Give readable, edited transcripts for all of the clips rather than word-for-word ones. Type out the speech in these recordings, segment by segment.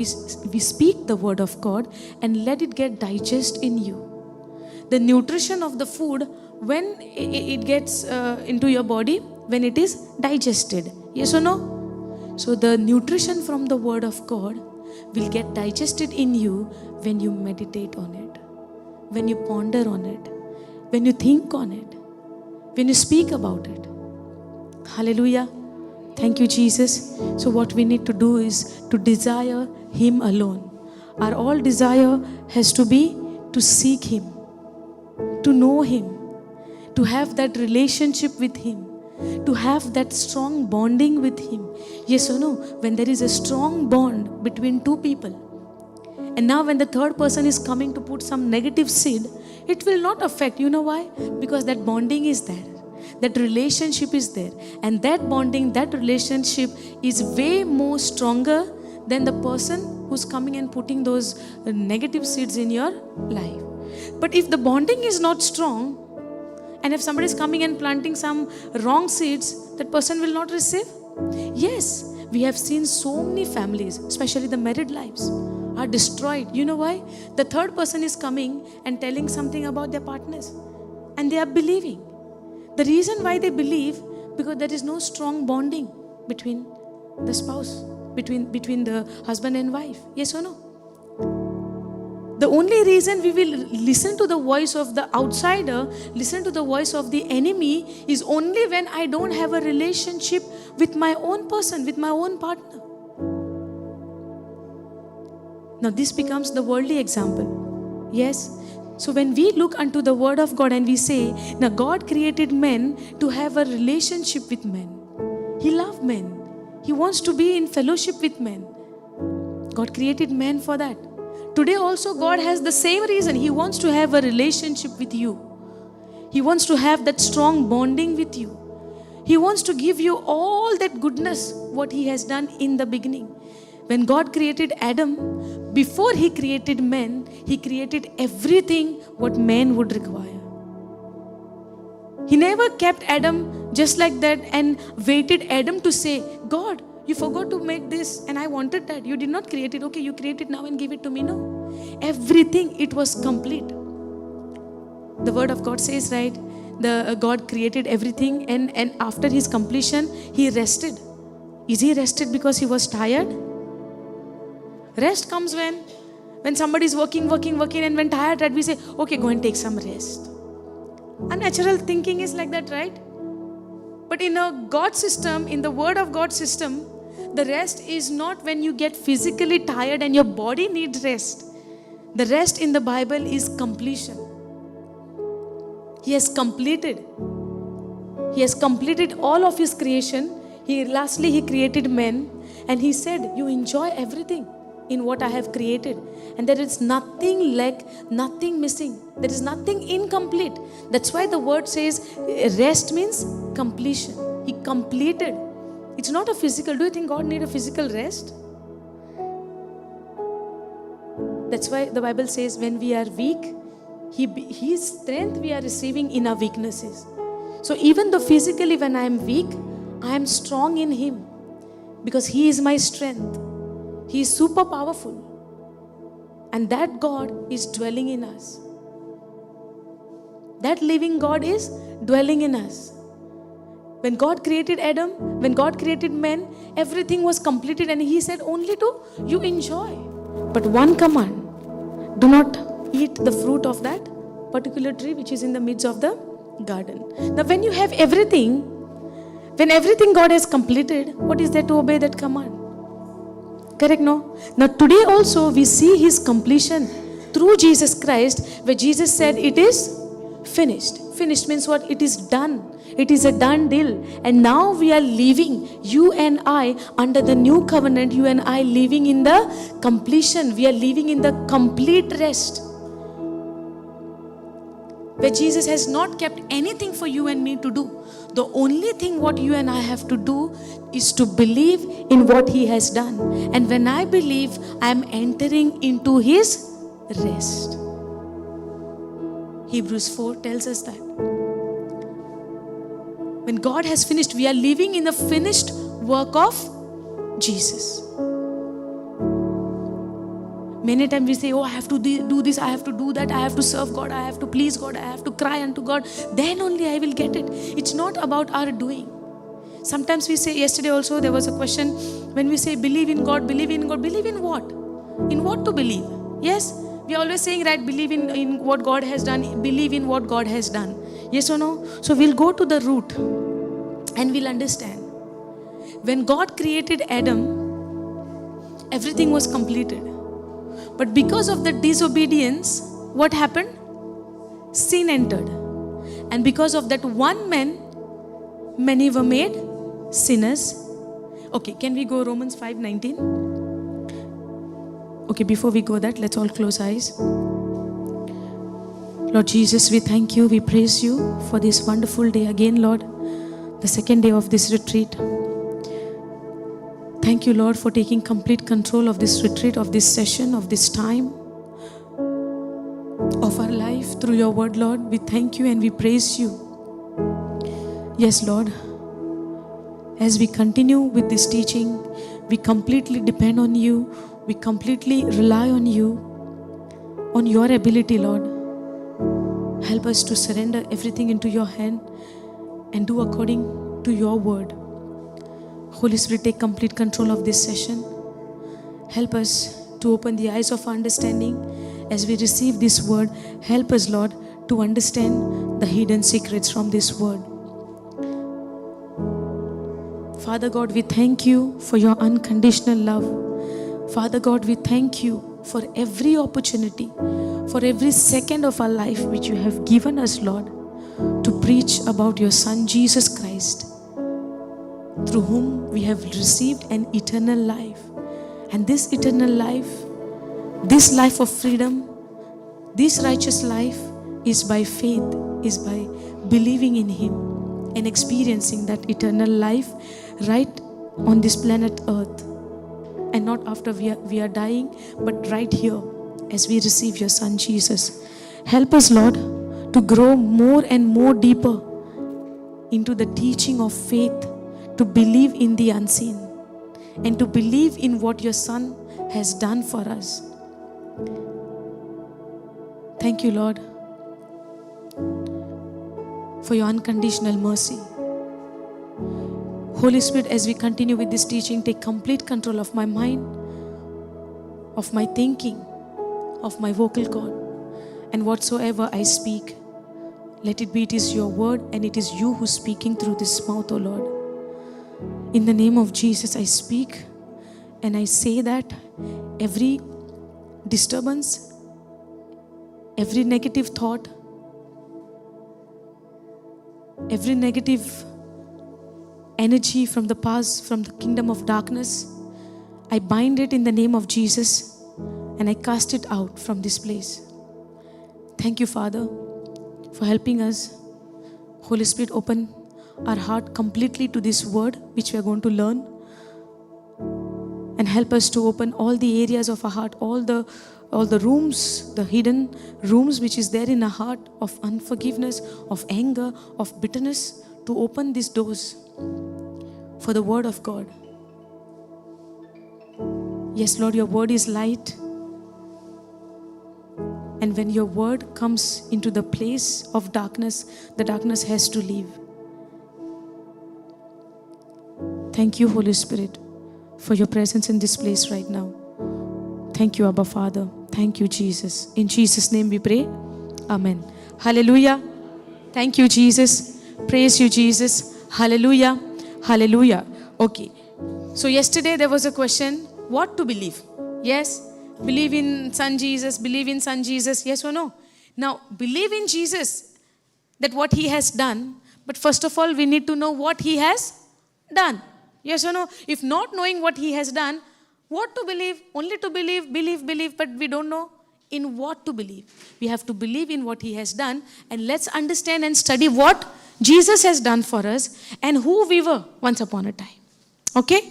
we speak the word of God and let it get digest in you. The nutrition of the food, when it gets into your body, when it is digested. Yes or no? So the nutrition from the word of God will get digested in you when you meditate on it, when you ponder on it, when you think on it, when you speak about it. Hallelujah. Thank you, Jesus. So what we need to do is to desire Him alone. Our all desire has to be to seek Him, to know Him, to have that relationship with Him, to have that strong bonding with Him. Yes or no? When there is a strong bond between two people, and now when the third person is coming to put some negative seed, it will not affect. You know why? Because that bonding is there. That relationship is there. And that bonding, that relationship is way more stronger than the person who's coming and putting those negative seeds in your life. But if the bonding is not strong, and if somebody is coming and planting some wrong seeds, that person will not receive. Yes, we have seen so many families, especially the married lives, are destroyed. You know why? The third person is coming and telling something about their partners, and they are believing. The reason why they believe, because there is no strong bonding between the spouse, between the husband and wife. Yes or no? The only reason we will listen to the voice of the outsider, listen to the voice of the enemy, is only when I don't have a relationship with my own person, with my own partner. Now this becomes the worldly example. Yes. So when we look unto the word of God and we say, now God created men to have a relationship with men. He loves men. He wants to be in fellowship with men. God created men for that. Today also God has the same reason. He wants to have a relationship with you. He wants to have that strong bonding with you. He wants to give you all that goodness, what He has done in the beginning. When God created Adam, before He created men, He created everything what men would require. He never kept Adam just like that and waited Adam to say, God, you forgot to make this and I wanted that. You did not create it. Okay, you create it now and give it to me. No. Everything, it was complete. The word of God says, right? God created everything and after His completion, He rested. Is He rested because He was tired? Rest comes when somebody is working and when tired, we say, okay, go and take some rest. Unnatural thinking is like that, right? But in a God system, in the word of God system, the rest is not when you get physically tired and your body needs rest. The rest in the Bible is completion. He has completed. He has completed all of His creation. Lastly, He created men and He said, you enjoy everything in what I have created, and there is nothing lack, nothing missing, there is nothing incomplete. That's why the word says rest means completion. He completed. It's not a physical. Do you think God need a physical rest? That's why the Bible says when we are weak, His strength we are receiving in our weaknesses. So even though physically when I am weak, I am strong in Him because He is my strength. He is super powerful. And that God is dwelling in us. That living God is dwelling in us. When God created Adam, when God created men, everything was completed and He said only to you enjoy. But one command, do not eat the fruit of that particular tree which is in the midst of the garden. Now when you have everything, when everything God has completed, what is there to obey that command? Correct, no? Now today also we see His completion through Jesus Christ, where Jesus said it is finished. Finished means what? It is done. It is a done deal. And now we are living, you and I, under the new covenant, you and I living in the completion. We are living in the complete rest. Where Jesus has not kept anything for you and me to do. The only thing what you and I have to do is to believe in what He has done. And when I believe, I am entering into His rest. Hebrews 4 tells us that. When God has finished, we are living in the finished work of Jesus. Many times we say, oh, I have to do this, I have to do that, I have to serve God, I have to please God, I have to cry unto God. Then only I will get it. It's not about our doing. Sometimes we say, yesterday also there was a question, when we say believe in God, believe in God, believe in what? In what to believe? Yes, we are always saying, right, believe in what God has done, believe in what God has done. Yes or no? So we'll go to the root and we'll understand. When God created Adam, everything was completed. But because of the disobedience, what happened? Sin entered. And because of that one man, many were made sinners. Okay, can we go Romans 5:19? Okay, before we go that, let's all close eyes. Lord Jesus, we thank you, we praise you for this wonderful day again, Lord, the second day of this retreat. Thank you, Lord, for taking complete control of this retreat, of this session, of this time, of our life through your word, Lord. We thank you and we praise you. Yes, Lord, as we continue with this teaching, we completely depend on you. We completely rely on you, on your ability, Lord. Help us to surrender everything into your hand and do according to your word. Holy Spirit, take complete control of this session. Help us to open the eyes of our understanding as we receive this word. Help us, Lord, to understand the hidden secrets from this word. Father God, we thank you for your unconditional love. Father God, we thank you for every opportunity, for every second of our life which you have given us, Lord, to preach about your Son, Jesus Christ, through whom we have received an eternal life. And this eternal life, this life of freedom, this righteous life is by faith, is by believing in Him and experiencing that eternal life right on this planet Earth. And not after we are dying, but right here as we receive your Son Jesus. Help us, Lord, to grow more and more deeper into the teaching of faith, to believe in the unseen and to believe in what your Son has done for us. Thank you, Lord, for your unconditional mercy. Holy Spirit, as we continue with this teaching, take complete control of my mind, of my thinking, of my vocal cord, and whatsoever I speak, let it be, it is your word and it is you who's speaking through this mouth, O Lord. In the name of Jesus, I speak and I say that every disturbance, every negative thought, every negative energy from the past, from the kingdom of darkness, I bind it in the name of Jesus and I cast it out from this place. Thank you, Father, for helping us. Holy Spirit, open our heart completely to this word which we are going to learn, and help us to open all the areas of our heart, all the rooms, the hidden rooms which is there in our heart of unforgiveness, of anger, of bitterness, to open these doors for the word of God. Yes, Lord, your word is light, and when your word comes into the place of darkness, the darkness has to leave. Thank you, Holy Spirit, for your presence in this place right now. Thank you, Abba Father. Thank you, Jesus. In Jesus' name we pray. Amen. Hallelujah. Thank you, Jesus. Praise you, Jesus. Hallelujah. Hallelujah. Okay. So yesterday there was a question, what to believe? Yes. Believe in Son Jesus. Believe in Son Jesus. Yes or no? Now, believe in Jesus, that what He has done. But first of all, we need to know what He has done. Yes or no? If not knowing what He has done, what to believe? Only to believe, but we don't know in what to believe. We have to believe in what He has done, and let's understand and study what Jesus has done for us and who we were once upon a time. Okay?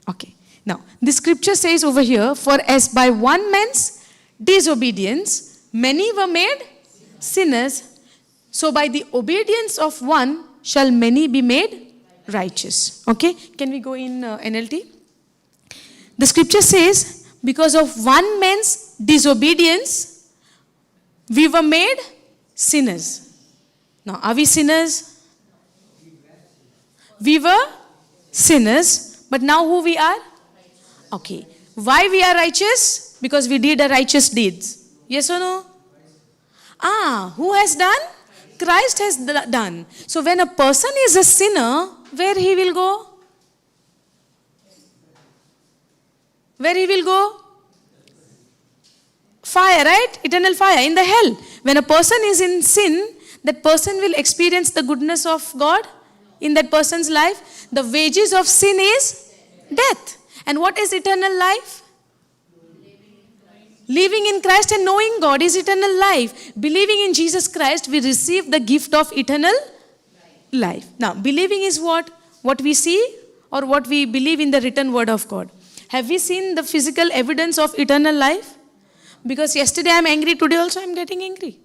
Okay. Now, the scripture says over here, for as by one man's disobedience, many were made sinners, so by the obedience of one shall many be made righteous. Okay? Can we go in NLT? The scripture says, Because of one man's disobedience, we were made sinners. Now, are we sinners? We were sinners, but now who we are? Okay. Why we are righteous? Because we did a righteous deeds. Yes or no? Who has done? Christ has done. So when a person is a sinner, where he will go? Where he will go? Fire, right? Eternal fire, in the hell. When a person is in sin, that person will experience the goodness of God in that person's life. The wages of sin is death. And what is eternal life? Living in Christ and knowing God is eternal life. Believing in Jesus Christ, we receive the gift of eternal life. Now, believing is what? What we see or what we believe in the written word of God. Have we seen the physical evidence of eternal life? Because yesterday I am angry, today also I am getting angry.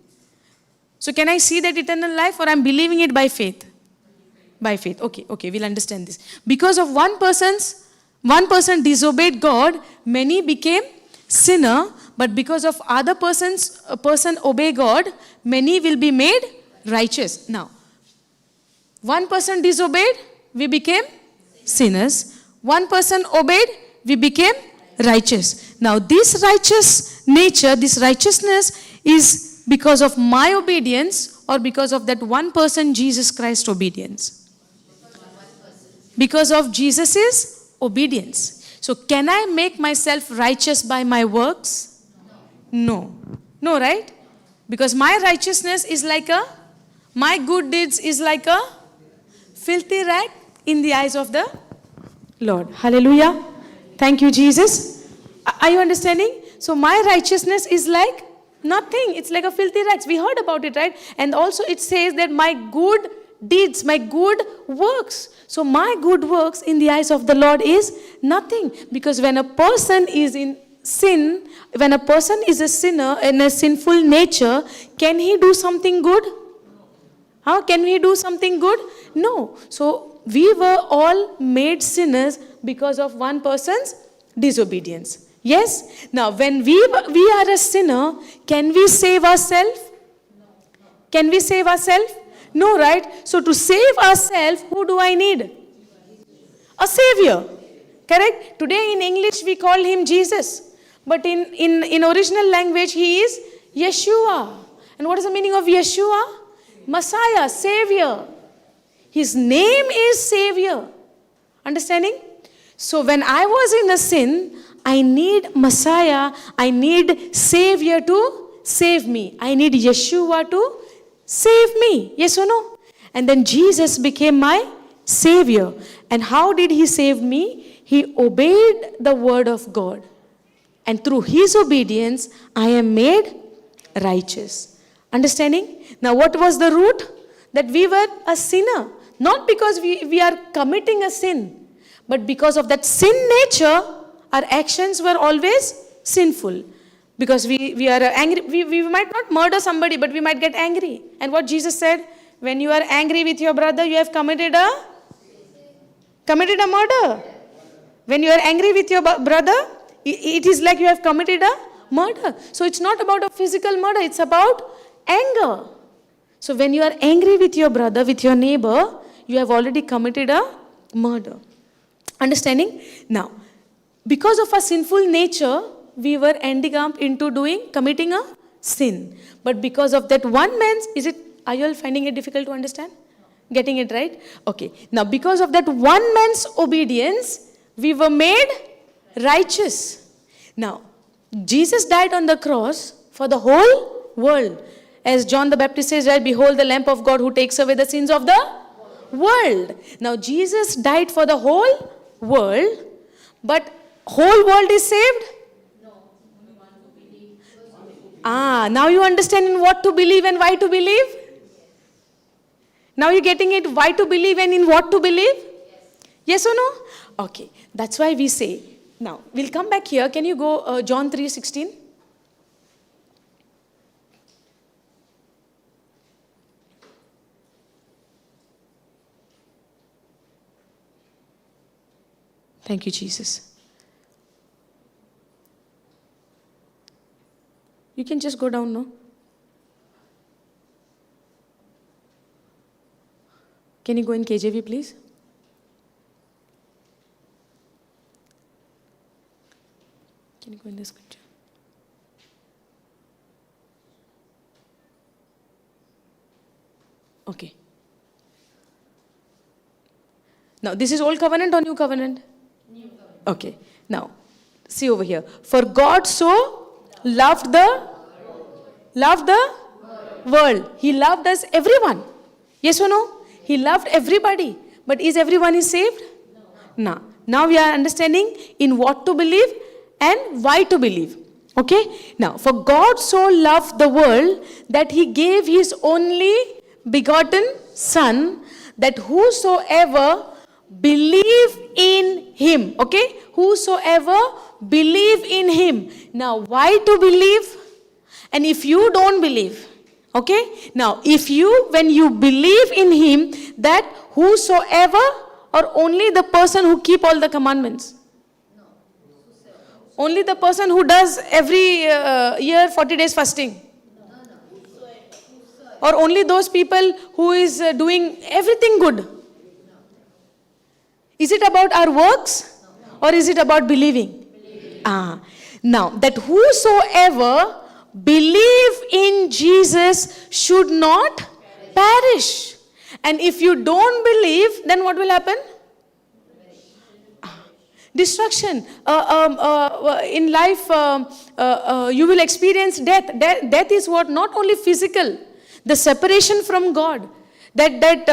So can I see that eternal life, or I am believing it by faith? By faith. Okay, we'll understand this. Because of one person disobeyed God, many became sinner, but because of other person obey God, many will be made righteous. Now, one person disobeyed, we became sinners. One person obeyed, we became righteous. Now, this righteous nature, this righteousness is because of my obedience or because of that one person, Jesus Christ's obedience? Because of Jesus' obedience. So, can I make myself righteous by my works? No. No, right? Because my righteousness is like my good deeds is like a filthy rag in the eyes of the Lord. Hallelujah. Thank you, Jesus. Are you understanding? So my righteousness is like nothing. It's like a filthy rags. We heard about it, right? And also it says that my good deeds, my good works. So my good works in the eyes of the Lord is nothing. Because when a person is in sin, when a person is a sinner in a sinful nature, can he do something good? How can we do something good? No. So we were all made sinners because of one person's disobedience. Yes? Now when we are a sinner, can we save ourselves? Can we save ourselves? No, right? So to save ourselves, who do I need? A savior. Correct? Today in English we call him Jesus. But in original language he is Yeshua. And what is the meaning of Yeshua? Messiah, Savior. His name is Savior. Understanding? So when I was in a sin, I need Messiah, I need Savior to save me. I need Yeshua to save me. Yes or no? And then Jesus became my Savior. And how did he save me? He obeyed the word of God. And through his obedience, I am made righteous. Understanding? Now what was the root? That we were a sinner. Not because we are committing a sin, but because of that sin nature, our actions were always sinful. Because we are angry. We might not murder somebody, but we might get angry. And what Jesus said, when you are angry with your brother, you have committed a murder. When you are angry with your brother, it is like you have committed a murder. So it's not about a physical murder, it's about anger. So when you are angry with your brother, with your neighbor, you have already committed a murder. Understanding? Now, because of our sinful nature, we were ending up into committing a sin. But because of that one man's, are you all finding it difficult to understand? Getting it right? Okay. Now, because of that one man's obedience, we were made righteous. Now, Jesus died on the cross for the whole world. As John the Baptist says, right, behold the Lamb of God who takes away the sins of the world. Now, Jesus died for the whole world, but whole world is saved? Now you understand in what to believe and why to believe? Now you're getting it, why to believe and in what to believe? Yes or no? Okay, that's why we say. Now, we'll come back here. Can you go John 3:16? Thank you, Jesus. You can just go down, no? Can you go in KJV, please? Can you go in the scripture? Okay. Now, this is Old Covenant or New Covenant? New Covenant. Okay. Now, see over here. For God so loved the world. He loved us, everyone. Yes or no? He loved everybody. But is everyone saved? No. Now we are understanding in what to believe and why to believe. Okay? Now, for God so loved the world that He gave His only begotten Son, that whosoever believe in Him. Okay? Whosoever believe in Him. Now, why to believe? And if you don't believe, okay? Now, when you believe in Him, that whosoever or only the person who keep all the commandments? No. Only the person who does every year 40 days fasting? No. Or only those people who is doing everything good? No. Is it about our works? No. Or is it about believing? Now, that whosoever believe in Jesus should not perish. And if you don't believe, then what will happen? Destruction. In life, you will experience death. Death is what? Not only physical, the separation from God. That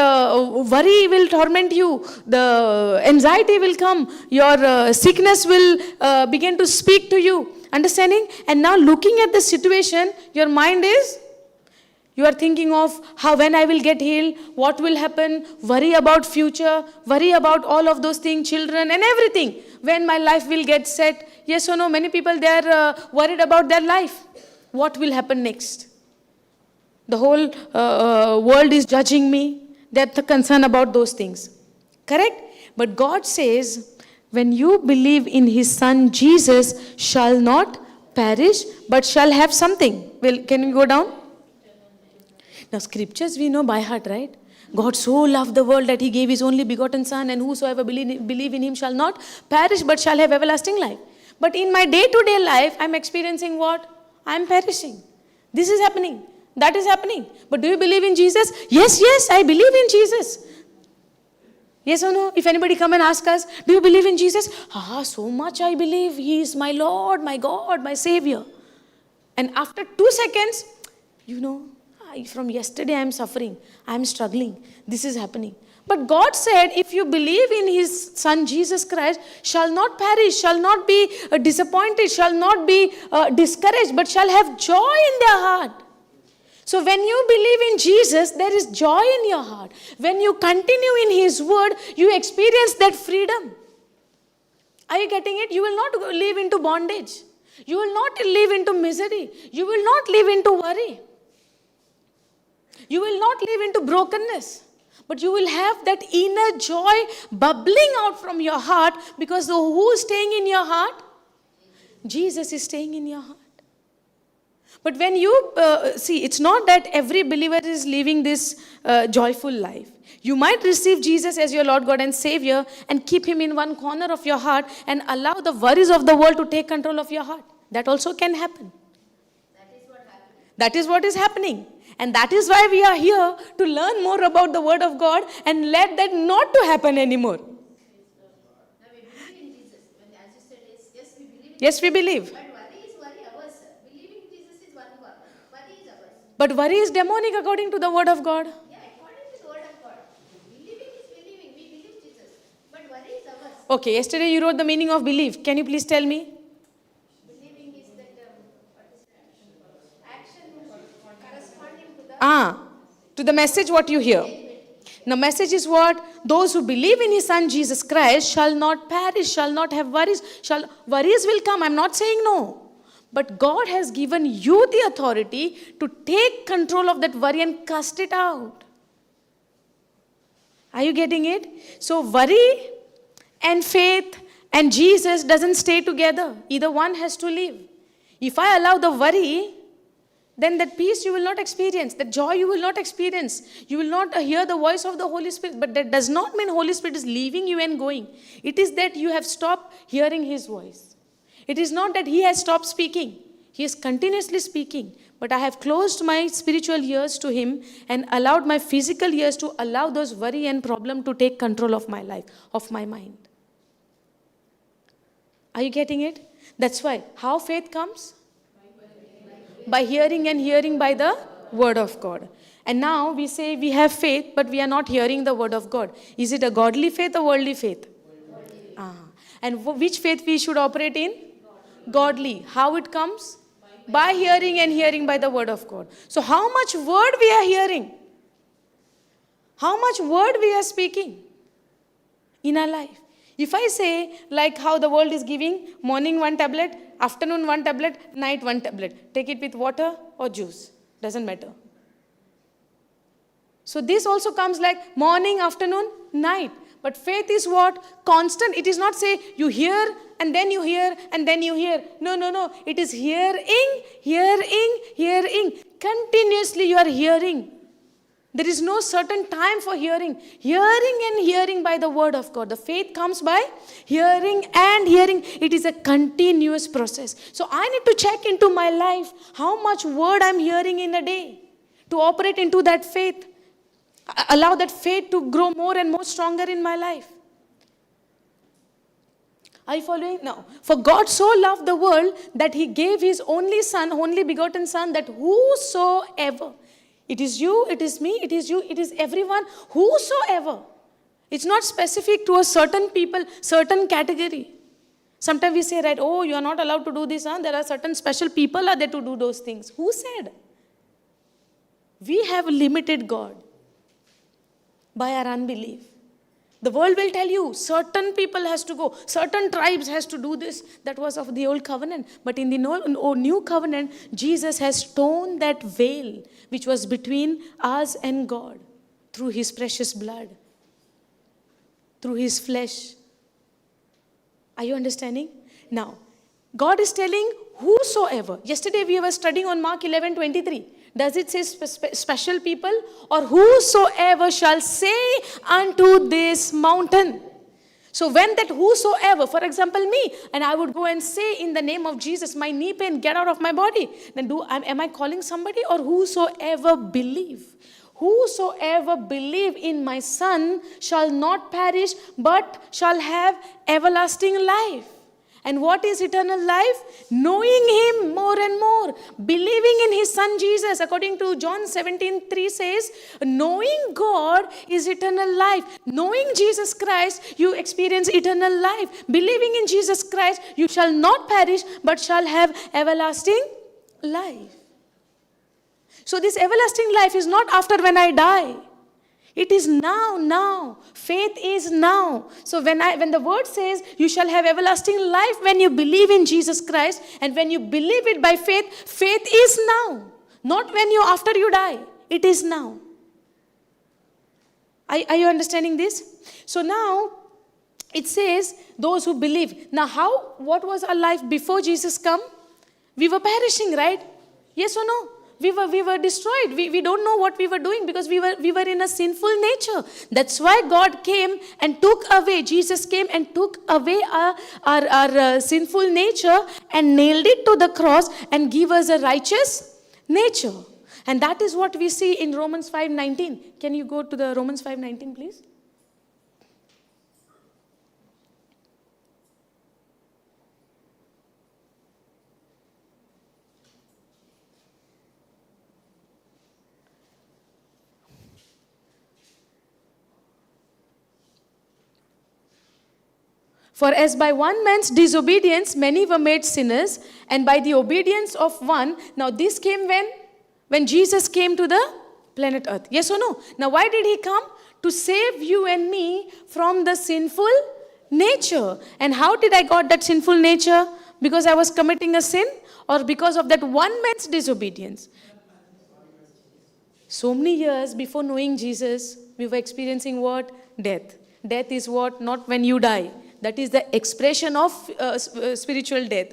worry will torment you, the anxiety will come, your sickness will begin to speak to you. Understanding? And now looking at the situation, your mind is, you are thinking of how, when I will get healed, what will happen, worry about future, worry about all of those things, children and everything. When my life will get set. Yes or no? Many people, they are worried about their life. What will happen next? The whole world is judging me. They're concerned about those things. Correct? But God says, when you believe in His Son, Jesus shall not perish, but shall have something. Well, can we go down? Now, scriptures we know by heart, right? God so loved the world that He gave His only begotten Son, and whosoever believe in Him shall not perish, but shall have everlasting life. But in my day-to-day life, I'm experiencing what? I'm perishing. This is happening. That is happening. But do you believe in Jesus? Yes, I believe in Jesus. Yes or no? If anybody come and ask us, do you believe in Jesus? So much I believe. He is my Lord, my God, my Savior. And after 2 seconds, from yesterday I am suffering. I am struggling. This is happening. But God said, if you believe in His Son Jesus Christ, shall not perish, shall not be disappointed, shall not be discouraged, but shall have joy in their heart. So when you believe in Jesus, there is joy in your heart. When you continue in His word, you experience that freedom. Are you getting it? You will not live into bondage. You will not live into misery. You will not live into worry. You will not live into brokenness. But you will have that inner joy bubbling out from your heart, because who is staying in your heart? Jesus is staying in your heart. But when you see, it's not that every believer is living this joyful life. You might receive Jesus as your Lord God and Savior and keep Him in one corner of your heart and allow the worries of the world to take control of your heart. That also can happen. That is what is happening. And that is why we are here, to learn more about the Word of God and let that not to happen anymore. Now we believe in Jesus. When, as you said, yes, we believe. Yes, we believe. But worry is demonic according to the Word of God. Yeah, according to the Word of God. Believing is believing. We believe Jesus. But worry is ours. Okay, yesterday you wrote the meaning of belief. Can you please tell me? Believing is that action corresponding to the message what you hear. The message is what? Those who believe in His Son Jesus Christ shall not perish, shall not have worries. Worries will come. I'm not saying no. But God has given you the authority to take control of that worry and cast it out. Are you getting it? So worry and faith and Jesus doesn't stay together. Either one has to live. If I allow the worry, then that peace you will not experience, that joy you will not experience. You will not hear the voice of the Holy Spirit. But that does not mean Holy Spirit is leaving you and going. It is that you have stopped hearing His voice. It is not that He has stopped speaking. He is continuously speaking. But I have closed my spiritual ears to Him and allowed my physical ears to allow those worry and problem to take control of my life, of my mind. Are you getting it? That's why. How faith comes? By hearing, and hearing by the word of God. And now we say we have faith, but we are not hearing the word of God. Is it a godly faith or worldly faith? And which faith we should operate in? Godly. How it comes? By hearing, and hearing by the word of God. So how much word we are hearing? How much word we are speaking in our life? If I say, like how the world is giving, morning 1 tablet, afternoon 1 tablet, night 1 tablet. Take it with water or juice. Doesn't matter. So this also comes like morning, afternoon, night. But faith is what? Constant. It is not say you hear and then you hear and then you hear. No. It is hearing, hearing, hearing. Continuously you are hearing. There is no certain time for hearing. Hearing and hearing by the word of God. The faith comes by hearing and hearing. It is a continuous process. So I need to check into my life how much word I'm hearing in a day to operate into that faith. Allow that faith to grow more and more stronger in my life. Are you following? Now, for God so loved the world that He gave His only Son, only begotten Son, that whosoever. It is you, it is me, it is you, it is everyone, whosoever. It's not specific to a certain people, certain category. Sometimes we say, right, oh, you are not allowed to do this. There are certain special people are there to do those things. Who said? We have limited God by our unbelief. The world will tell you, certain people has to go, certain tribes has to do this. That was of the old covenant. But in the new covenant, Jesus has torn that veil which was between us and God through His precious blood, through His flesh. Are you understanding? Now, God is telling whosoever. Yesterday we were studying on Mark 11:23. Does it say special people? Or whosoever shall say unto this mountain. So when that whosoever, for example me, and I would go and say in the name of Jesus, my knee pain, get out of my body. Then am I calling somebody? Or whosoever believe? Whosoever believe in my Son shall not perish, but shall have everlasting life. And what is eternal life? Knowing Him more and more. Believing in His Son Jesus. According to John 17:3 says, knowing God is eternal life. Knowing Jesus Christ, you experience eternal life. Believing in Jesus Christ, you shall not perish, but shall have everlasting life. So this everlasting life is not after when I die. It is now. Faith is now. So when the word says you shall have everlasting life when you believe in Jesus Christ, and when you believe it by faith, faith is now. Not when after you die. It is now. Are you understanding this? So now it says those who believe. Now what was our life before Jesus come? We were perishing, right? Yes or no? We were destroyed. We don't know what we were doing because we were in a sinful nature. That's why God came and took away. Jesus came and took away our sinful nature and nailed it to the cross and give us a righteous nature. And that is what we see in Romans 5:19. Can you go to the Romans 5:19, please? For as by one man's disobedience many were made sinners, and by the obedience of one, now this came when Jesus came to the planet Earth. Yes or no? Now why did He come? To save you and me from the sinful nature. And how did I got that sinful nature? Because I was committing a sin, or because of that one man's disobedience? So many years before knowing Jesus, we were experiencing what? Death. Death is what? Not when you die. That is the expression of spiritual death.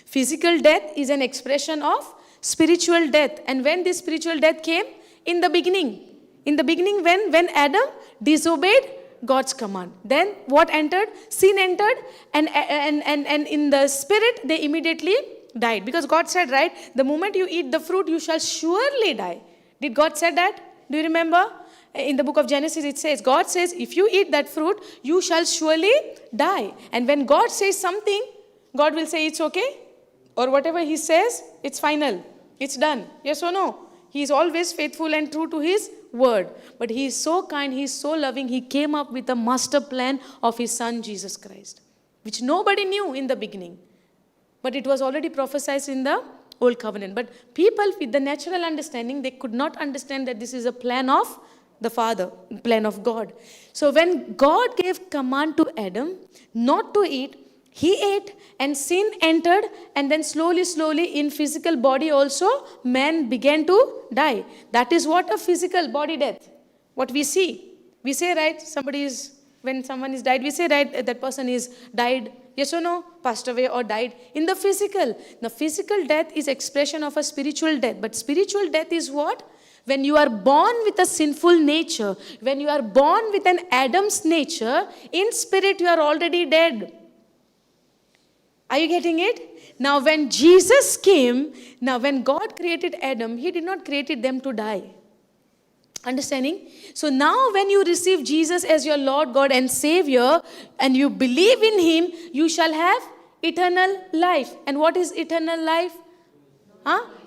Physical death is an expression of spiritual death. And when this spiritual death came? In the beginning. In the beginning, when Adam disobeyed God's command. Then what entered? Sin entered, and in the spirit, they immediately died. Because God said, right, the moment you eat the fruit, you shall surely die. Did God say that? Do you remember? In the book of Genesis, it says, God says, if you eat that fruit, you shall surely die. And when God says something, God will say it's okay. Or whatever He says, it's final. It's done. Yes or no? He is always faithful and true to His word. But He is so kind, He is so loving. He came up with a master plan of His Son, Jesus Christ, which nobody knew in the beginning. But it was already prophesied in the Old Covenant. But people with the natural understanding, they could not understand that this is a plan of the Father, plan of God. So when God gave command to Adam not to eat, he ate and sin entered, and then slowly in physical body also man began to die. That is what a physical body death. What we see. We say, right, when someone is died, we say, right, that person is died. Yes or no? Passed away or died. In the physical. The physical death is expression of a spiritual death. But spiritual death is what? When you are born with a sinful nature, when you are born with an Adam's nature, in spirit you are already dead. Are you getting it? Now when Jesus came, now when God created Adam, He did not create them to die. Understanding? So now when you receive Jesus as your Lord, God and Savior, and you believe in Him, you shall have eternal life. And what is eternal life?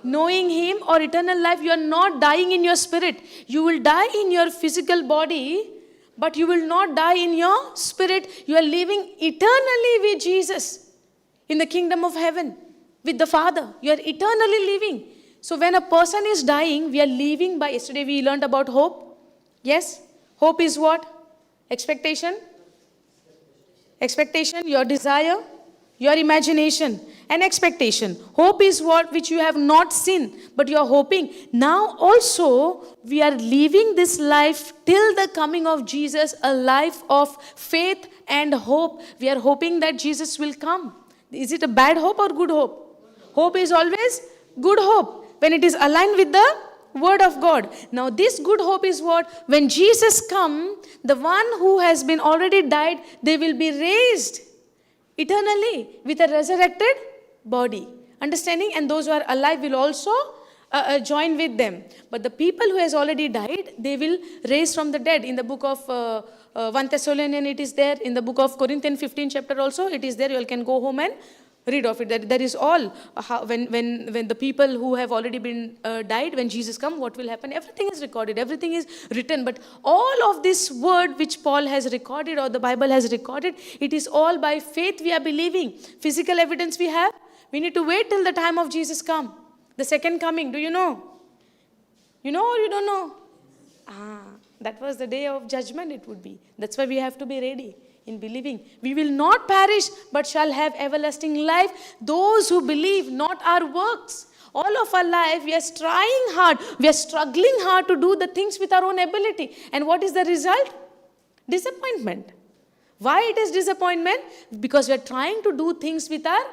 Knowing Him or eternal life, you are not dying in your spirit. You will die in your physical body, but you will not die in your spirit. You are living eternally with Jesus in the kingdom of heaven with the Father. You are eternally living. So when a person is dying, we are living by, yesterday we learned about hope. Yes? Hope is what? Expectation. Expectation, your desire, your imagination, and expectation. Hope is what which you have not seen, but you are hoping. Now also, we are living this life till the coming of Jesus, a life of faith and hope. We are hoping that Jesus will come. Is it a bad hope or good hope? Hope is always good hope when it is aligned with the word of God. Now this good hope is what? When Jesus come, the one who has been already died, they will be raised eternally with a resurrected body. Understanding? And those who are alive will also join with them. But the people who has already died, they will raise from the dead. In the book of 1 Thessalonians it is there. In the book of Corinthians 15 chapter also it is there. You all can go home and read of it. That is all. When the people who have already been died, when Jesus come, what will happen? Everything is recorded. Everything is written. But all of this word which Paul has recorded or the Bible has recorded, it is all by faith we are believing. Physical evidence we have. We need to wait till the time of Jesus come. The second coming. Do you know? You know or you don't know? That was the day of judgment it would be. That's why we have to be ready in believing. We will not perish, but shall have everlasting life. Those who believe, not our works. All of our life, we are trying hard. We are struggling hard to do the things with our own ability. And what is the result? Disappointment. Why it is disappointment? Because we are trying to do things with our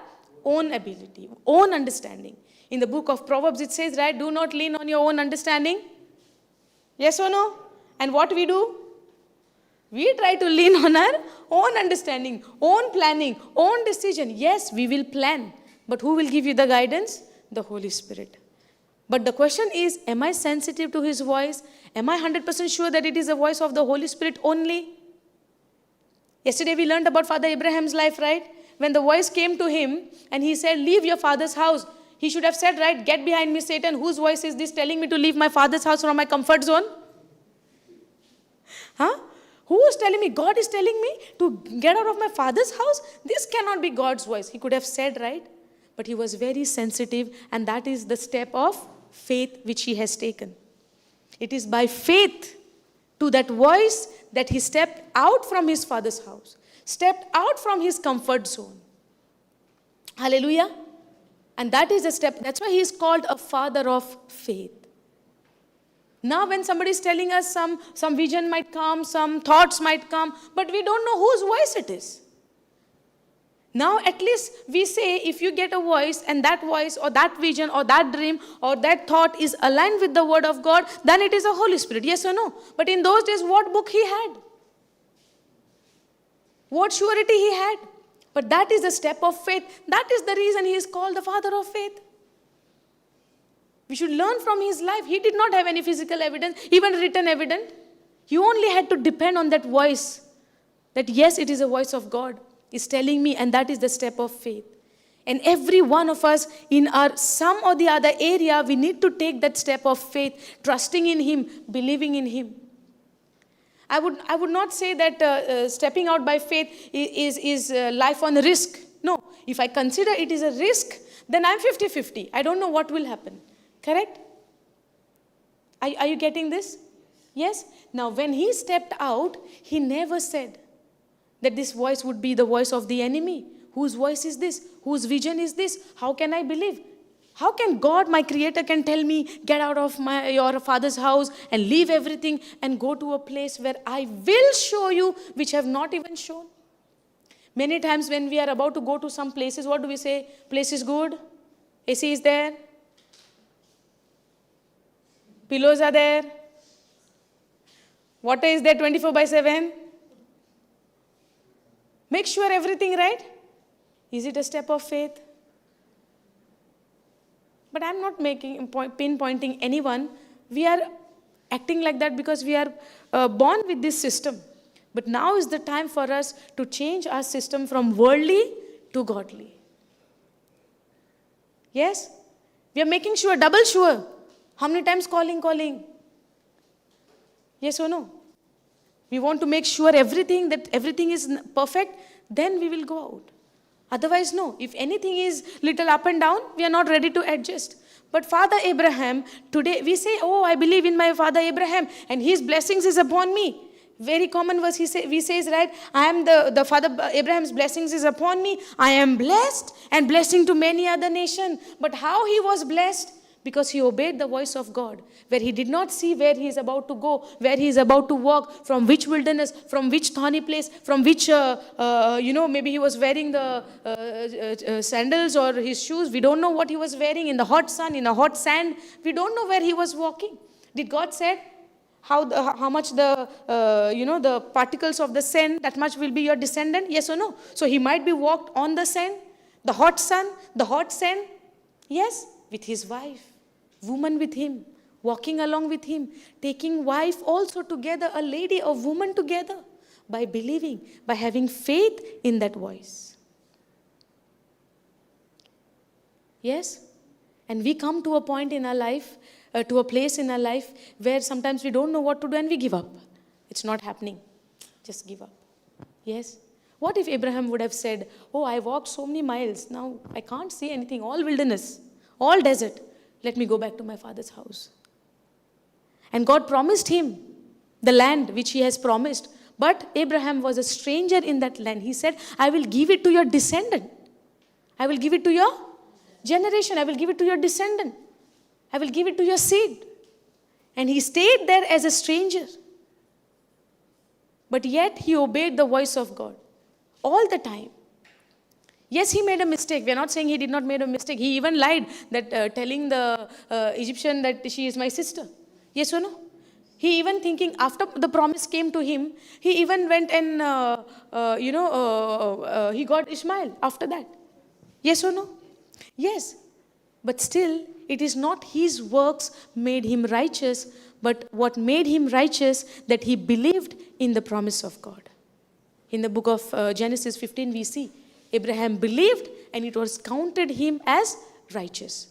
own ability, own understanding. In the book of Proverbs, it says, right, do not lean on your own understanding. Yes or no? And what we do? We try to lean on our own understanding, own planning, own decision. Yes, we will plan. But who will give you the guidance? The Holy Spirit. But the question is, am I sensitive to His voice? Am I 100% sure that it is the voice of the Holy Spirit only? Yesterday we learned about Father Abraham's life, right? When the voice came to him and he said, leave your father's house. He should have said, right, get behind me, Satan. Whose voice is this telling me to leave my father's house from my comfort zone? Who is telling me? God is telling me to get out of my father's house? This cannot be God's voice. He could have said, right? But he was very sensitive, and that is the step of faith which he has taken. It is by faith to that voice that he stepped out from his father's house, stepped out from his comfort zone. Hallelujah. And that is a step. That's why he is called a father of faith. Now when somebody is telling us some vision might come, some thoughts might come, but we don't know whose voice it is. Now at least we say, if you get a voice and that voice or that vision or that dream or that thought is aligned with the word of God, then it is a Holy Spirit. Yes or no? But in those days, what book he had? What surety he had? But that is the step of faith. That is the reason he is called the father of faith. We should learn from his life. He did not have any physical evidence, even written evidence. He only had to depend on that voice. That yes, it is a voice of God. Is telling me, and that is the step of faith. And every one of us in our some or the other area, we need to take that step of faith, trusting in him, believing in him. I would not say that stepping out by faith is life on risk. No, if I consider it is a risk, then I'm 50-50. I don't know what will happen. Correct? Are you getting this? Yes? Now when he stepped out, he never said that this voice would be the voice of the enemy. Whose voice is this? Whose vision is this? How can I believe? How can God, my creator, can tell me, get out of your father's house and leave everything and go to a place where I will show you, which I have not even shown? Many times when we are about to go to some places, what do we say? Place is good. AC is there. Pillows are there. Water is there 24/7. Make sure everything right. Is it a step of faith? But I'm not pinpointing anyone. We are acting like that because we are born with this system. But now is the time for us to change our system from worldly to godly. Yes? We are making sure, double sure. How many times calling? Yes or no? We want to make sure that everything is perfect, then we will go out. Otherwise, no. If anything is little up and down, we are not ready to adjust. But Father Abraham, today we say, oh, I believe in my father Abraham and his blessings is upon me. Very common verse we says, right? I am the father Abraham's blessings is upon me. I am blessed and blessing to many other nations. But how he was blessed? Because he obeyed the voice of God, where he did not see where he is about to go, where he is about to walk, from which wilderness, from which thorny place, from which, maybe he was wearing the sandals or his shoes. We don't know what he was wearing in the hot sun, in the hot sand. We don't know where he was walking. Did God say how much the particles of the sand, that much will be your descendant? Yes or no? So he might be walked on the sand, the hot sun, the hot sand. Yes, with his wife. Woman with him, walking along with him, taking wife also together, a lady, a woman together, by believing, by having faith in that voice. Yes? And we come to a point in our life, to a place in our life where sometimes we don't know what to do and we give up. It's not happening. Just give up. Yes? What if Abraham would have said, oh, I walked so many miles, now I can't see anything, all wilderness, all desert. Let me go back to my father's house. And God promised him the land which he has promised. But Abraham was a stranger in that land. He said, I will give it to your descendant. I will give it to your generation. I will give it to your descendant. I will give it to your seed. And he stayed there as a stranger. But yet he obeyed the voice of God all the time. Yes, he made a mistake. We are not saying he did not make a mistake. He even lied, that telling the Egyptian that she is my sister. Yes or no? He even thinking, after the promise came to him, he even went and, he got Ishmael after that. Yes or no? Yes. But still, it is not his works made him righteous, but what made him righteous, that he believed in the promise of God. In the book of Genesis 15, we see Abraham believed and it was counted him as righteous.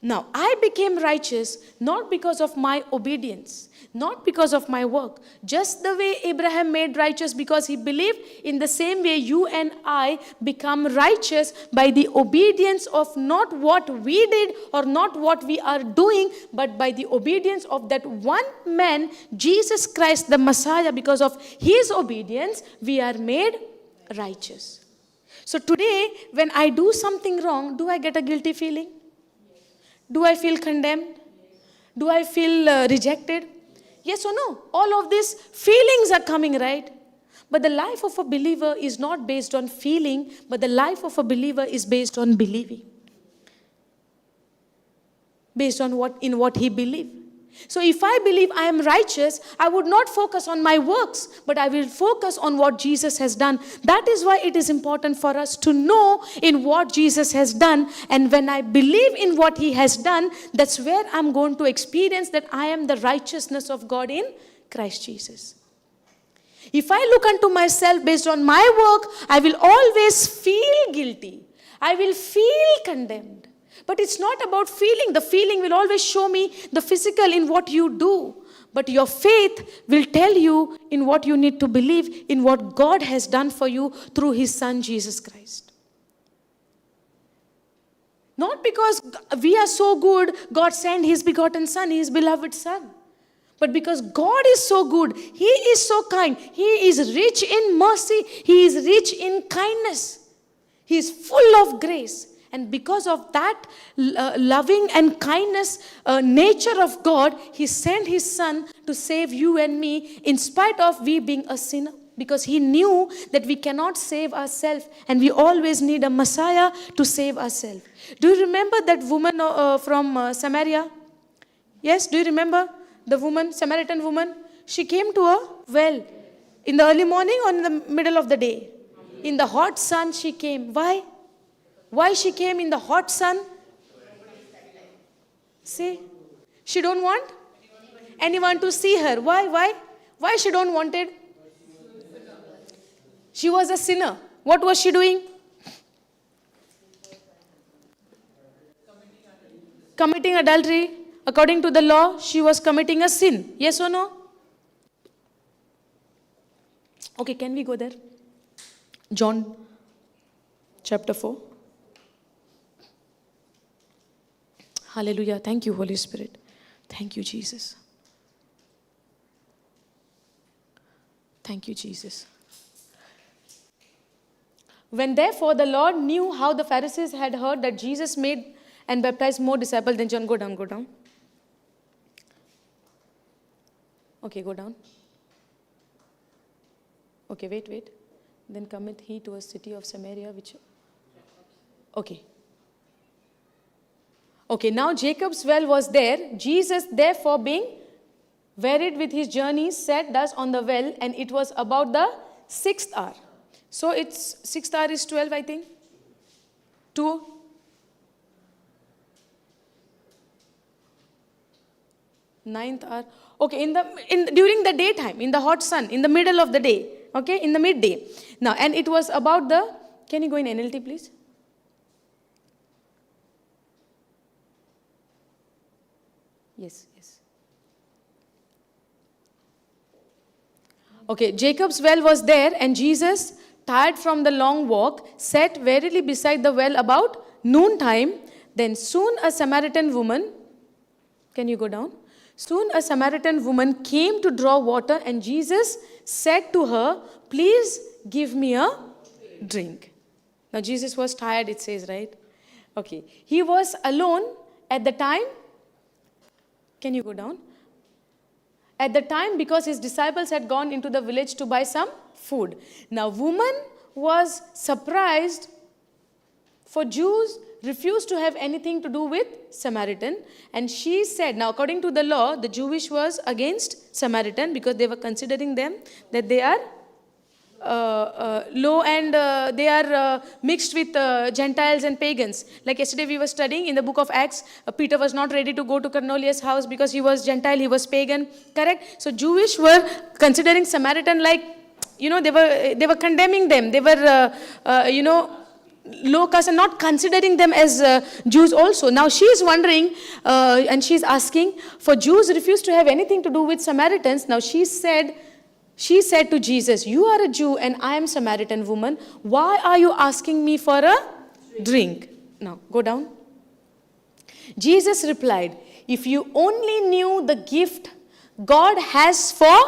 Now, I became righteous not because of my obedience, not because of my work. Just the way Abraham made righteous because he believed, in the same way you and I become righteous by the obedience of not what we did or not what we are doing, but by the obedience of that one man, Jesus Christ, the Messiah. Because of his obedience, we are made righteous. So today, when I do something wrong, do I get a guilty feeling? Do I feel condemned? Do I feel rejected? Yes or no? All of these feelings are coming, right? But the life of a believer is not based on feeling, but the life of a believer is based on believing. Based on what he believes. So if I believe I am righteous, I would not focus on my works, but I will focus on what Jesus has done. That is why it is important for us to know in what Jesus has done. And when I believe in what he has done, that's where I'm going to experience that I am the righteousness of God in Christ Jesus. If I look unto myself based on my work, I will always feel guilty. I will feel condemned. But it's not about feeling. The feeling will always show me the physical in what you do. But your faith will tell you in what you need to believe, in what God has done for you through his Son, Jesus Christ. Not because we are so good, God sent his begotten Son, his beloved Son. But because God is so good, he is so kind, he is rich in mercy, he is rich in kindness. He is full of grace. And because of that loving and kindness nature of God, he sent his Son to save you and me in spite of we being a sinner. Because he knew that we cannot save ourselves and we always need a Messiah to save ourselves. Do you remember that woman from Samaria? Yes, do you remember the woman, Samaritan woman? She came to a well in the early morning or in the middle of the day? In the hot sun she came. Why? Why she came in the hot sun? See, she don't want anyone to see her. Why? Why she don't want it? She was a sinner. What was she doing? Committing adultery. According to the law, she was committing a sin. Yes or no? Okay, can we go there? John chapter 4. Hallelujah. Thank you, Holy Spirit. Thank you, Jesus. Thank you, Jesus. When therefore the Lord knew how the Pharisees had heard that Jesus made and baptized more disciples than John. Go down. Okay, go down. Okay, wait. Then cometh he to a city of Samaria, which... Okay, now Jacob's well was there. Jesus, therefore, being wearied with his journey, sat thus on the well, and it was about the 6th hour. So it's 6th hour is 12, I think. 2. Ninth hour. Okay, during the daytime, in the hot sun, in the middle of the day. Okay, in the midday. Now, and it was about the... Can you go in NLT, please? Yes. Okay, Jacob's well was there, and Jesus, tired from the long walk, sat wearily beside the well about noontime. Then soon a Samaritan woman, can you go down? Soon a Samaritan woman came to draw water, and Jesus said to her, "Please give me a drink." Now Jesus was tired, it says, right? Okay, he was alone at the time. Can you go down? At the time, because his disciples had gone into the village to buy some food. Now, woman was surprised, for Jews refused to have anything to do with Samaritan. And she said, now according to the law, the Jewish was against Samaritan because they were considering them that they are low and they are mixed with Gentiles and pagans. Like yesterday we were studying in the book of Acts, Peter was not ready to go to Cornelius' house because he was Gentile, he was pagan, correct? So Jewish were considering Samaritan like, they were condemning them. They were, low caste and not considering them as Jews also. Now she is wondering and she is asking, for Jews refused to have anything to do with Samaritans. Now she said to Jesus, "You are a Jew and I am Samaritan woman. Why are you asking me for a drink?" Now, go down. Jesus replied, "If you only knew the gift God has for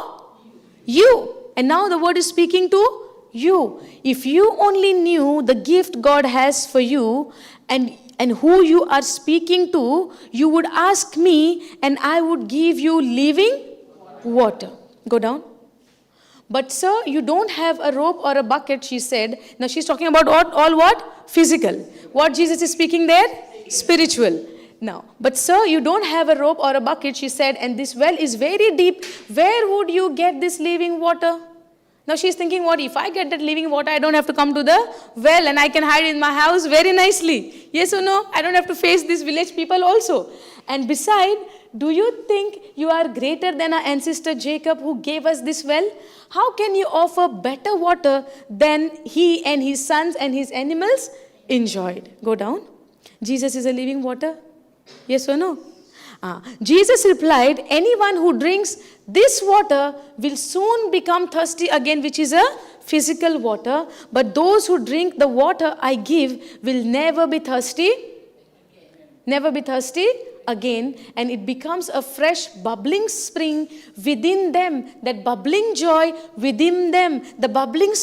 you." And now the word is speaking to you. If you only knew the gift God has for you and who you are speaking to, you would ask me and I would give you living water. Go down. But sir, you don't have a rope or a bucket, she said. Now she's talking about all what? Physical. What Jesus is speaking there? Spiritual. Now, but sir, you don't have a rope or a bucket, she said, and this well is very deep. Where would you get this living water? Now she's thinking, what if I get that living water, I don't have to come to the well and I can hide in my house very nicely. Yes or no? I don't have to face these village people also. And beside, do you think you are greater than our ancestor Jacob who gave us this well? How can you offer better water than he and his sons and his animals enjoyed? Go down. Jesus is a living water. Yes or no? Jesus replied, anyone who drinks this water will soon become thirsty again, which is a physical water. But those who drink the water I give will never be thirsty. Never be thirsty again. And it becomes a fresh bubbling spring within them. That bubbling joy within them. The bubbling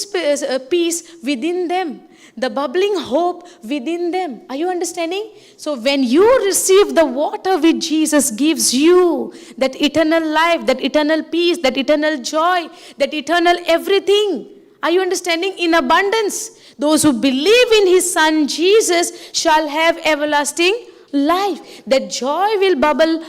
peace within them. The bubbling hope within them. Are you understanding? So when you receive the water which Jesus gives you, that eternal life, that eternal peace, that eternal joy, that eternal everything. Are you understanding? In abundance. Those who believe in his son Jesus shall have everlasting life. That joy will bubble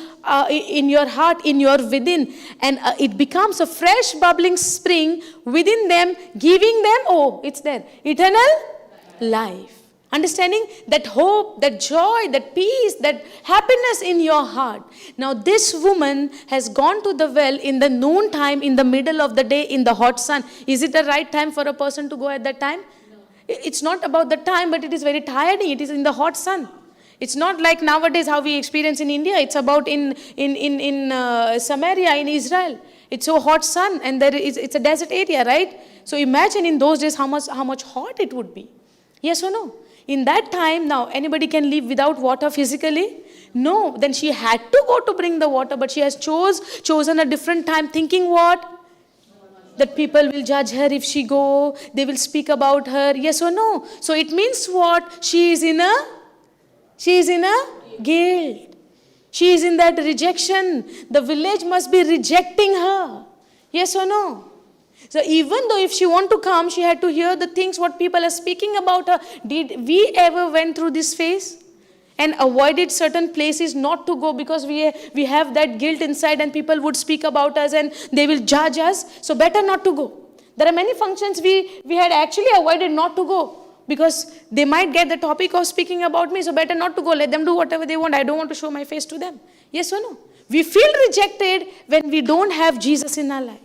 in your heart, in your within. And it becomes a fresh bubbling spring within them, giving them, it's there, eternal life. Understanding that hope, that joy, that peace, that happiness in your heart. Now this woman has gone to the well in the noon time, in the middle of the day, in the hot sun. Is it the right time for a person to go at that time? No. It's not about the time, but it is very tiring. It is in the hot sun. It's not like nowadays how we experience in India. It's about in Samaria, in Israel. It's so hot sun and it's a desert area, right? So imagine in those days how much hot it would be. Yes or no? In that time, now, anybody can live without water physically? No. Then she had to go to bring the water, but she has chosen a different time, thinking what? That people will judge her if she go. They will speak about her. Yes or no? So it means what? She is in a guilt. She is in that rejection. The village must be rejecting her. Yes or no? So even though if she want to come, she had to hear the things what people are speaking about her. Did we ever went through this phase and avoided certain places not to go because we have that guilt inside and people would speak about us and they will judge us. So better not to go. There are many functions we had actually avoided not to go because they might get the topic of speaking about me. So better not to go. Let them do whatever they want. I don't want to show my face to them. Yes or no? We feel rejected when we don't have Jesus in our life.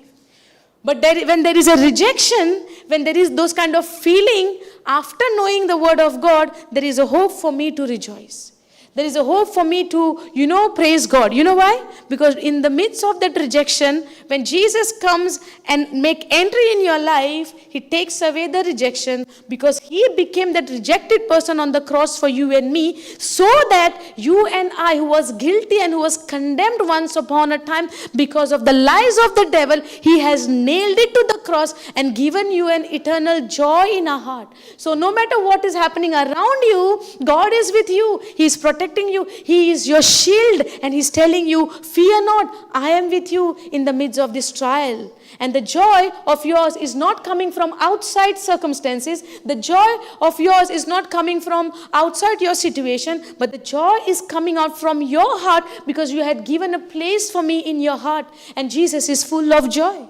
But when there is a rejection, when there is those kind of feeling, after knowing the word of God, there is a hope for me to rejoice. There is a hope for me to, praise God. You know why? Because in the midst of that rejection, when Jesus comes and make entry in your life, he takes away the rejection because he became that rejected person on the cross for you and me, so that you and I, who was guilty and who was condemned once upon a time because of the lies of the devil, he has nailed it to the cross and given you an eternal joy in our heart. So no matter what is happening around you, God is with you. He is protecting you. He is your shield and he's telling you, fear not, I am with you in the midst of this trial. And the joy of yours is not coming from outside circumstances. The joy of yours is not coming from outside your situation, but the joy is coming out from your heart because you had given a place for me in your heart. And Jesus is full of joy.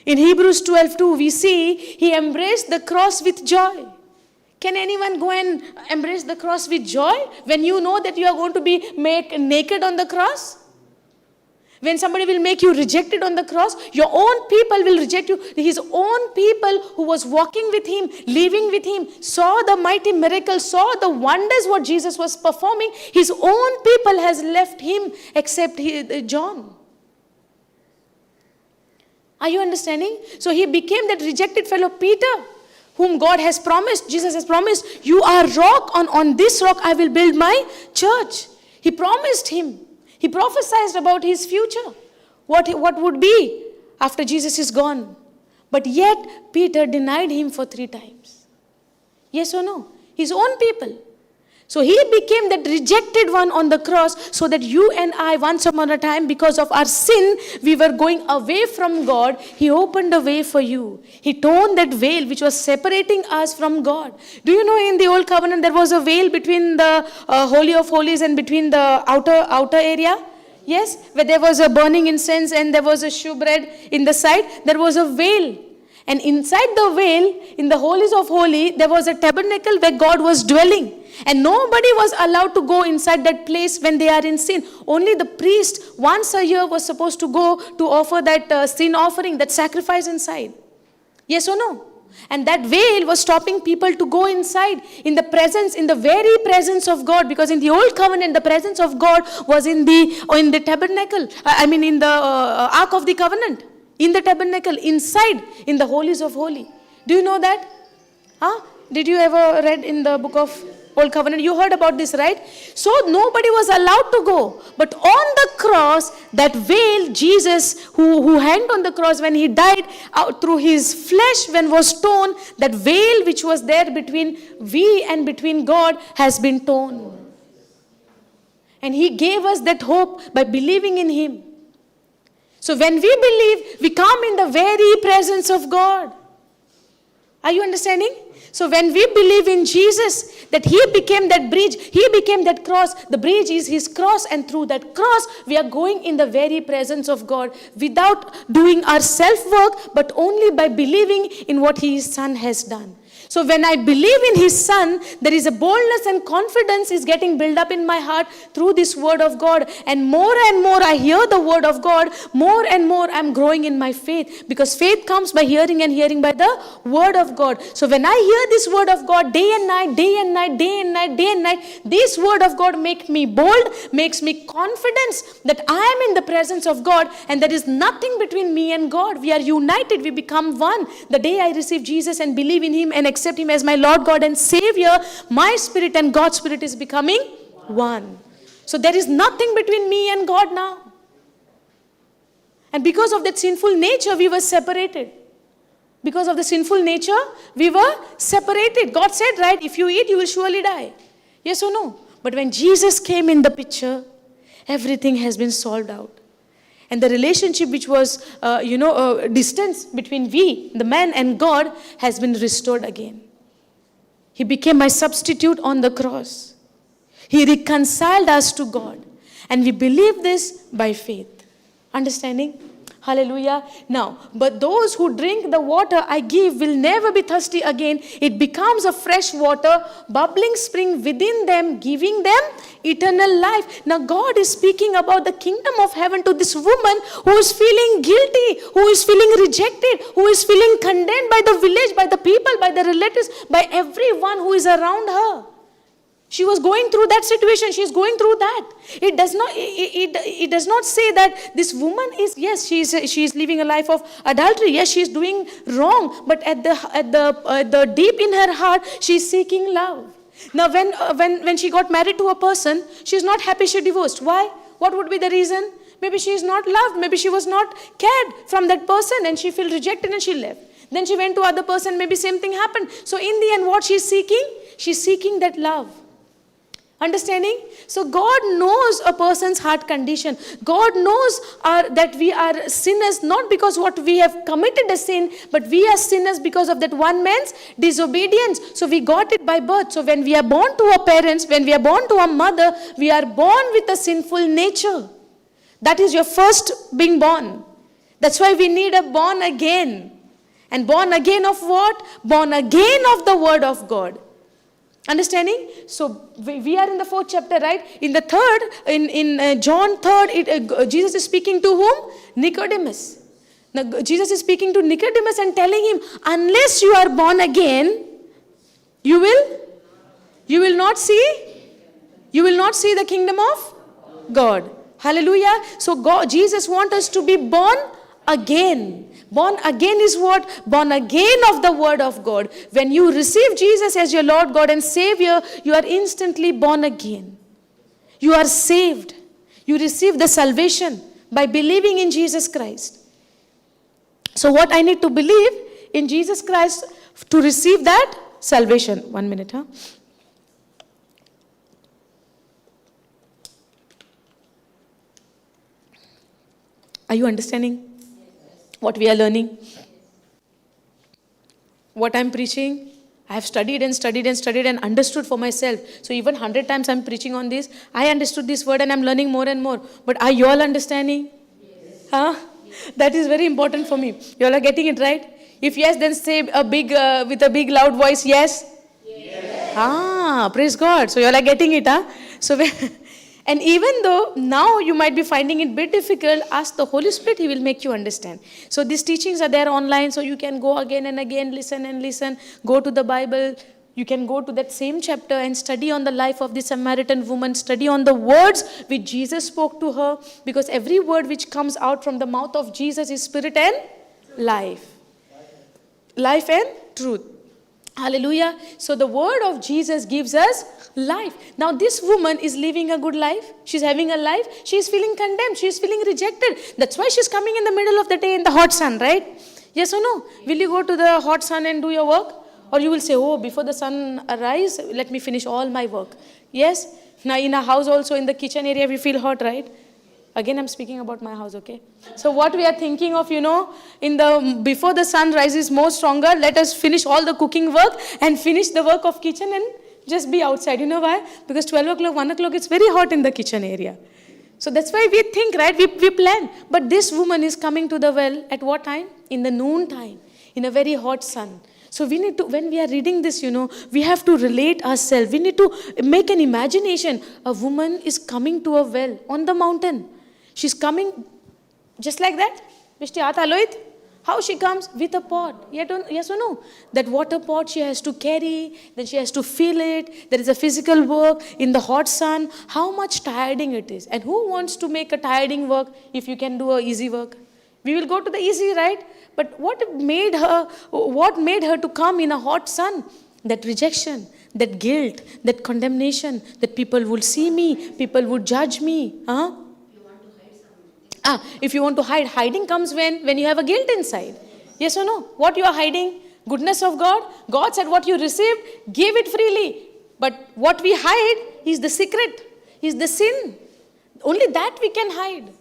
In Hebrews 12:2, we see he embraced the cross with joy. Can anyone go and embrace the cross with joy when you know that you are going to be made naked on the cross? When somebody will make you rejected on the cross, your own people will reject you. His own people who was walking with him, living with him, saw the mighty miracles, saw the wonders what Jesus was performing. His own people has left him except John. Are you understanding? So he became that rejected fellow Peter, whom God has promised, Jesus has promised, you are rock, on this rock I will build my church. He promised him. He prophesied about his future, what would be after Jesus is gone. But yet Peter denied him for 3 times. Yes or no? His own people. So he became that rejected one on the cross so that you and I, once upon a time, because of our sin, we were going away from God. He opened a way for you. He torn that veil which was separating us from God. Do you know in the old covenant there was a veil between the Holy of Holies and between the outer area? Yes, where there was a burning incense and there was a shewbread in the side. There was a veil. And inside the veil, in the holies of holy, there was a tabernacle where God was dwelling. And nobody was allowed to go inside that place when they are in sin. Only the priest once a year was supposed to go to offer that sin offering, that sacrifice inside. Yes or no? And that veil was stopping people to go inside in the very presence of God. Because in the old covenant, the presence of God was in the tabernacle. In the Ark of the Covenant. In the tabernacle, inside, in the holies of holy. Do you know that? Did you ever read in the book of Old Covenant? You heard about this, right? So nobody was allowed to go. But on the cross, that veil, Jesus, who hanged on the cross when he died, out through his flesh when was torn, that veil which was there between we and between God has been torn. And he gave us that hope by believing in him. So when we believe, we come in the very presence of God. Are you understanding? So when we believe in Jesus, that he became that bridge, he became that cross, the bridge is his cross, and through that cross, we are going in the very presence of God without doing our self-work, but only by believing in what his Son has done. So when I believe in his Son, there is a boldness and confidence is getting built up in my heart through this word of God. And more I hear the word of God, more and more I'm growing in my faith. Because faith comes by hearing and hearing by the word of God. So when I hear this word of God day and night, this word of God makes me bold, makes me confidence that I am in the presence of God and there is nothing between me and God. We are united, we become one. The day I receive Jesus and believe in him and accept him as my Lord, God and Savior, my spirit and God's spirit is becoming one. So there is nothing between me and God now. And because of that sinful nature, we were separated. Because of the sinful nature, we were separated. God said, right, if you eat, you will surely die. Yes or no? But when Jesus came in the picture, everything has been solved out. And the relationship which was, distance between we, the man and God, has been restored again. He became my substitute on the cross. He reconciled us to God. And we believe this by faith. Understanding? Hallelujah. Now, but those who drink the water I give will never be thirsty again. It becomes a fresh water, bubbling spring within them, giving them eternal life. Now, God is speaking about the kingdom of heaven to this woman who is feeling guilty, who is feeling rejected, who is feeling condemned by the village, by the people, by the relatives, by everyone who is around her. She was going through that situation. She is going through that. It does not say that this woman is, yes, she is living a life of adultery. Yes, she is doing wrong. But at the deep in her heart, she is seeking love. Now, when she got married to a person, she is not happy she divorced. Why? What would be the reason? Maybe she is not loved. Maybe she was not cared from that person and she felt rejected and she left. Then she went to other person. Maybe same thing happened. So in the end, what she is seeking? She is seeking that love. Understanding? So God knows a person's heart condition. God knows that we are sinners not because what we have committed a sin, but we are sinners because of that one man's disobedience. So we got it by birth. So when we are born to our parents, when we are born to our mother, we are born with a sinful nature. That is your first being born. That's why we need a born again. And born again of what? Born again of the word of God. Understanding? So we are in the 4th chapter, right? In the 3rd, in John 3rd, Jesus is speaking to whom? Nicodemus. Now Jesus is speaking to Nicodemus and telling him, unless you are born again, you will not see the kingdom of God. Hallelujah. So Jesus wants us to be born again. Born again is what? Born again of the word of God. When you receive Jesus as your Lord, God and Savior, you are instantly born again. You are saved. You receive the salvation by believing in Jesus Christ. So what I need to believe in Jesus Christ to receive that salvation. 1 minute, Are you understanding what we are learning? What I'm preaching, I have studied and studied and studied and understood for myself. So even 100 times I'm preaching on this, I understood this word and I'm learning more and more. But are you all understanding? Yes. Huh? Yes. That is very important for me. You all are getting it right? If yes, then say with a big loud voice, yes? Yes. Praise God. So you all are getting it, huh? So and even though now you might be finding it a bit difficult, ask the Holy Spirit, He will make you understand. So these teachings are there online, so you can go again and again, listen and listen, go to the Bible. You can go to that same chapter and study on the life of the Samaritan woman, study on the words which Jesus spoke to her, because every word which comes out from the mouth of Jesus is spirit and life. Life and truth. Hallelujah. So the word of Jesus gives us life. Now this woman is living a good life. She's having a life. She's feeling condemned. She's feeling rejected. That's why she's coming in the middle of the day in the hot sun, right? Yes or no? Will you go to the hot sun and do your work? Or you will say, oh, before the sun arise, let me finish all my work. Yes? Now in a house also, in the kitchen area, we feel hot, right? Again, I'm speaking about my house, okay? So what we are thinking of, before the sun rises more stronger, let us finish all the cooking work and finish the work of kitchen and just be outside. You know why? Because 12 o'clock, 1 o'clock, it's very hot in the kitchen area. So that's why we think, right? We plan. But this woman is coming to the well at what time? In the noon time, in a very hot sun. So we need to, when we are reading this, we have to relate ourselves. We need to make an imagination. A woman is coming to a well on the mountain. She's coming just like that. How she comes? With a pot. Yes or no? That water pot she has to carry, then she has to fill it. There is a physical work in the hot sun. How much tiring it is. And who wants to make a tiring work if you can do a easy work? We will go to the easy, right? But what made her to come in a hot sun? That rejection, that guilt, that condemnation, that people would see me, people would judge me. If you want to hide, hiding comes when you have a guilt inside. Yes or no? What you are hiding? Goodness of God. God said what you received, give it freely. But what we hide is the secret, is the sin. Only that we can hide.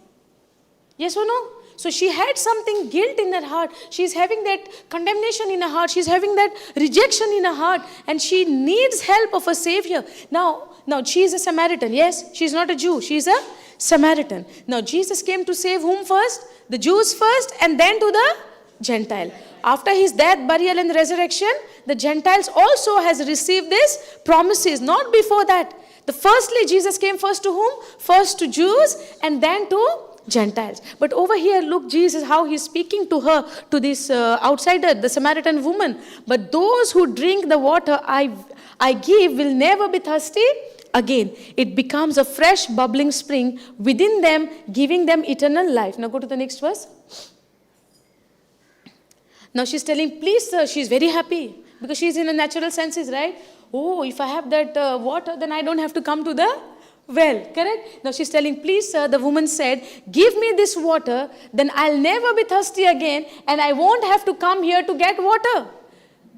Yes or no? So she had something, guilt in her heart. She's having that condemnation in her heart. She's having that rejection in her heart. And she needs help of a Savior. Now she is a Samaritan. Yes, she's not a Jew. She's a Samaritan. Now Jesus came to save whom first? The Jews first, and then to the Gentile. After his death, burial and resurrection, the Gentiles also has received these promises. Not before that. Firstly, Jesus came first to whom? First to Jews and then to Gentiles. But over here, look Jesus, how he's speaking to her, to this outsider, the Samaritan woman. But those who drink the water I give will never be thirsty again. It becomes a fresh bubbling spring within them, giving them eternal life. Now go to the next verse. Now she's telling, please sir, she's very happy because she's in a natural senses, right? Oh, if I have that water, then I don't have to come to the well, correct? Now she's telling, please sir, the woman said, give me this water, then I'll never be thirsty again and I won't have to come here to get water.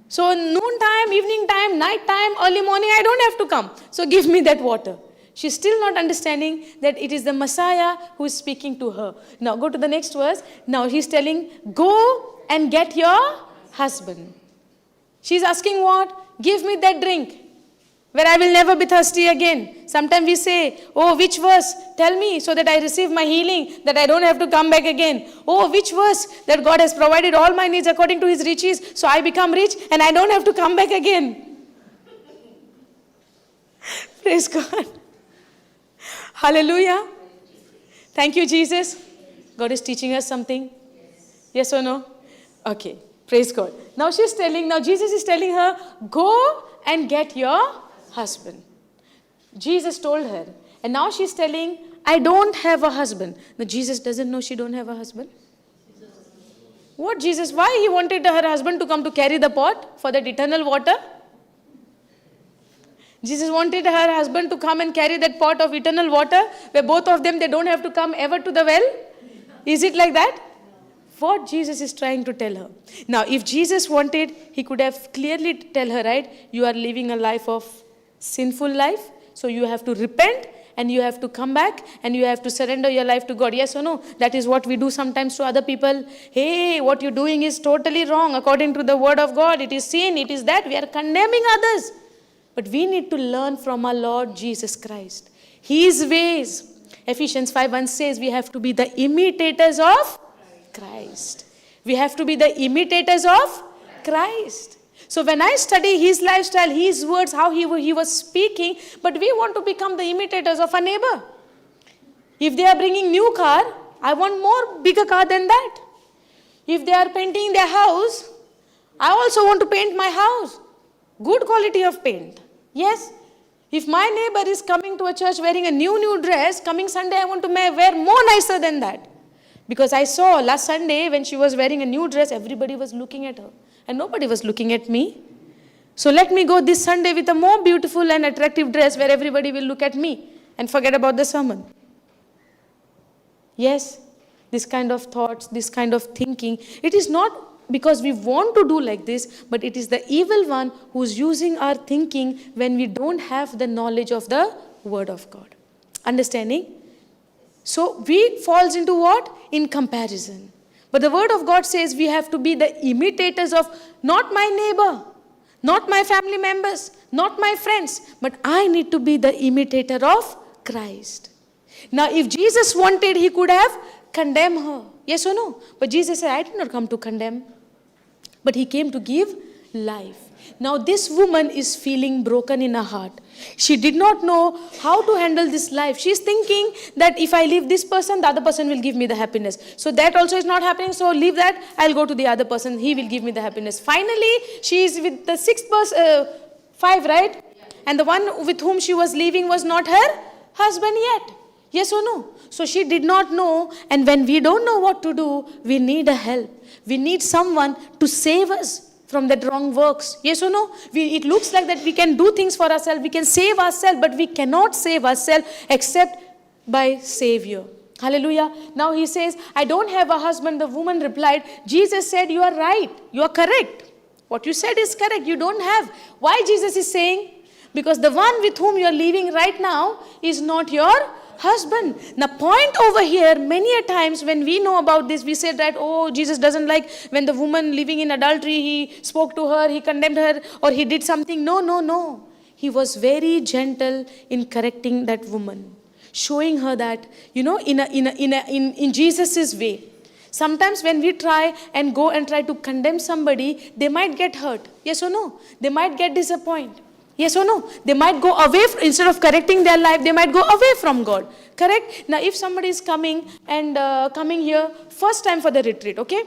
So noontime, evening time, night time, early morning, I don't have to come. So give me that water. She's still not understanding that it is the Messiah who is speaking to her. Now go to the next verse. Now he's telling, go and get your husband. She's asking what? Give me that drink where I will never be thirsty again. Sometimes we say, oh, which verse? Tell me so that I receive my healing, that I don't have to come back again. Oh, which verse? That God has provided all my needs according to his riches, so I become rich and I don't have to come back again. Praise God. Hallelujah. Thank you, Jesus. God is teaching us something. Yes or no? Okay. Praise God. Now Jesus is telling her, go and get your husband. Jesus told her. And now she's telling, I don't have a husband. Now Jesus doesn't know she don't have a husband. What Jesus? Why he wanted her husband to come to carry the pot for that eternal water? Jesus wanted her husband to come and carry that pot of eternal water where both of them, they don't have to come ever to the well. Is it like that? What Jesus is trying to tell her. Now, if Jesus wanted, he could have clearly tell her, right? You are living a life of sinful life. So you have to repent and you have to come back and you have to surrender your life to God. Yes or no? That is what we do sometimes to other people. Hey, what you're doing is totally wrong. According to the word of God, it is sin, it is that. We are condemning others. But we need to learn from our Lord Jesus Christ. His ways. Ephesians 5:1 says we have to be the imitators of Christ. We have to be the imitators of Christ. So when I study his lifestyle, his words, how he was speaking, but we want to become the imitators of a neighbor. If they are bringing new car, I want more bigger car than that. If they are painting their house, I also want to paint my house. Good quality of paint. Yes. If my neighbor is coming to a church wearing a new dress, coming Sunday I want to wear more nicer than that. Because I saw last Sunday when she was wearing a new dress, everybody was looking at her. And nobody was looking at me. So let me go this Sunday with a more beautiful and attractive dress where everybody will look at me and forget about the sermon. Yes, this kind of thoughts, this kind of thinking, it is not because we want to do like this, but it is the evil one who's using our thinking when we don't have the knowledge of the word of God. Understanding? So we falls into what? In comparison. But the word of God says we have to be the imitators of not my neighbor, not my family members, not my friends, but I need to be the imitator of Christ. Now if Jesus wanted, he could have condemned her. Yes or no? But Jesus said, I did not come to condemn, but he came to give life. Now this woman is feeling broken in her heart. She did not know how to handle this life. She is thinking that if I leave this person, the other person will give me the happiness. So that also is not happening. So leave that. I'll go to the other person. He will give me the happiness. Finally, she is with the sixth person, 5, right? Yeah. And the one with whom she was leaving was not her husband yet. Yes or no? So she did not know. And when we don't know what to do, we need a help. We need someone to save us from that wrong works. Yes or no? It looks like that we can do things for ourselves, we can save ourselves, but we cannot save ourselves except by Savior. Hallelujah. Now he says, I don't have a husband. The woman replied, Jesus said, you are right. You are correct. What you said is correct. You don't have. Why Jesus is saying? Because the one with whom you are living right now is not your husband. Now point over here, many a times when we know about this, we said that, oh, Jesus doesn't like when the woman living in adultery, he spoke to her, he condemned her, or he did something. No. He was very gentle in correcting that woman, showing her that, in Jesus' way. Sometimes when we try and go and try to condemn somebody, they might get hurt. Yes or no? They might get disappointed. Yes or no? They might go away, instead of correcting their life, they might go away from God. Correct? Now, if somebody is coming and coming here first time for the retreat, okay?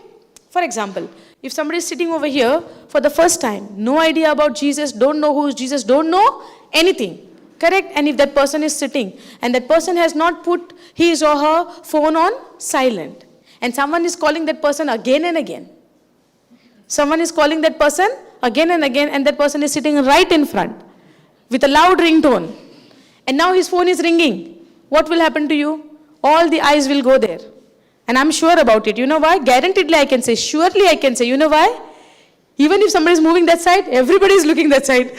For example, if somebody is sitting over here for the first time, no idea about Jesus, don't know who is Jesus, don't know anything. Correct? And if that person is sitting and that person has not put his or her phone on silent, and someone is calling that person again and again. Someone is calling that person again and again, and that person is sitting right in front with a loud ringtone. And now his phone is ringing. What will happen to you? All the eyes will go there. And I'm sure about it. You know why? Guaranteedly I can say. Surely I can say. You know why? Even if somebody is moving that side, everybody is looking that side.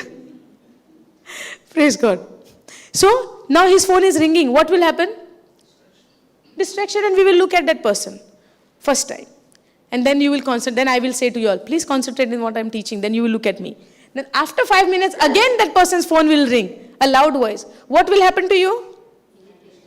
Praise God. So now his phone is ringing. What will happen? Distraction, and we will look at that person. First time. And then you will concentrate. Then I will say to you all, please concentrate in what I'm teaching. Then you will look at me. Then after 5 minutes, again that person's phone will ring. A loud voice. What will happen to you?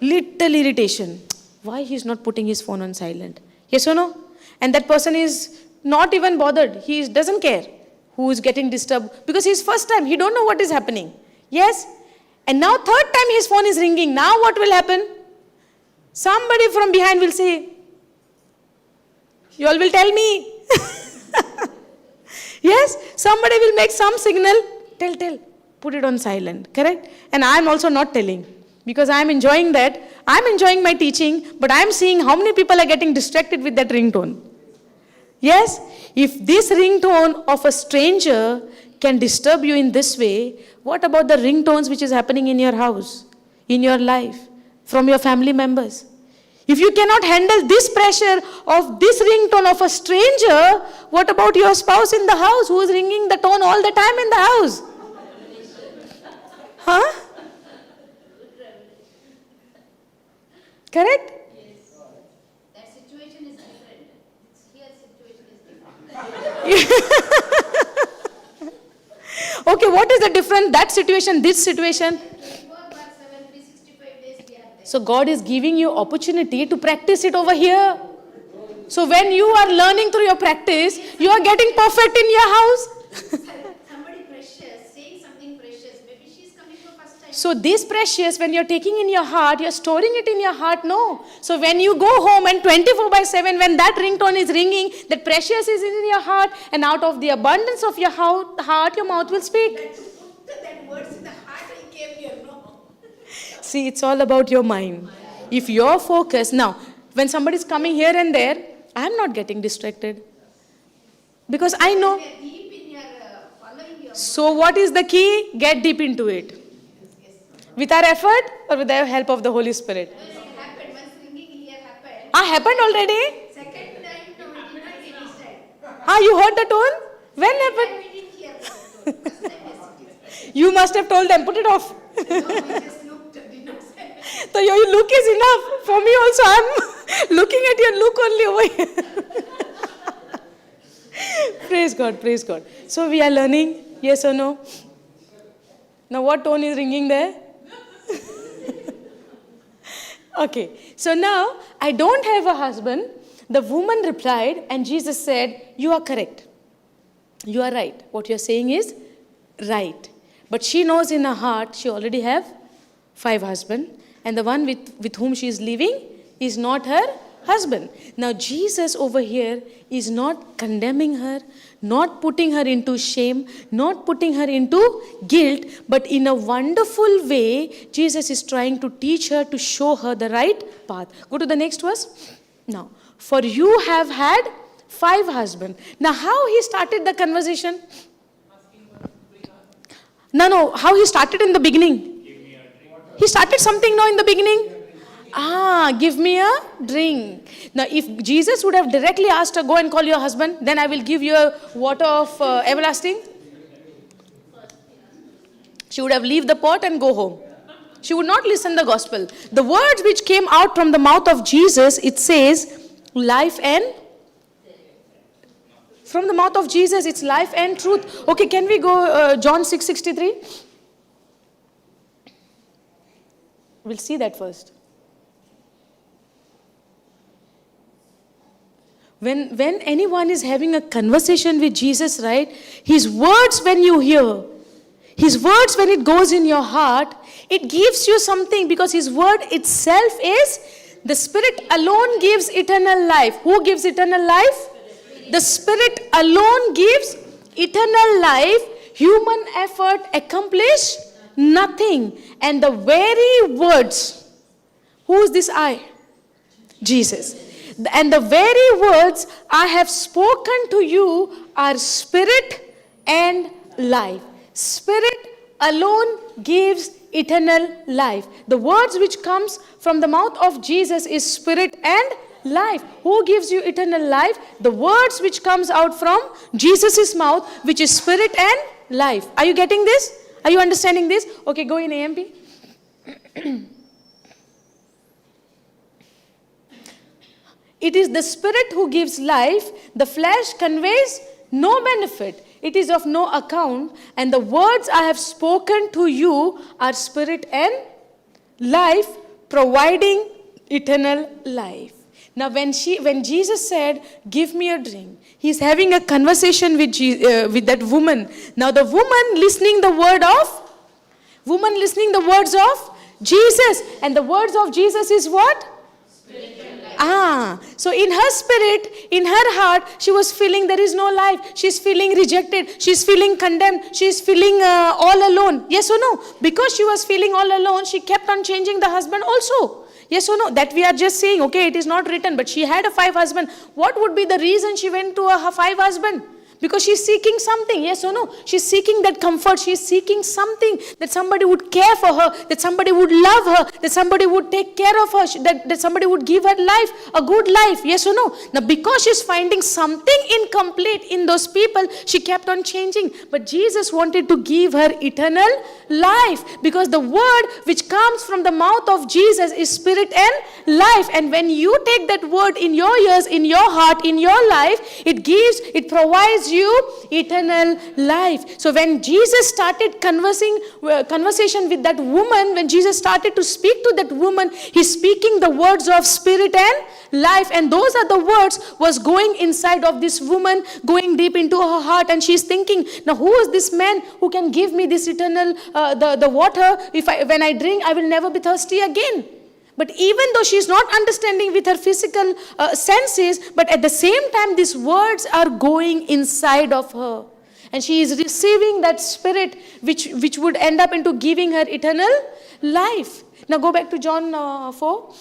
Little irritation. Why he's not putting his phone on silent? Yes or no? And that person is not even bothered. He doesn't care who is getting disturbed. Because his first time, he don't know what is happening. Yes? And now third time his phone is ringing. Now what will happen? Somebody from behind will say, you all will tell me. Yes, somebody will make some signal. Tell. Put it on silent. Correct? And I am also not telling. Because I am enjoying that. I am enjoying my teaching. But I am seeing how many people are getting distracted with that ringtone. Yes? If this ringtone of a stranger can disturb you in this way, what about the ringtones which is happening in your house, in your life, from your family members? If you cannot handle this pressure of this ringtone of a stranger, what about your spouse in the house who is ringing the tone all the time in the house? Huh? Correct? That situation is different. Here situation is different. Okay, what is the difference? That situation, this situation. 24/7, 365 days we are there. So God is giving you opportunity to practice it over here. So when you are learning through your practice, you are getting perfect in your house. Somebody precious, saying something precious. Maybe she's coming for first time. So this precious, when you're taking in your heart, you're storing it in your heart, no. So when you go home and 24/7, when that ringtone is ringing, that precious is in your heart, and out of the abundance of your heart, your mouth will speak. That words in the heart I came here, no. See, it's all about your mind. If you're focused, now, when somebody's coming here and there, I'm not getting distracted. Because I know. They are deep in your following your. So what is the key? Get deep into it. With our effort or with the help of the Holy Spirit? It happened once ringing here happened. Happened already? Second time, no, it did not get this time. You heard the tone? When happened? We didn't hear the tone. First time yes, You must have told them, put it off. it is. No, we just looked, did not say. So your look is enough. For me also, I'm looking at your look only over here. Praise God, praise God. So we are learning, yes or no? Now what tone is ringing there? Okay, so now I don't have a husband. The woman replied, and Jesus said, you are correct. You are right. What you're saying is right. But she knows in her heart she already have 5 husbands, and the one with whom she is living is not her husband. Now Jesus over here is not condemning her, not putting her into shame, not putting her into guilt, but in a wonderful way, Jesus is trying to teach her, to show her the right path. Go to the next verse. Now, for you have had 5 husbands. Now, how he started the conversation? No, how he started in the beginning? He started something now in the beginning. Give me a drink. Now, if Jesus would have directly asked her, go and call your husband, then I will give you a water of everlasting. She would have leave the pot and go home. She would not listen the gospel. The words which came out from the mouth of Jesus, it says, life and... From the mouth of Jesus, it's life and truth. Okay, can we go John 6:63? We'll see that first. When anyone is having a conversation with Jesus, right, his words when you hear, his words when it goes in your heart, it gives you something, because his word itself is, the Spirit alone gives eternal life. Who gives eternal life? The Spirit alone gives eternal life. Human effort accomplish nothing. And the very words, who is this I? Jesus. And the very words I have spoken to you are spirit and life. Spirit alone gives eternal life. The words which comes from the mouth of Jesus is spirit and life. Who gives you eternal life? The words which comes out from Jesus' mouth, which is spirit and life. Are you getting this? Are you understanding this? Okay, go in AMP. It is the Spirit who gives life. The flesh conveys no benefit. It is of no account. And the words I have spoken to you are spirit and life, providing eternal life. Now, when Jesus said, give me a drink, he's having a conversation with that woman. Now, the woman listening the words of Jesus. And the words of Jesus is what? So in her spirit, in her heart, she was feeling there is no life. She's feeling rejected. She's feeling condemned. She's feeling all alone. Yes or no? Because she was feeling all alone, she kept on changing the husband also. Yes or no? That we are just saying, okay, it is not written, but she had a 5 husbands. What would be the reason she went to her 5 husbands? Because she's seeking something, yes or no? She's seeking that comfort. She's seeking something, that somebody would care for her, that somebody would love her, that somebody would take care of her, that somebody would give her life, a good life, yes or no? Now because she's finding something incomplete in those people, she kept on changing. But Jesus wanted to give her eternal life, because the word which comes from the mouth of Jesus is spirit and life. And when you take that word in your ears, in your heart, in your life, it provides you eternal life. So when Jesus started conversation with that woman, when Jesus started to speak to that woman, he's speaking the words of spirit and life, and those are the words was going inside of this woman, going deep into her heart, and she's thinking, now who is this man who can give me this eternal the water? When I drink, I will never be thirsty again. But even though she's not understanding with her physical senses, but at the same time these words are going inside of her, and she is receiving that spirit which would end up into giving her eternal life. Now go back to John 4.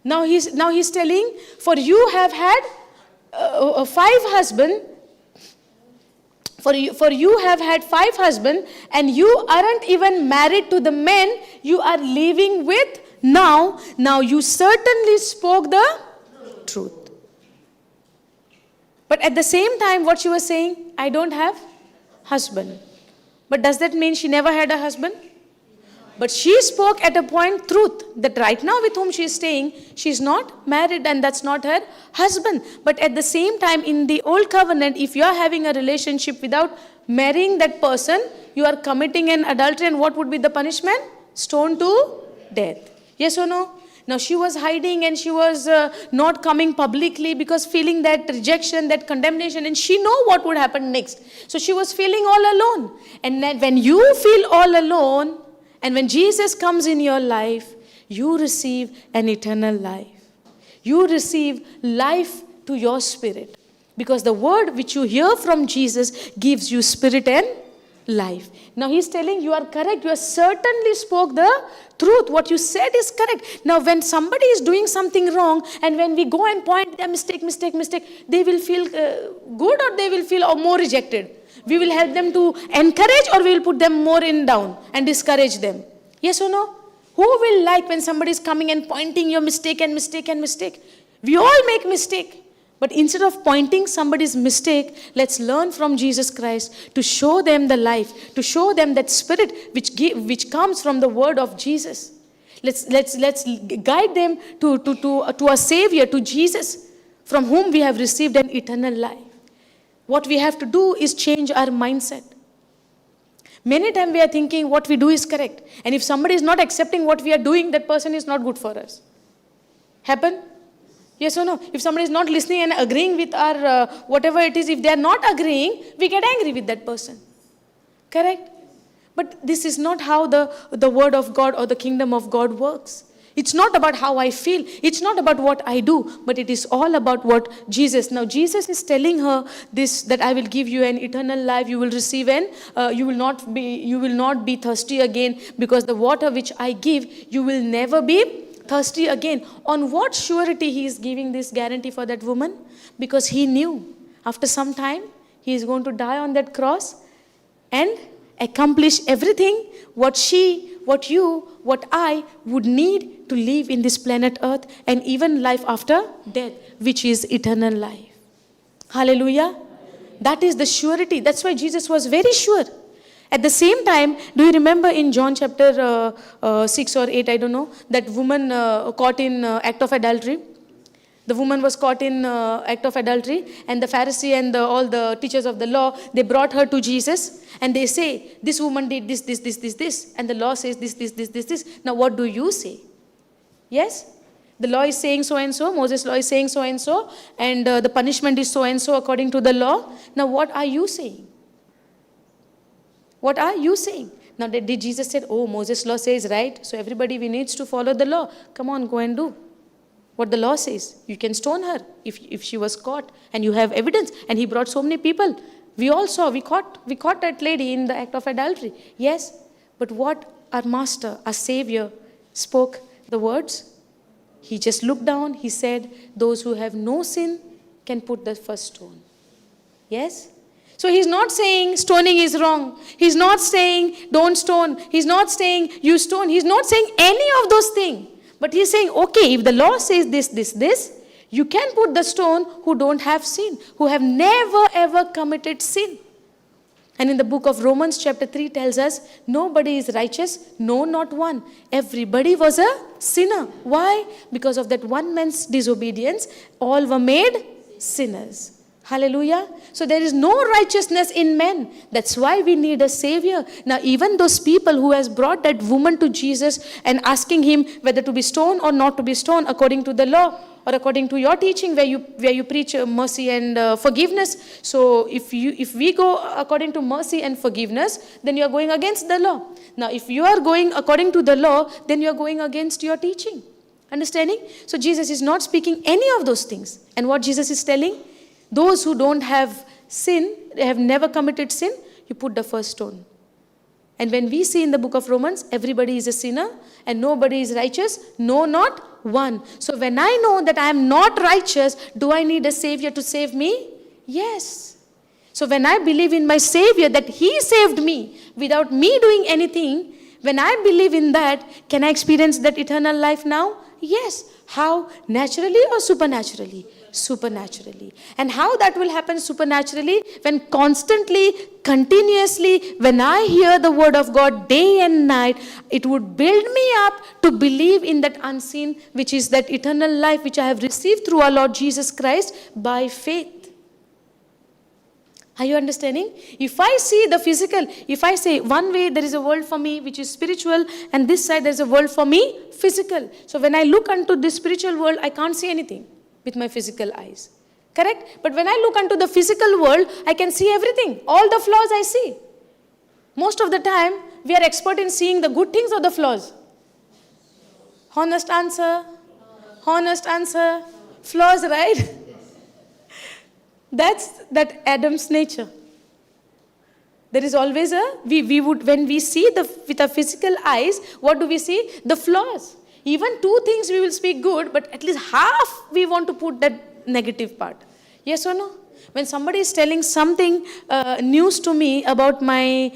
Now he's telling, for you have had 5 husbands. For you have had 5 husbands, and you aren't even married to the men you are living with now. Now you certainly spoke the truth. But at the same time, what she was saying, I don't have husband. But does that mean she never had a husband? But she spoke at a point truth, that right now with whom she is staying, she is not married and that's not her husband. But at the same time, in the old covenant, if you are having a relationship without marrying that person, you are committing an adultery, and what would be the punishment? Stoned to death. Yes or no? Now she was hiding, and she was not coming publicly because feeling that rejection, that condemnation, and she know what would happen next. So she was feeling all alone. And then when you feel all alone, and when Jesus comes in your life, you receive an eternal life. You receive life to your spirit. Because the word which you hear from Jesus gives you spirit and life. Now he's telling you are correct. You have certainly spoke the truth. What you said is correct. Now when somebody is doing something wrong, and when we go and point their mistake, they will feel good, or they will feel more rejected. We will help them to encourage, or we will put them more in down and discourage them. Yes or no? Who will like when somebody is coming and pointing your mistake and mistake and mistake? We all make mistake. But instead of pointing somebody's mistake, let's learn from Jesus Christ to show them the life, to show them that spirit which comes from the word of Jesus. Let's guide them to a Savior, to Jesus, from whom we have received an eternal life. What we have to do is change our mindset. Many times we are thinking what we do is correct. And if somebody is not accepting what we are doing, that person is not good for us. Happen? Yes or no? If somebody is not listening and agreeing with our whatever it is, if they are not agreeing, we get angry with that person. Correct? But this is not how the word of God or the kingdom of God works. It's not about how I feel. It's not about what I do, but it is all about what Jesus. Now Jesus is telling her this, that I will give you an eternal life. You will receive you will not be thirsty again, because the water which I give, you will never be thirsty again. On what surety he is giving this guarantee for that woman? Because he knew after some time he is going to die on that cross and accomplish everything what I would need to live in this planet earth, and even life after death, which is eternal life. Hallelujah. That is the surety. That's why Jesus was very sure. At the same time, do you remember in John chapter 6 or 8, I don't know, that woman caught in act of adultery? The woman was caught in act of adultery, and the Pharisee and all the teachers of the law, they brought her to Jesus, and they say, this woman did this, and the law says this. Now what do you say? Yes? The law is saying so and so, Moses' law is saying so and so, and the punishment is so and so according to the law. Now what are you saying? What are you saying? Now did Jesus say, oh, Moses' law says right, so everybody we needs to follow the law. Come on, go and do what the law says. You can stone her if she was caught, and you have evidence. And he brought so many people. We all saw, we caught that lady in the act of adultery. Yes, but what our master, our Savior, spoke the words? He just looked down. He said, those who have no sin can put the first stone. Yes? So he's not saying stoning is wrong. He's not saying don't stone. He's not saying you stone. He's not saying any of those things. But he's saying, okay, if the law says this, you can put the stone who don't have sin, who have never ever committed sin. And in the book of Romans chapter 3 tells us, nobody is righteous, no, not one. Everybody was a sinner. Why? Because of that one man's disobedience, all were made sinners. Hallelujah. So there is no righteousness in men. That's why we need a savior. Now even those people who has brought that woman to Jesus and asking him whether to be stoned or not to be stoned according to the law, or according to your teaching where you preach mercy and forgiveness. So if we go according to mercy and forgiveness, then you are going against the law. Now if you are going according to the law, then you are going against your teaching. Understanding? So Jesus is not speaking any of those things. And what Jesus is telling? Those who don't have sin, they have never committed sin, you put the first stone. And when we see in the book of Romans, everybody is a sinner and nobody is righteous, no, not one. So when I know that I am not righteous, do I need a savior to save me? Yes. So when I believe in my savior that he saved me without me doing anything, when I believe in that, can I experience that eternal life now? Yes. How? Naturally or supernaturally? Supernaturally. And how that will happen supernaturally? When constantly, continuously, when I hear the word of God day and night, it would build me up to believe in that unseen, which is that eternal life which I have received through our Lord Jesus Christ by faith. Are you understanding? If I see the physical, if I say one way there is a world for me which is spiritual, and this side there is a world for me physical. So when I look unto this spiritual world, I can't see anything with my physical eyes. Correct? But when I look unto the physical world, I can see everything. All the flaws I see. Most of the time, we are expert in seeing the good things or the flaws. Honest answer. Honest answer. Flaws, right? That's that Adam's nature. There is always we would, when we see with our physical eyes, what do we see? The flaws. Even two things we will speak good, but at least half we want to put that negative part. Yes or no? When somebody is telling something news to me about my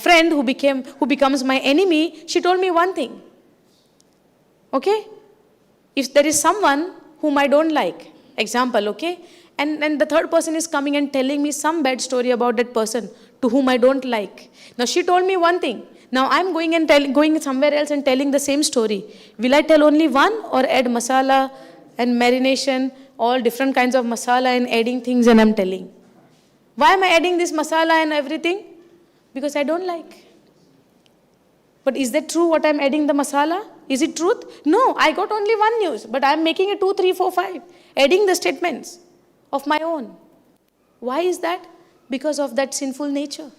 friend who becomes my enemy, she told me one thing. Okay? If there is someone whom I don't like, example, okay? And the third person is coming and telling me some bad story about that person to whom I don't like. Now she told me one thing. Now I'm going somewhere else and telling the same story. Will I tell only one or add masala and marination, all different kinds of masala and adding things and I'm telling? Why am I adding this masala and everything? Because I don't like. But is that true what I'm adding the masala? Is it truth? No, I got only one news, but I'm making it 2, 3, 4, 5. Adding the statements of my own. Why is that? Because of that sinful nature.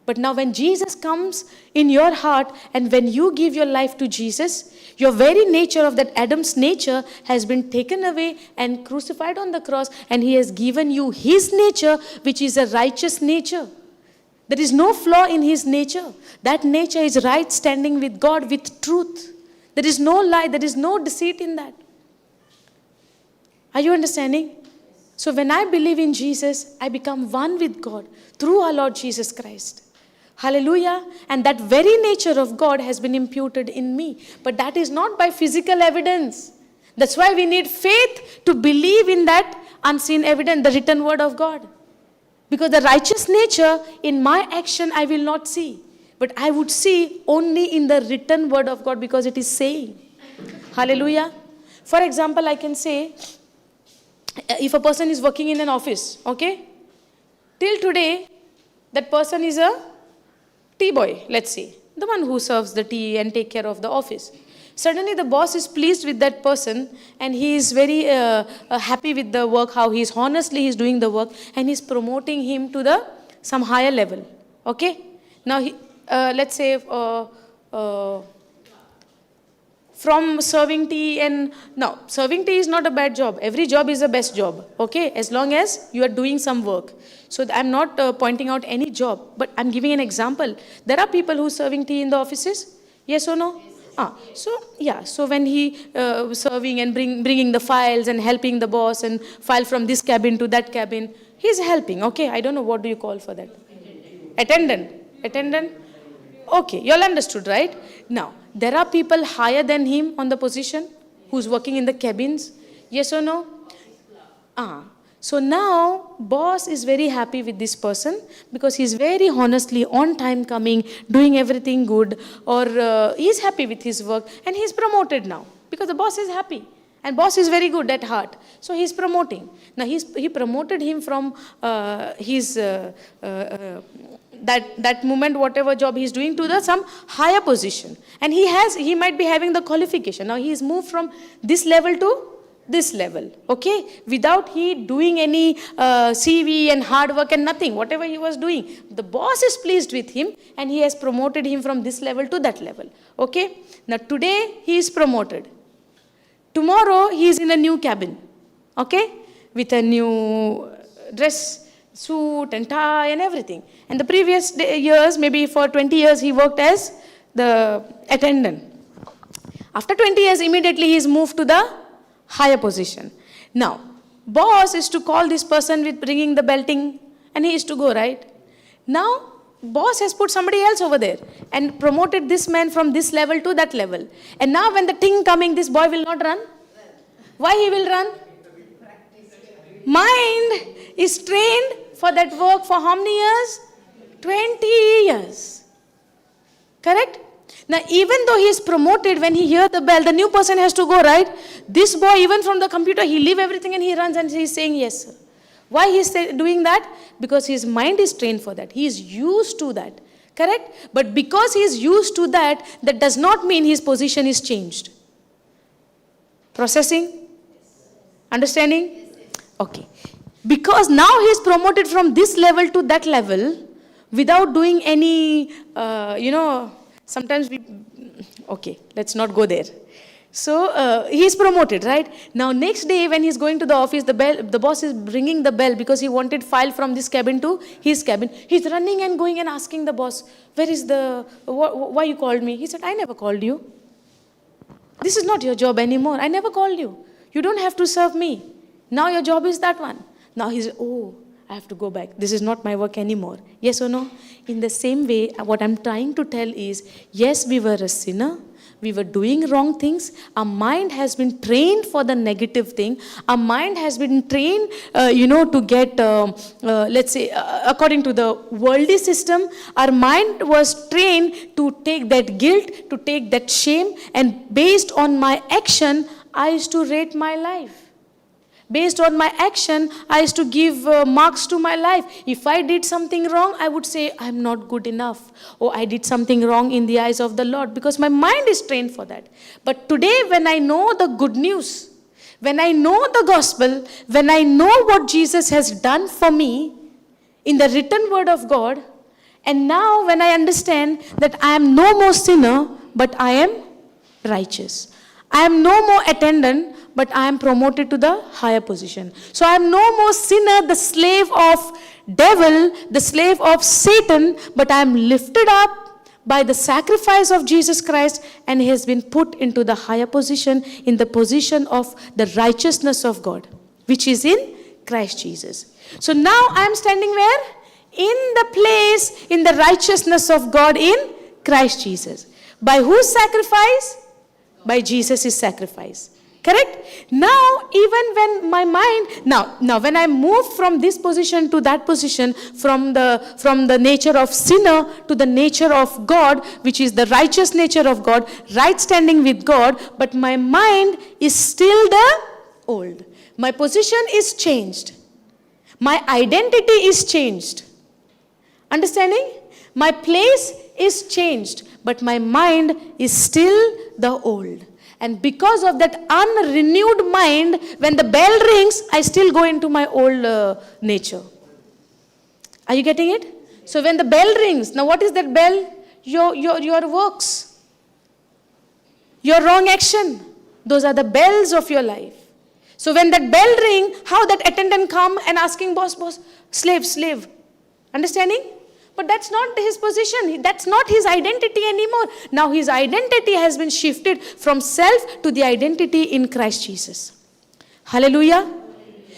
But now when Jesus comes in your heart and when you give your life to Jesus, your very nature of that Adam's nature has been taken away and crucified on the cross, and he has given you his nature, which is a righteous nature. There is no flaw in his nature. That nature is right standing with God with truth. There is no lie, there is no deceit in that. Are you understanding? So when I believe in Jesus, I become one with God through our Lord Jesus Christ. Hallelujah. And that very nature of God has been imputed in me. But that is not by physical evidence. That's why we need faith to believe in that unseen evidence, the written word of God. Because the righteous nature in my action I will not see. But I would see only in the written word of God because it is saying. Hallelujah. For example, I can say, if a person is working in an office, okay? Till today, that person is a tea boy, let's say. The one who serves the tea and take care of the office. Suddenly the boss is pleased with that person and he is very happy with the work, how he is honestly doing the work, and he is promoting him to some higher level. Okay? Now, let's say from serving tea and... Now, serving tea is not a bad job. Every job is the best job. Okay? As long as you are doing some work. So I'm not pointing out any job, but I'm giving an example. There are people who are serving tea in the offices. Yes or no? So when he serving and bringing the files and helping the boss and file from this cabin to that cabin, he's helping. Okay, I don't know what do you call for that. Attendant. Okay, you all understood, right? Now there are people higher than him on the position who's working in the cabins. Yes or no? So now boss is very happy with this person because he's very honestly on time coming, doing everything good, or he's happy with his work and he's promoted now because the boss is happy and boss is very good at heart. So he's promoting. Now he promoted him from that moment, whatever job he's doing, to some higher position. And he might be having the qualification. Now he's moved from this level to this level, okay, without he doing any CV and hard work and nothing, whatever he was doing. The boss is pleased with him and he has promoted him from this level to that level, okay. Now today he is promoted. Tomorrow he is in a new cabin, okay, with a new dress, suit and tie and everything. And the previous years, maybe for 20 years, he worked as the attendant. After 20 years, immediately he is moved to the higher position. Now, boss is to call this person with bringing the belting and he is to go, right? Now, boss has put somebody else over there and promoted this man from this level to that level. And now when the thing coming, this boy will not run. Why he will run? Mind is trained for that work for how many years? 20 years. Correct? Now, even though he is promoted, when he hears the bell, the new person has to go, right? This boy, even from the computer, he leave everything and he runs and he is saying, yes, sir. Why he is doing that? Because his mind is trained for that. He is used to that. Correct? But because he is used to that, that does not mean his position is changed. Processing? Understanding? Okay. Because now he is promoted from this level to that level without doing any, sometimes let's not go there. So he is promoted, right? Now next day when he's going to the office, the boss is ringing the bell because he wanted file from this cabin to his cabin. He's running and going and asking the boss, where is why you called me? He said, I never called you. This is not your job anymore. I never called you. You don't have to serve me. Now your job is that one. Now he's, I have to go back. This is not my work anymore. Yes or no? In the same way, what I'm trying to tell is, yes, we were a sinner. We were doing wrong things. Our mind has been trained for the negative thing. Our mind has been trained, to get, let's say, according to the worldly system, our mind was trained to take that guilt, to take that shame, and based on my action, I used to rate my life. Based on my action, I used to give marks to my life. If I did something wrong, I would say, I'm not good enough. Or I did something wrong in the eyes of the Lord. Because my mind is trained for that. But today, when I know the good news, when I know the gospel, when I know what Jesus has done for me in the written word of God, and now when I understand that I am no more sinner, but I am righteous. I am no more attendant, but I am promoted to the higher position. So I am no more sinner, the slave of devil, the slave of Satan, but I am lifted up by the sacrifice of Jesus Christ and he has been put into the higher position, in the position of the righteousness of God, which is in Christ Jesus. So now I am standing where? In the place, in the righteousness of God in Christ Jesus. By whose sacrifice? By Jesus' sacrifice. Correct? Now, even when my mind, now when I move from this position to that position, from the nature of sinner to the nature of God, which is the righteous nature of God, right standing with God, but my mind is still the old. My position is changed. My identity is changed. Understanding? My place is changed, but my mind is still the old. And because of that unrenewed mind, when the bell rings, I still go into my old nature. Are you getting it? So when the bell rings, now what is that bell? Your works. Your wrong action. Those are the bells of your life. So when that bell ring, how that attendant come and asking boss, slave. Understanding? But that's not his position. That's not his identity anymore. Now his identity has been shifted from self to the identity in Christ Jesus. Hallelujah.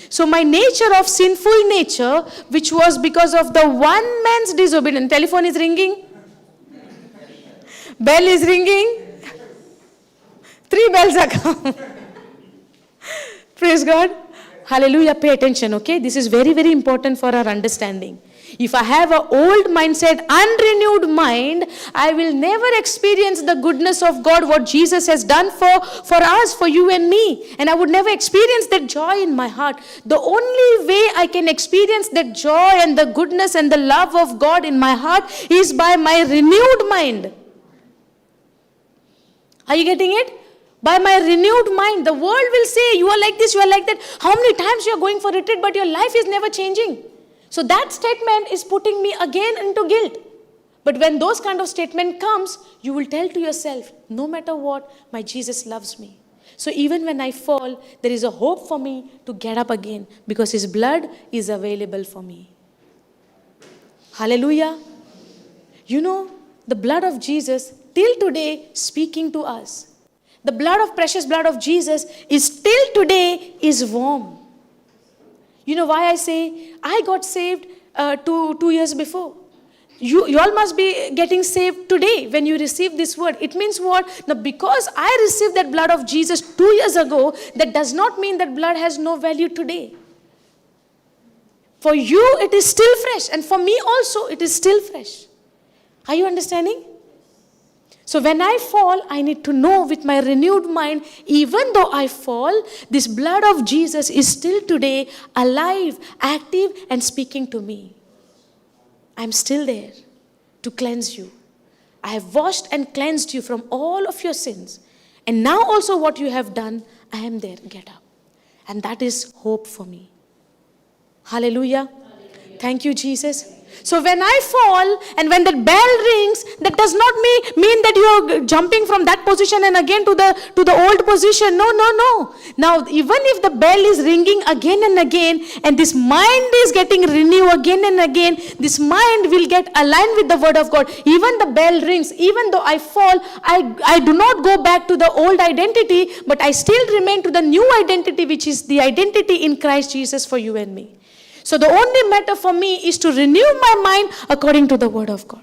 So my nature of sinful nature, which was because of the one man's disobedience. Telephone is ringing. Bell is ringing. 3 bells are come. Praise God. Hallelujah. Pay attention, okay? This is very, very important for our understanding. If I have an old mindset, unrenewed mind, I will never experience the goodness of God, what Jesus has done for us, for you and me. And I would never experience that joy in my heart. The only way I can experience that joy and the goodness and the love of God in my heart is by my renewed mind. Are you getting it? By my renewed mind. The world will say, you are like this, you are like that. How many times you are going for retreat, but your life is never changing. So that statement is putting me again into guilt. But when those kind of statement comes, you will tell to yourself, no matter what, my Jesus loves me. So even when I fall, there is a hope for me to get up again because his blood is available for me. Hallelujah. You know, the blood of Jesus till today speaking to us. The precious blood of Jesus is till today is warm. You know why I say, I got saved 2 years before. You all must be getting saved today when you receive this word. It means what? Now because I received that blood of Jesus 2 years ago, that does not mean that blood has no value today. For you it is still fresh, and for me also it is still fresh. Are you understanding? So when I fall, I need to know with my renewed mind, even though I fall, this blood of Jesus is still today alive, active, and speaking to me. I'm still there to cleanse you. I have washed and cleansed you from all of your sins. And now also what you have done, I am there. Get up. And that is hope for me. Hallelujah. Thank you, Jesus. So when I fall and when that bell rings, that does not mean that you're jumping from that position and again to the old position. No. Now even if the bell is ringing again and again, and this mind is getting renewed again and again, this mind will get aligned with the word of God. Even the bell rings, even though I fall, I do not go back to the old identity, but I still remain to the new identity, which is the identity in Christ Jesus for you and me. So the only matter for me is to renew my mind according to the word of God.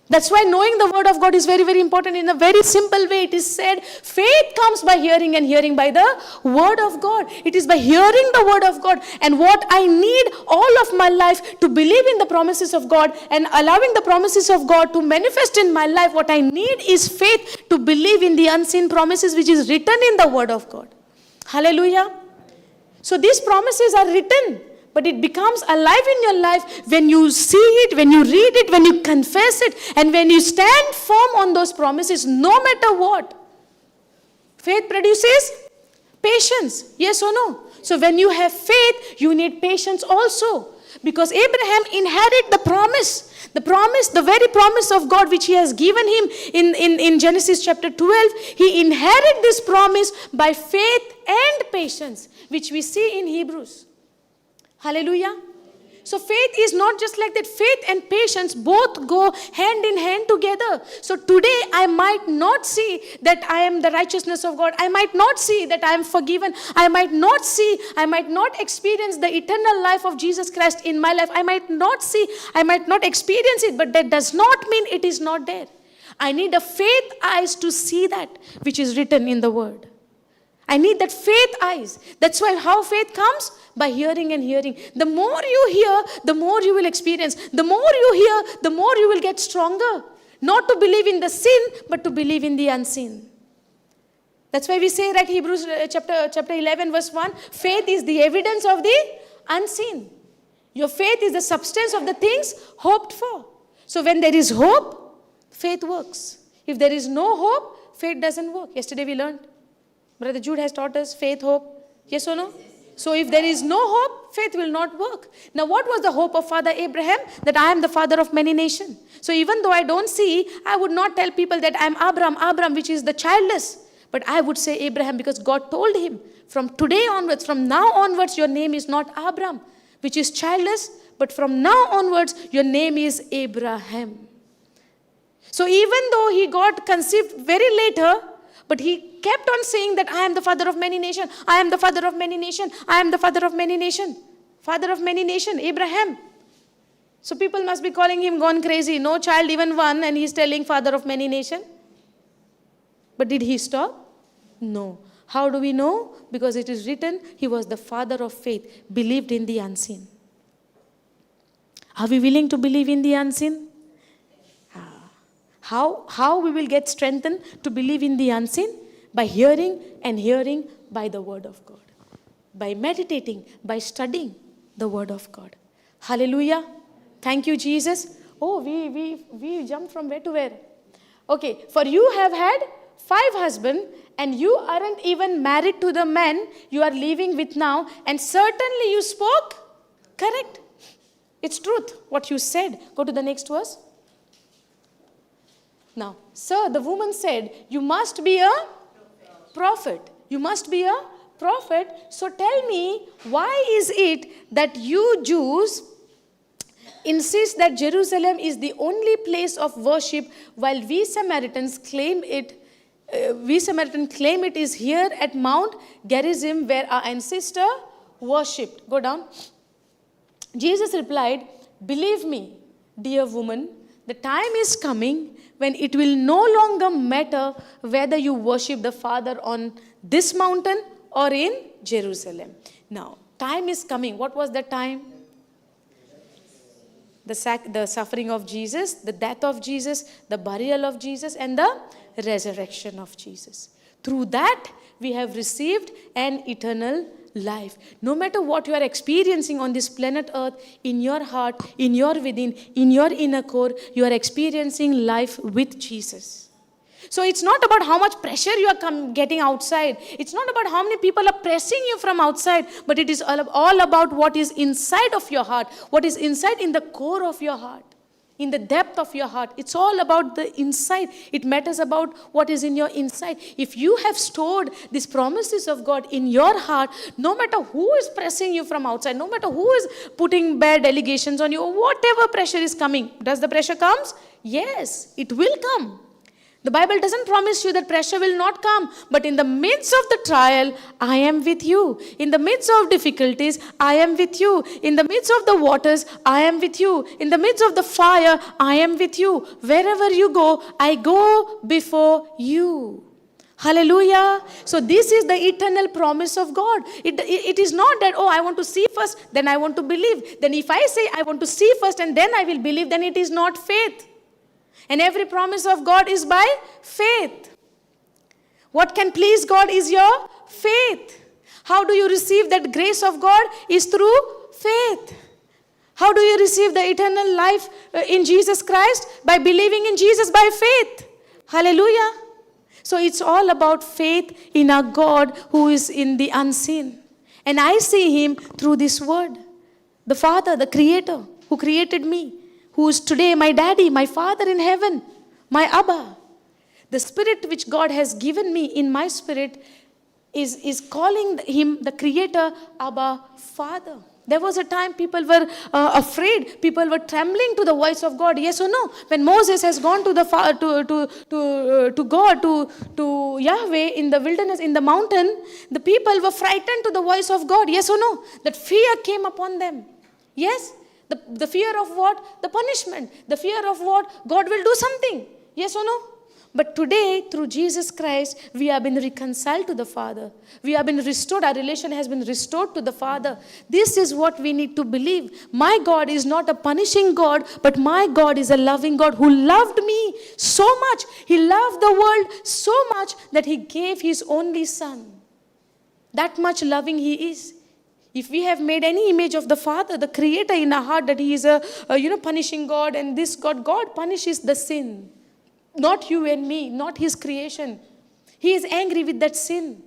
That's why knowing the word of God is very, very important. In a very simple way, it is said, faith comes by hearing and hearing by the word of God. It is by hearing the word of God. And what I need all of my life to believe in the promises of God and allowing the promises of God to manifest in my life, what I need is faith to believe in the unseen promises which is written in the word of God. Hallelujah. So these promises are written. But it becomes alive in your life when you see it, when you read it, when you confess it, and when you stand firm on those promises, no matter what. Faith produces patience. Yes or no? So when you have faith, you need patience also. Because Abraham inherited the promise, the very promise of God which he has given him in Genesis chapter 12. He inherited this promise by faith and patience, which we see in Hebrews. Hallelujah. So faith is not just like that. Faith and patience both go hand in hand together. So today I might not see that I am the righteousness of God. I might not see that I am forgiven. I might not experience the eternal life of Jesus Christ in my life. I might not experience it, but that does not mean it is not there. I need a faith eyes to see that which is written in the word. I need that faith eyes. That's why how faith comes? By hearing and hearing. The more you hear, the more you will experience. The more you hear, the more you will get stronger. Not to believe in the sin, but to believe in the unseen. That's why we say, right, Hebrews chapter 11 verse 1, faith is the evidence of the unseen. Your faith is the substance of the things hoped for. So when there is hope, faith works. If there is no hope, faith doesn't work. Yesterday we learned. Brother Jude has taught us faith, hope. Yes or no? So if there is no hope, faith will not work. Now what was the hope of Father Abraham? That I am the father of many nations. So even though I don't see, I would not tell people that I am Abram, which is the childless. But I would say Abraham because God told him, from today onwards, from now onwards, your name is not Abram, which is childless, but from now onwards, your name is Abraham. So even though he got conceived very later, but he kept on saying that I am the father of many nations, I am the father of many nations, I am the father of many nations. Father of many nations, Abraham. So people must be calling him gone crazy. No child, even one, and he's telling father of many nations. But did he stop? No. How do we know? Because it is written, he was the father of faith, believed in the unseen. Are we willing to believe in the unseen? How we will get strengthened to believe in the unseen? By hearing, and hearing by the word of God. By meditating, by studying the word of God. Hallelujah. Thank you, Jesus. Oh, we jumped from where to where? Okay, for you have had 5 husbands, and you aren't even married to the man you are living with now, and certainly you spoke correct. It's truth, what you said. Go to the next verse. Now, sir, the woman said, you must be a prophet. You must be a prophet. So tell me, why is it that you Jews insist that Jerusalem is the only place of worship, while we Samaritans claim it is here at Mount Gerizim where our ancestor worshipped. Go down. Jesus replied, believe me, dear woman, the time is coming when it will no longer matter whether you worship the Father on this mountain or in Jerusalem. Now, time is coming. What was that time? The suffering of Jesus, the death of Jesus, the burial of Jesus, and the resurrection of Jesus. Through that, we have received an eternal life. No matter what you are experiencing on this planet Earth, in your heart, in your within, in your inner core, you are experiencing life with Jesus. So it's not about how much pressure you are getting outside. It's not about how many people are pressing you from outside, but it is all about what is inside of your heart, what is inside in the core of your heart, in the depth of your heart. It's all about the inside. It matters about what is in your inside. If you have stored these promises of God in your heart, no matter who is pressing you from outside, no matter who is putting bad allegations on you, or whatever pressure is coming, does the pressure comes? Yes, it will come. The Bible doesn't promise you that pressure will not come. But in the midst of the trial, I am with you. In the midst of difficulties, I am with you. In the midst of the waters, I am with you. In the midst of the fire, I am with you. Wherever you go, I go before you. Hallelujah. So this is the eternal promise of God. It is not that, I want to see first, then I want to believe. Then if I say I want to see first and then I will believe, then it is not faith. And every promise of God is by faith. What can please God is your faith. How do you receive that grace of God? Is through faith. How do you receive the eternal life in Jesus Christ? By believing in Jesus by faith. Hallelujah. So it's all about faith in our God who is in the unseen. And I see him through this word. The Father, the Creator who created me, who is today my daddy, my Father in heaven, my Abba. The spirit which God has given me in my spirit is calling him, the Creator, Abba, Father. There was a time people were afraid, people were trembling to the voice of God, yes or no? When Moses has gone to God, to Yahweh in the wilderness, in the mountain, the people were frightened to the voice of God, yes or no? That fear came upon them. Yes? The fear of what? The punishment. The fear of what? God will do something. Yes or no? But today, through Jesus Christ, we have been reconciled to the Father. We have been restored. Our relation has been restored to the Father. This is what we need to believe. My God is not a punishing God, but my God is a loving God who loved me so much. He loved the world so much that he gave his only Son. That much loving he is. If we have made any image of the Father, the Creator in our heart, that he is a punishing God, and this God punishes the sin. Not you and me, not his creation. He is angry with that sin.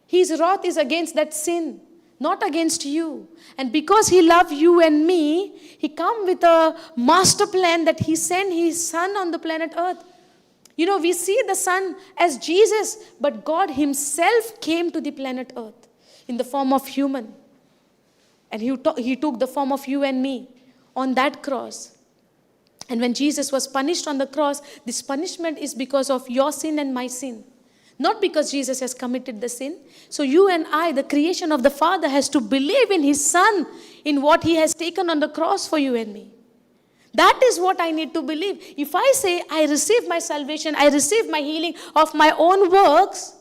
His wrath is against that sin, not against you. And because he loved you and me, he come with a master plan that he sent his Son on the planet Earth. We see the Son as Jesus, but God himself came to the planet Earth in the form of human. And he took the form of you and me on that cross. And when Jesus was punished on the cross, this punishment is because of your sin and my sin. Not because Jesus has committed the sin. So you and I, the creation of the Father, has to believe in His Son, in what He has taken on the cross for you and me. That is what I need to believe. If I say, I receive my salvation, I receive my healing of my own works,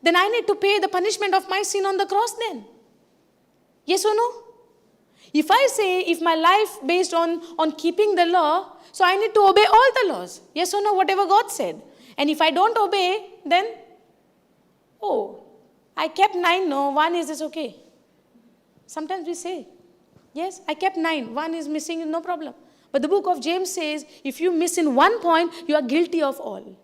then I need to pay the punishment of my sin on the cross then. Yes or no? If I say, if my life based on keeping the law, so I need to obey all the laws. Yes or no, whatever God said. And if I don't obey, then, I kept 9, no, 1 is okay. Sometimes we say, yes, I kept 9, 1 is missing, no problem. But the book of James says, if you miss in 1 point, you are guilty of all.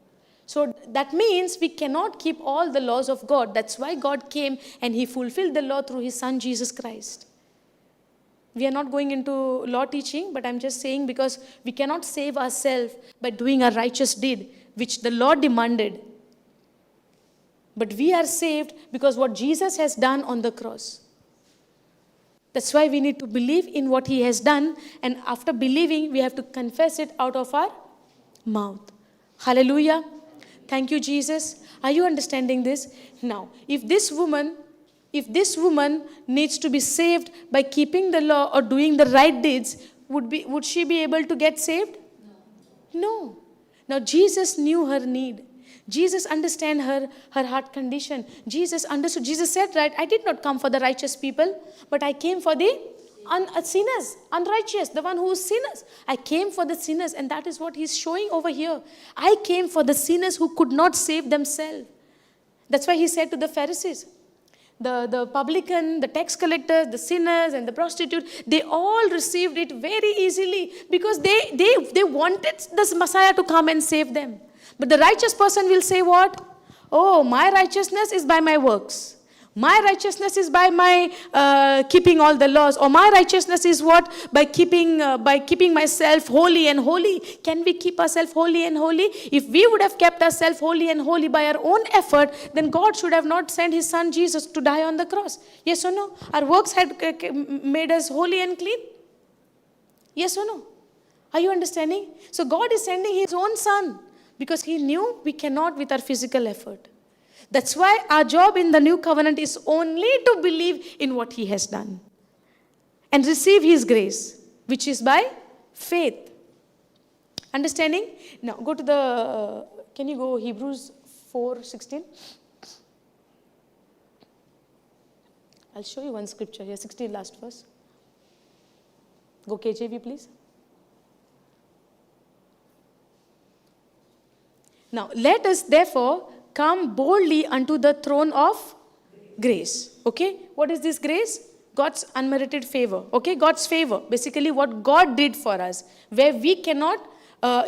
So that means we cannot keep all the laws of God. That's why God came and He fulfilled the law through His Son, Jesus Christ. We are not going into law teaching, but I'm just saying because we cannot save ourselves by doing a righteous deed, which the law demanded. But we are saved because what Jesus has done on the cross. That's why we need to believe in what He has done. And after believing, we have to confess it out of our mouth. Hallelujah. Thank you, Jesus. Are you understanding this? Now, if this woman needs to be saved by keeping the law or doing the right deeds, would she be able to get saved? No. Now, Jesus knew her need. Jesus understand her heart condition. Jesus understood. Jesus said, right, I did not come for the righteous people, but I came for the sinners, unrighteous, the one who is sinners. I came for the sinners, and that is what He's showing over here. I came for the sinners who could not save themselves. That's why He said to the Pharisees, the publican, the tax collectors, the sinners, and the prostitute, they all received it very easily because they wanted the Messiah to come and save them. But the righteous person will say what? Oh, my righteousness is by my works. My righteousness is by my keeping all the laws. Or my righteousness is what? By keeping myself holy and holy. Can we keep ourselves holy and holy? If we would have kept ourselves holy and holy by our own effort, then God should have not sent His Son Jesus to die on the cross. Yes or no? Our works had made us holy and clean. Yes or no? Are you understanding? So God is sending His own Son because He knew we cannot with our physical effort. That's why our job in the new covenant is only to believe in what He has done and receive His grace, which is by faith. Understanding? Now go to can you go Hebrews 4:16? I'll show you one scripture here, 16 last verse. Go KJV please. Now let us therefore come boldly unto the throne of grace. Okay? What is this grace? God's unmerited favor. Okay? God's favor. Basically what God did for us. Where we cannot,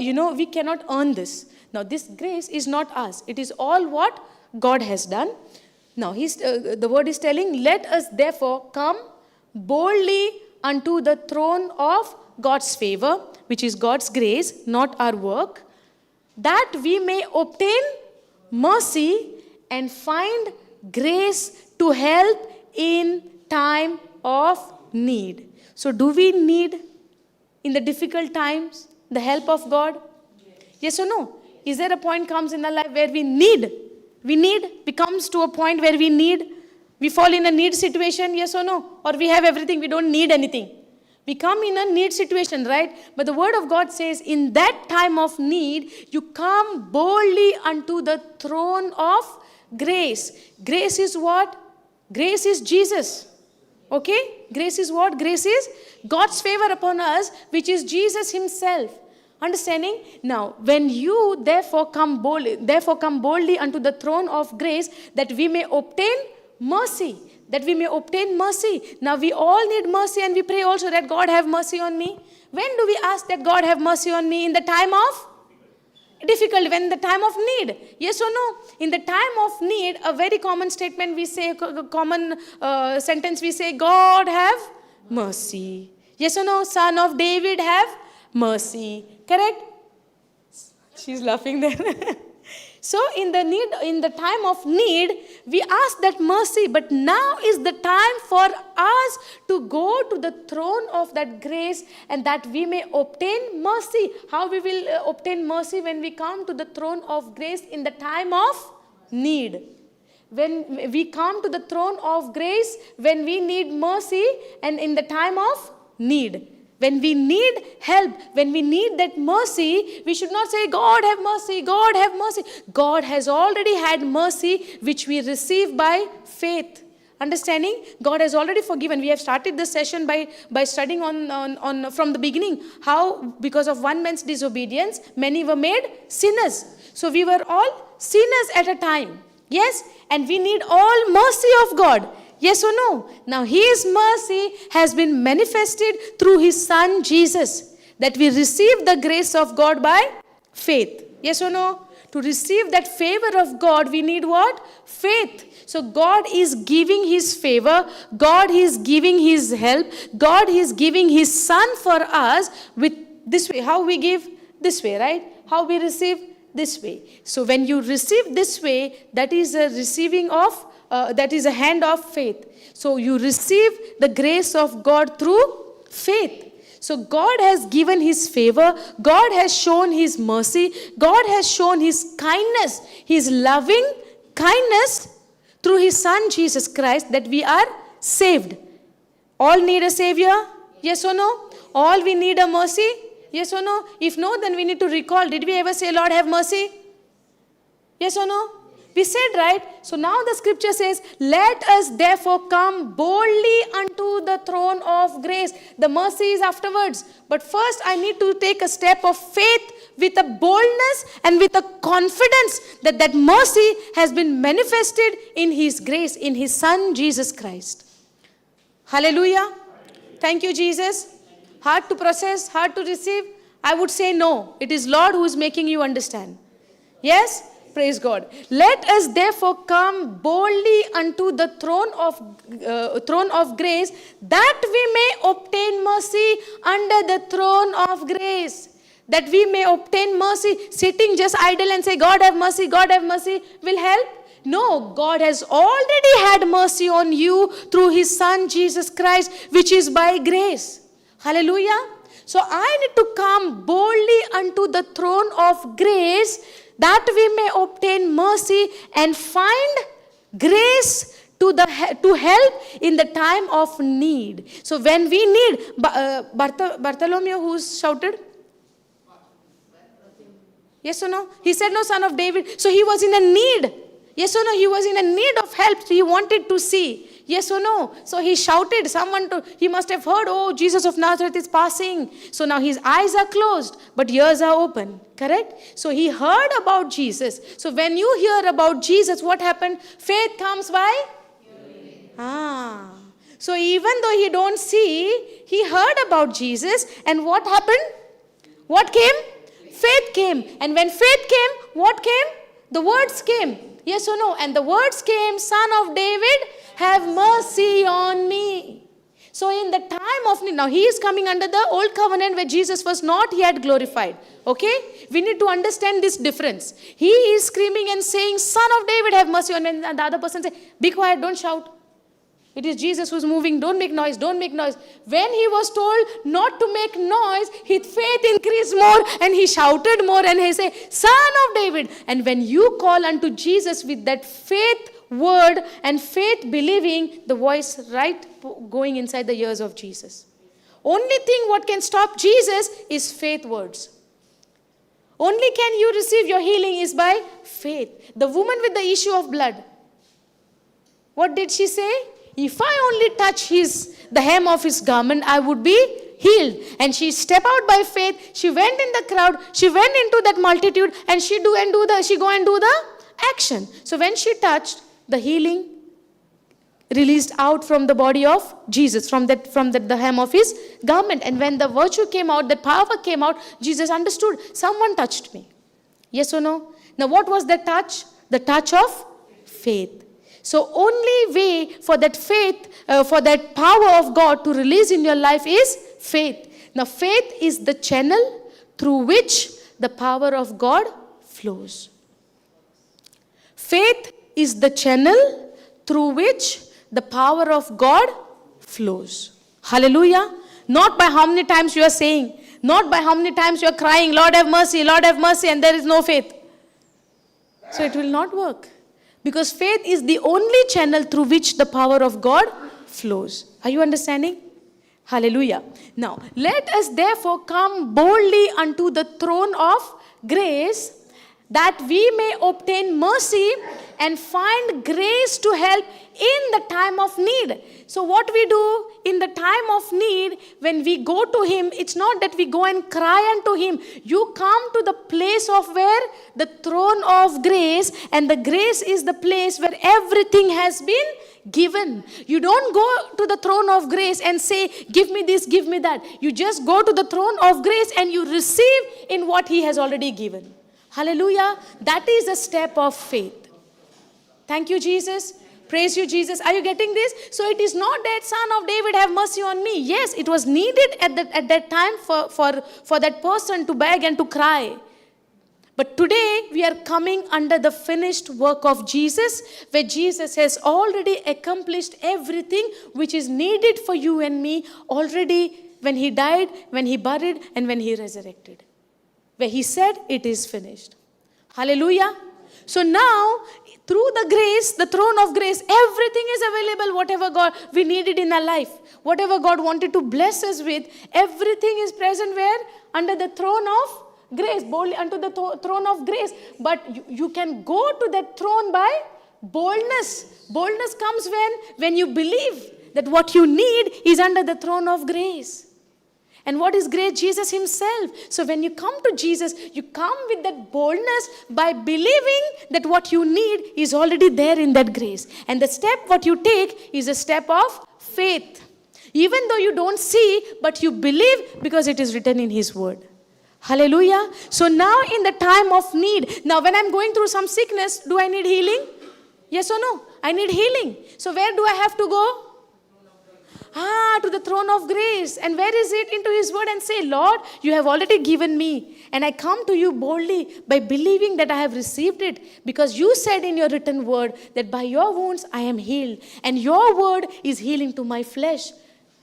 we cannot earn this. Now this grace is not us. It is all what God has done. Now the word is telling, let us therefore come boldly unto the throne of God's favor, which is God's grace, not our work, that we may obtain mercy and find grace to help in time of need. So do we need in the difficult times the help of God? Yes or no? Is there a point comes in our life where we comes to a point where we fall in a need situation, yes or no? Or we have everything, we don't need anything. We come in a need situation, right? But the word of God says, in that time of need, you come boldly unto the throne of grace. Grace is what? Grace is Jesus. Okay? Grace is what? Grace is God's favor upon us, which is Jesus Himself. Understanding? Now, when you therefore come boldly unto the throne of grace, that we may obtain mercy. That we may obtain mercy. Now we all need mercy, and we pray also that God have mercy on me. When do we ask that God have mercy on me? In the time of difficulty, when the time of need. Yes or no? In the time of need, a very common statement we say, common sentence we say, God have mercy. Yes or no? Son of David have mercy. Correct? She's laughing there. So in the time of need, we ask that mercy. But now is the time for us to go to the throne of that grace, and that we may obtain mercy. How we will obtain mercy? When we come to the throne of grace in the time of need. When we come to the throne of grace, when we need mercy, and in the time of need. When we need help, when we need that mercy, we should not say, God have mercy, God have mercy. God has already had mercy, which we receive by faith. Understanding? God has already forgiven. We have started this session by studying on from the beginning how because of one man's disobedience, many were made sinners. So we were all sinners at a time. Yes? And we need all mercy of God. Yes or no? Now His mercy has been manifested through His Son Jesus. That we receive the grace of God by faith. Yes or no? To receive that favor of God, we need what? Faith. So God is giving His favor. God is giving His help. God is giving His Son for us with this way. How we give? This way, right? How we receive? This way. So when you receive this way, that is a receiving of that is a hand of faith. So you receive the grace of God through faith. So God has given His favor. God has shown His mercy. God has shown His kindness, His loving kindness through His Son Jesus Christ, that we are saved. All need a Savior? Yes or no? All we need a mercy? Yes or no? If no, then we need to recall. Did we ever say, Lord have mercy? Yes or no? We said, right? So now the scripture says, let us therefore come boldly unto the throne of grace. The mercy is afterwards. But first I need to take a step of faith with a boldness and with a confidence that that mercy has been manifested in His grace, in His Son Jesus Christ. Hallelujah. Thank you, Jesus. Hard to process, hard to receive? I would say no. It is Lord who is making you understand. Yes? Praise God. Let us therefore come boldly unto the throne of grace, that we may obtain mercy under the throne of grace. That we may obtain mercy. Sitting just idle and say, God have mercy, God have mercy, will help? No, God has already had mercy on you through His Son Jesus Christ, which is by grace. Hallelujah. So I need to come boldly unto the throne of grace, that we may obtain mercy and find grace to help in the time of need. So when we need, Bartholomew who shouted? Yes or no? He said, no, son of David. So he was in a need. Yes or no? He was in a need of help. He wanted to see. Yes or no? So he shouted, he must have heard, oh, Jesus of Nazareth is passing. So now his eyes are closed, but ears are open. Correct? So he heard about Jesus. So when you hear about Jesus, what happened? Faith comes by? So even though he don't see, he heard about Jesus. And what happened? What came? Faith came. And when faith came, what came? The words came. Yes or no? And the words came, Son of David, have mercy on me. So in the time of need, now he is coming under the old covenant where Jesus was not yet glorified. Okay? We need to understand this difference. He is screaming and saying, Son of David, have mercy on me. And the other person says, be quiet, don't shout. It is Jesus who's moving. Don't make noise. Don't make noise. When he was told not to make noise, his faith increased more and he shouted more and he said, Son of David. And when you call unto Jesus with that faith word and faith believing, the voice right going inside the ears of Jesus. Only thing what can stop Jesus is faith words. Only can you receive your healing is by faith. The woman with the issue of blood. What did she say? If I only touch the hem of his garment, I would be healed. And she stepped out by faith. She went in the crowd. She went into that multitude and she go and do the action. So when she touched, the healing released out from the body of Jesus, from the hem of his garment. And when the virtue came out, the power came out, Jesus understood, someone touched me. Yes or no? Now what was the touch? The touch of faith. So only way for that faith, for that power of God to release in your life is faith. Now faith is the channel through which the power of God flows. Faith is the channel through which the power of God flows. Hallelujah. Not by how many times you are saying, not by how many times you are crying, Lord have mercy, and there is no faith. So it will not work. Because faith is the only channel through which the power of God flows. Are you understanding? Hallelujah. Now, let us therefore come boldly unto the throne of grace, that we may obtain mercy and find grace to help in the time of need. So what we do in the time of need, when we go to Him, it's not that we go and cry unto Him. You come to the place of where the throne of grace, and the grace is the place where everything has been given. You don't go to the throne of grace and say, give me this, give me that. You just go to the throne of grace and you receive in what He has already given. Hallelujah. That is a step of faith. Thank you, Jesus. Praise you, Jesus. Are you getting this? So it is not that, Son of David, have mercy on me. Yes, it was needed at that time for that person to beg and to cry. But today we are coming under the finished work of Jesus, where Jesus has already accomplished everything which is needed for you and me already, when He died, when He buried, and when He resurrected. Where He said, it is finished. Hallelujah. So now, through the grace, the throne of grace, everything is available, whatever God we needed in our life. Whatever God wanted to bless us with, everything is present where? Under the throne of grace, boldly unto the throne of grace. But you can go to that throne by boldness. Boldness comes when you believe that what you need is under the throne of grace. And what is grace? Jesus Himself. So when you come to Jesus, you come with that boldness by believing that what you need is already there in that grace. And the step what you take is a step of faith. Even though you don't see, but you believe because it is written in His word. Hallelujah. So now in the time of need, now when I'm going through some sickness, do I need healing? Yes or no? I need healing. So where do I have to go? To the throne of grace. And where is it? Into His word, and say, Lord, you have already given me. And I come to you boldly by believing that I have received it. Because you said in your written word that by your wounds I am healed. And your word is healing to my flesh.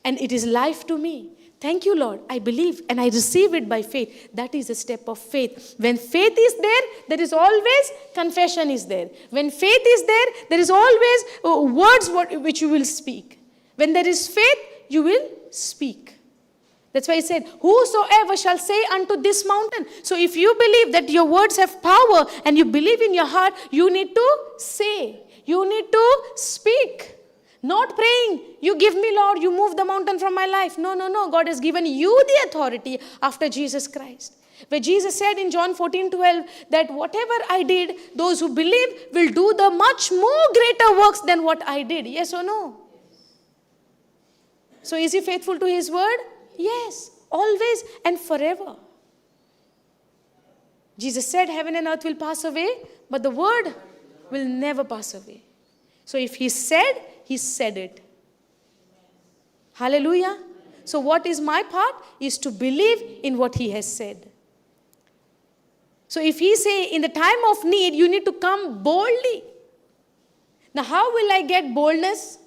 And it is life to me. Thank you, Lord. I believe and I receive it by faith. That is a step of faith. When faith is there, there is always confession is there. When faith is there, there is always words which you will speak. When there is faith, you will speak. That's why He said, whosoever shall say unto this mountain. So if you believe that your words have power and you believe in your heart, you need to say. You need to speak. Not praying, you give me, Lord, you move the mountain from my life. No. God has given you the authority after Jesus Christ. Where Jesus said in John 14:12 that whatever I did, those who believe will do the much more greater works than what I did. Yes or no? So is He faithful to His word? Yes, always and forever. Jesus said heaven and earth will pass away, but the word will never pass away. So if He said it. Hallelujah. So what is my part? Is to believe in what He has said. So if He say in the time of need, you need to come boldly. Now how will I get boldness?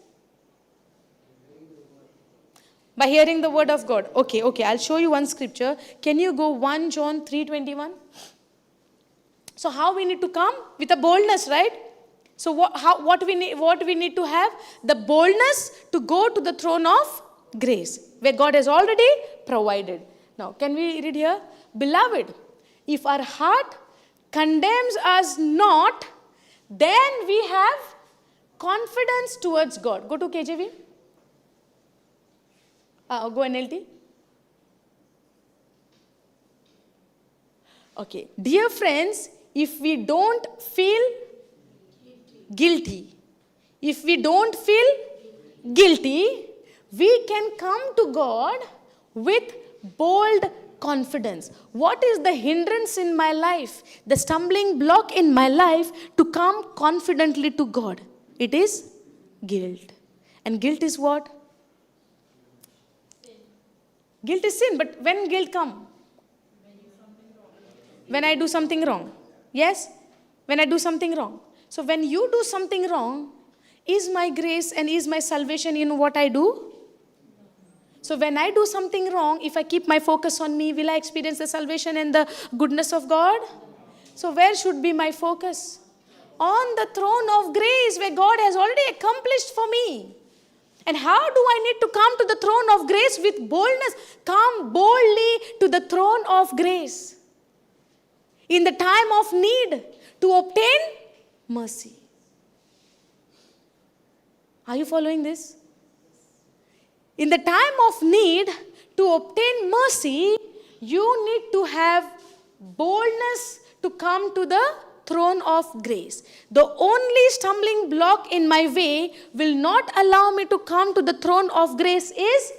By hearing the word of God. Okay, I'll show you one scripture. Can you go 1 John 3:21? So how we need to come? With a boldness, right? So what we need to have? The boldness to go to the throne of grace, where God has already provided. Now, can we read here? Beloved, if our heart condemns us not, then we have confidence towards God. Go to KJV. Go NLT. Okay. Dear friends, if we don't feel guilty, we can come to God with bold confidence. What is the hindrance in my life, the stumbling block in my life to come confidently to God? It is guilt. And guilt is what? Guilt is sin, but when guilt come? When I do something wrong. Yes? When I do something wrong. So when you do something wrong, is my grace and is my salvation in what I do? So when I do something wrong, if I keep my focus on me, will I experience the salvation and the goodness of God? So where should be my focus? On the throne of grace where God has already accomplished for me. And how do I need to come to the throne of grace with boldness? Come boldly to the throne of grace in the time of need to obtain mercy. Are you following this? In the time of need to obtain mercy, you need to have boldness to come to the throne of grace. The only stumbling block in my way will not allow me to come to the throne of grace is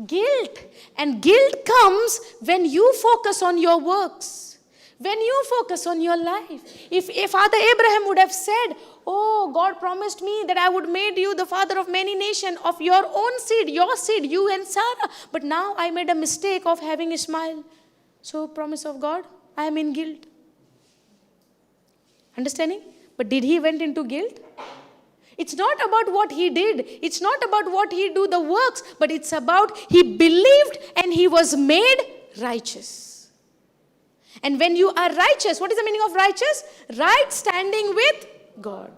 guilt. And guilt comes when you focus on your works, when you focus on your life. If Father Abraham would have said, oh, God promised me that I would make you the father of many nations, of your own seed, you and Sarah. But now I made a mistake of having Ishmael. So promise of God, I am in guilt. Understanding? But did he went into guilt? It's not about what he did. It's not about what he do the works. But it's about he believed and he was made righteous. And when you are righteous, what is the meaning of righteous? Right standing with God.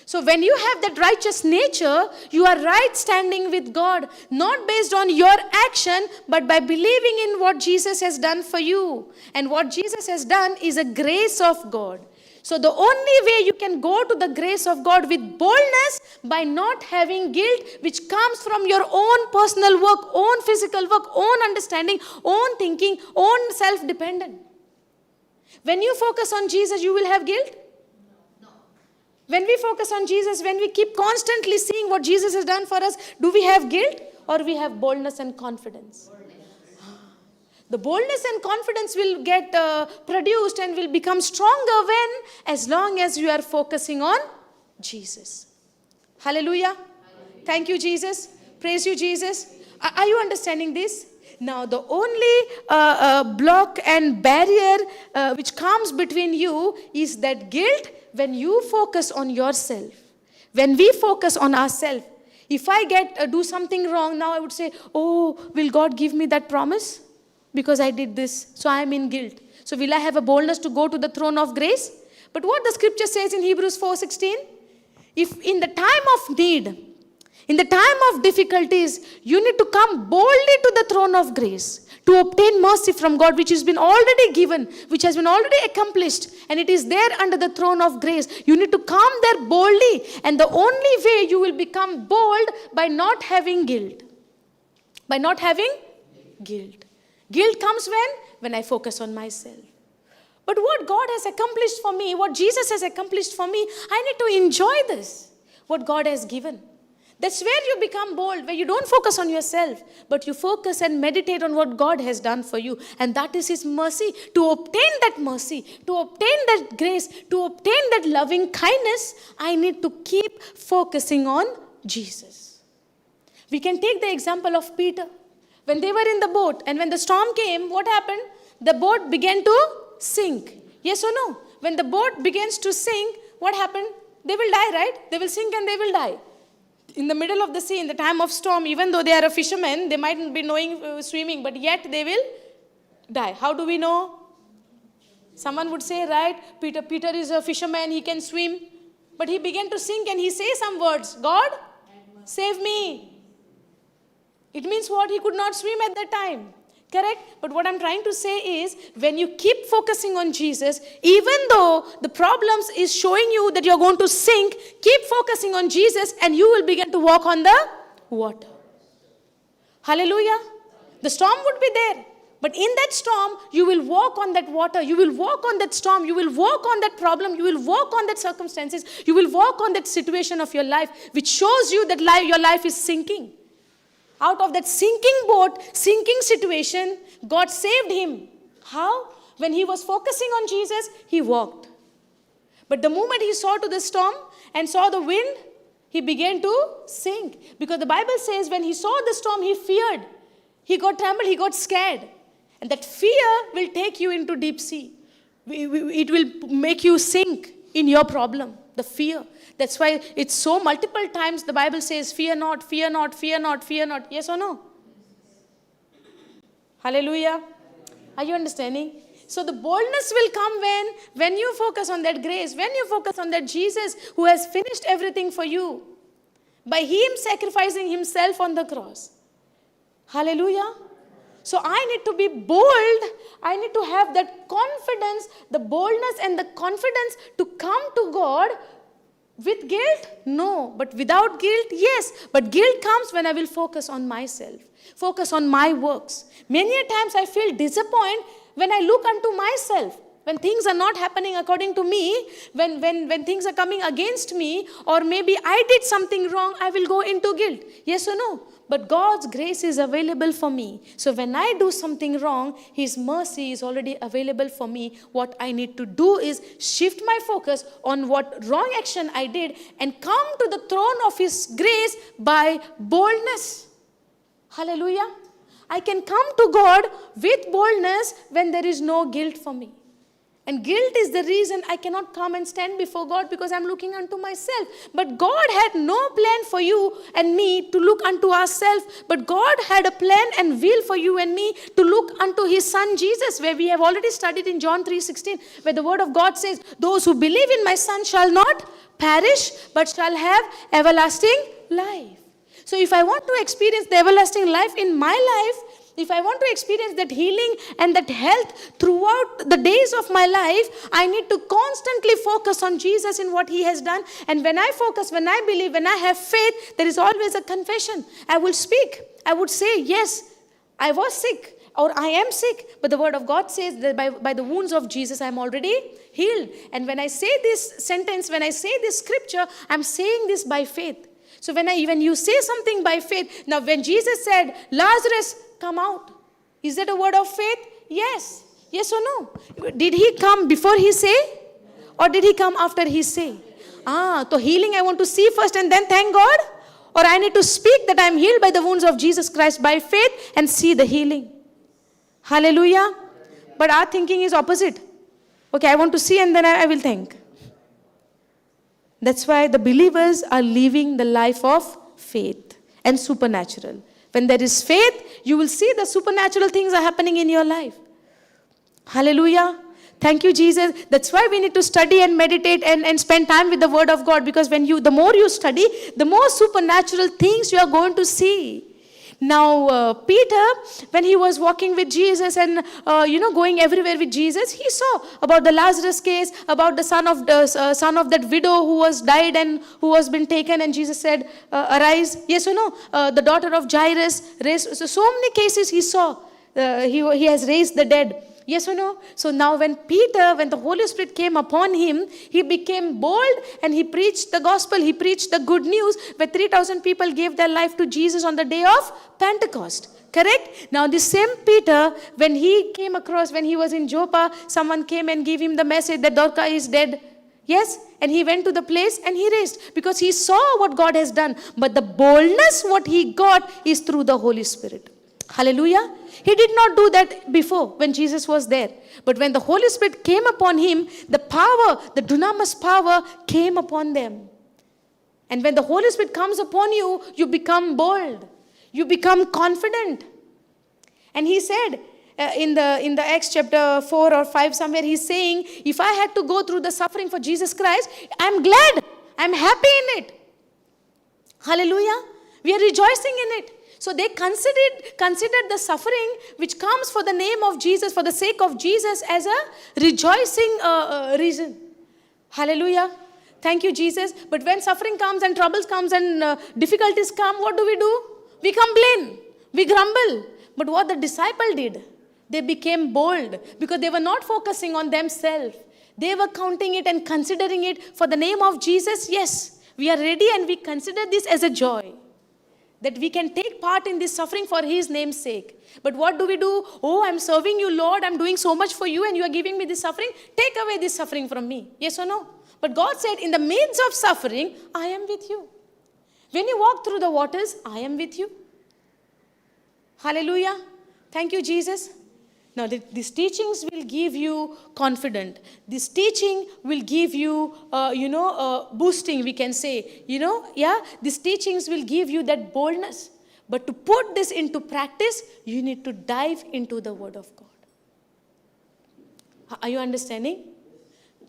So when you have that righteous nature, you are right standing with God. Not based on your action, but by believing in what Jesus has done for you. And what Jesus has done is a grace of God. So the only way you can go to the grace of God with boldness by not having guilt, which comes from your own personal work, own physical work, own understanding, own thinking, own self-dependent. When you focus on Jesus, you will have guilt? No. When we focus on Jesus, when we keep constantly seeing what Jesus has done for us, do we have guilt or we have boldness and confidence? The boldness and confidence will get produced and will become stronger when, as long as you are focusing on Jesus. Hallelujah. Thank you, Jesus. Praise you, Jesus. Are you understanding this? Now, the only block and barrier which comes between you is that guilt when you focus on yourself. When we focus on ourselves. If I do something wrong, now I would say, oh, will God give me that promise? Because I did this, so I am in guilt. So will I have a boldness to go to the throne of grace? But what the scripture says in Hebrews 4:16, if in the time of need, in the time of difficulties, you need to come boldly to the throne of grace to obtain mercy from God, which has been already given, which has been already accomplished, and it is there under the throne of grace. You need to come there boldly, and the only way you will become bold by not having guilt. By not having guilt. Guilt comes when I focus on myself. But what God has accomplished for me, what Jesus has accomplished for me, I need to enjoy this, what God has given. That's where you become bold, where you don't focus on yourself, but you focus and meditate on what God has done for you. And that is His mercy. To obtain that mercy, to obtain that grace, to obtain that loving kindness, I need to keep focusing on Jesus. We can take the example of Peter. When they were in the boat and when the storm came, what happened? The boat began to sink. Yes or no? When the boat begins to sink, what happened? They will die, right? They will sink and they will die. In the middle of the sea, in the time of storm, even though they are a fisherman, they might not be knowing swimming, but yet they will die. How do we know? Someone would say, right, Peter is a fisherman, he can swim. But he began to sink and he says some words. God, save me. It means what? He could not swim at that time. Correct? But what I'm trying to say is, when you keep focusing on Jesus, even though the problems is showing you that you're going to sink, keep focusing on Jesus and you will begin to walk on the water. Hallelujah. The storm would be there. But in that storm, you will walk on that water. You will walk on that storm. You will walk on that problem. You will walk on that circumstances. You will walk on that situation of your life, which shows you that your life is sinking. Out of that sinking boat, sinking situation, God saved him. How? When he was focusing on Jesus, he walked. But the moment he saw to the storm and saw the wind, he began to sink. Because the Bible says when he saw the storm, he feared. He got trembled, he got scared. And that fear will take you into deep sea. It will make you sink. in your problem, the fear. That's why it's so multiple times the Bible says, fear not, fear not, fear not, fear not. Yes or no? Hallelujah. Are you understanding? So the boldness will come when you focus on that grace, when you focus on that Jesus who has finished everything for you by him sacrificing himself on the cross. Hallelujah. So I need to be bold. I need to have that confidence, the boldness and the confidence to come to God. With guilt? No. But without guilt? Yes. But guilt comes when I will focus on myself. Focus on my works. Many a times I feel disappointed when I look unto myself. When things are not happening according to me, when things are coming against me, or maybe I did something wrong, I will go into guilt. Yes or no? But God's grace is available for me. So when I do something wrong, his mercy is already available for me. What I need to do is shift my focus on what wrong action I did and come to the throne of his grace by boldness. Hallelujah. I can come to God with boldness when there is no guilt for me. And guilt is the reason I cannot come and stand before God, because I'm looking unto myself. But God had no plan for you and me to look unto ourselves. But God had a plan and will for you and me to look unto his son Jesus, where we have already studied in John 3:16, where the word of God says, those who believe in my son shall not perish, but shall have everlasting life. So if I want to experience the everlasting life in my life, if I want to experience that healing and that health throughout the days of my life, I need to constantly focus on Jesus in what he has done. And when I focus, when I believe, when I have faith, there is always a confession. I will speak. I would say, yes, I was sick or I am sick. But the word of God says that by the wounds of Jesus, I am already healed. And when I say this sentence, when I say this scripture, I'm saying this by faith. So when you say something by faith, now when Jesus said, Lazarus, come out. Is that a word of faith? Yes. Yes or no? Did he come before he say? Or did he come after he say? So healing I want to see first and then thank God? Or I need to speak that I am healed by the wounds of Jesus Christ by faith and see the healing. Hallelujah. But our thinking is opposite. Okay, I want to see and then I will thank. That's why the believers are living the life of faith and supernatural. When there is faith, you will see the supernatural things are happening in your life. Hallelujah. Thank you, Jesus. That's why we need to study and meditate and spend time with the word of God. Because the more you study, the more supernatural things you are going to see. Now, Peter, when he was walking with Jesus and, going everywhere with Jesus, he saw about the Lazarus case, about the son of that widow who was died and who was been taken. And Jesus said, arise. Yes or no? The daughter of Jairus raised. So many cases he saw. He has raised the dead. Yes or no? So now when the Holy Spirit came upon him, he became bold and he preached the gospel. He preached the good news where 3,000 people gave their life to Jesus on the day of Pentecost. Correct? Now this same Peter, when he was in Joppa, someone came and gave him the message that Dorcas is dead. Yes? And he went to the place and he raised because he saw what God has done. But the boldness what he got is through the Holy Spirit. Hallelujah. He did not do that before when Jesus was there. But when the Holy Spirit came upon him, the power, the dunamis power came upon them. And when the Holy Spirit comes upon you, you become bold. You become confident. And he said in the Acts chapter 4 or 5 somewhere, he's saying, if I had to go through the suffering for Jesus Christ, I'm glad. I'm happy in it. Hallelujah. We are rejoicing in it. So they considered the suffering which comes for the name of Jesus, for the sake of Jesus, as a rejoicing reason. Hallelujah. Thank you, Jesus. But when suffering comes and troubles comes and difficulties come, what do? We complain. We grumble. But what the disciple did, they became bold because they were not focusing on themselves. They were counting it and considering it for the name of Jesus. Yes, we are ready and we consider this as a joy. That we can take part in this suffering for his name's sake. But what do? Oh, I'm serving you, Lord. I'm doing so much for you and you are giving me this suffering. Take away this suffering from me. Yes or no? But God said, in the midst of suffering, I am with you. When you walk through the waters, I am with you. Hallelujah. Thank you, Jesus. Now, these teachings will give you confidence. This teaching will give you, boosting, we can say. These teachings will give you that boldness. But to put this into practice, you need to dive into the Word of God. Are you understanding?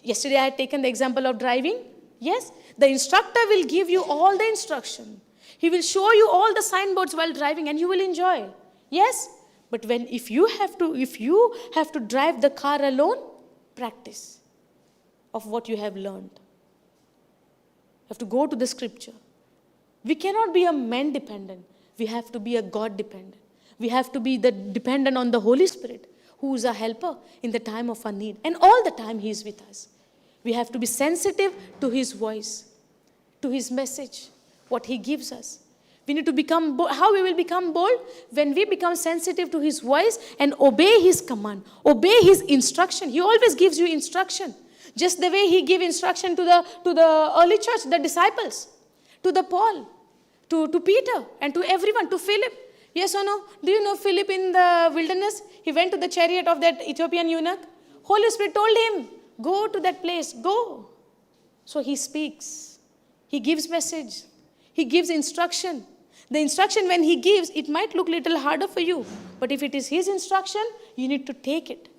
Yesterday I had taken the example of driving. Yes, the instructor will give you all the instruction. He will show you all the signboards while driving and you will enjoy. Yes, but if you have to drive the car alone, practice of what you have learned. You have to go to the scripture. We cannot be a man dependent. We have to be a God dependent. We have to be dependent on the Holy Spirit, who is a helper in the time of our need. And all the time He is with us. We have to be sensitive to His voice, to His message, what He gives us. We need to become bold. How we will become bold? When we become sensitive to His voice and obey His command, obey His instruction. He always gives you instruction. Just the way He gave instruction to the early church, the disciples, to the Paul, to Peter, and to everyone, to Philip. Yes or no? Do you know Philip in the wilderness? He went to the chariot of that Ethiopian eunuch. Holy Spirit told him, go to that place, go. So he speaks. He gives message. He gives instruction. The instruction when He gives, it might look a little harder for you. But if it is His instruction, you need to take it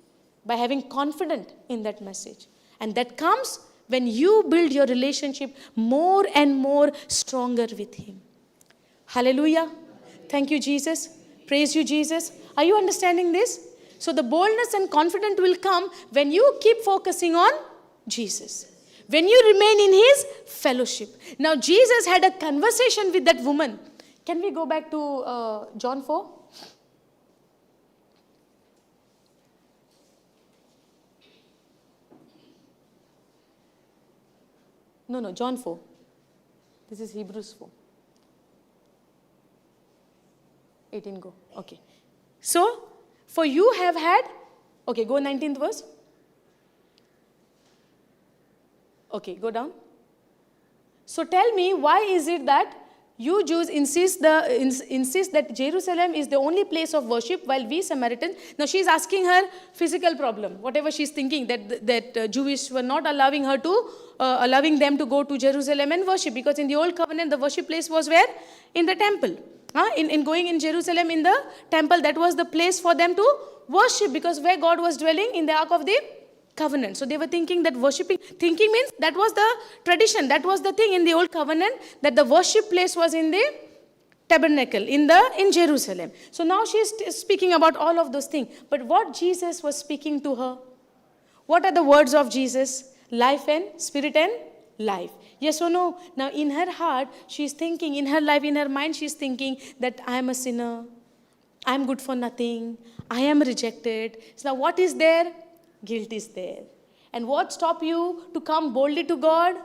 by having confidence in that message. And that comes when you build your relationship more and more stronger with Him. Hallelujah. Thank you, Jesus. Praise you, Jesus. Are you understanding this? So the boldness and confidence will come when you keep focusing on Jesus. When you remain in His fellowship. Now, Jesus had a conversation with that woman. Can we go back to John 4? No, John 4. This is Hebrews 4. 18, go. Okay. So, for you have had, okay, go 19th verse. Okay, go down. So tell me, why is it that you Jews insist that Jerusalem is the only place of worship, while we Samaritans, now she is asking her physical problem, whatever she is thinking, that Jewish were not allowing them to go to Jerusalem and worship, because in the old covenant the worship place was where? In the temple. In going in Jerusalem in the temple, that was the place for them to worship, because where God was dwelling in the Ark of the Covenant. So they were thinking that thinking means that was the tradition, that was the thing in the old covenant, that the worship place was in the tabernacle, in Jerusalem. So now she is speaking about all of those things. But what Jesus was speaking to her? What are the words of Jesus? Life and spirit and life. Yes or no? Now in her heart, she is thinking, in her life, in her mind, she is thinking that I am a sinner, I am good for nothing, I am rejected. So now what is there? Guilt is there. And what stop you to come boldly to God?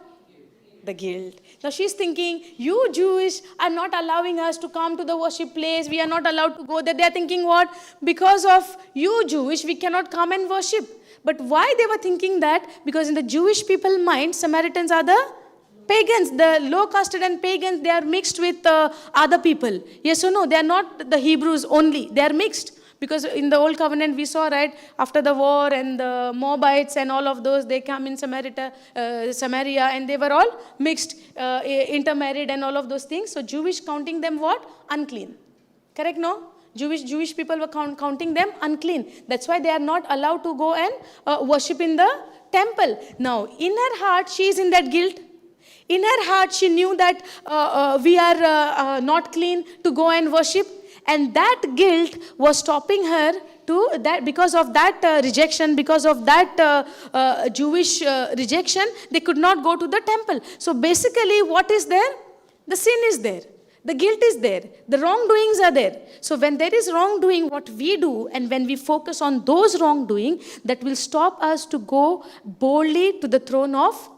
The guilt. Now she's thinking, you Jewish are not allowing us to come to the worship place. We are not allowed to go there. They are thinking what? Because of you Jewish, we cannot come and worship. But why they were thinking that? Because in the Jewish people mind, Samaritans are the pagans, the low-casted and pagans, they are mixed with other people. Yes or no? They are not the Hebrews only. They are mixed. Because in the old covenant we saw, right, after the war and the Moabites and all of those, they come in Samaria and they were all mixed, intermarried and all of those things. So Jewish counting them what? Unclean. Correct, no? Jewish people were counting them unclean. That's why they are not allowed to go and worship in the temple. Now, in her heart, she is in that guilt. In her heart, she knew that we are not clean to go and worship. And that guilt was stopping her to that, because of that rejection, because of that Jewish rejection, they could not go to the temple. So basically, what is there? The sin is there. The guilt is there. The wrongdoings are there. So when there is wrongdoing, what we do, and when we focus on those wrongdoing, that will stop us to go boldly to the throne of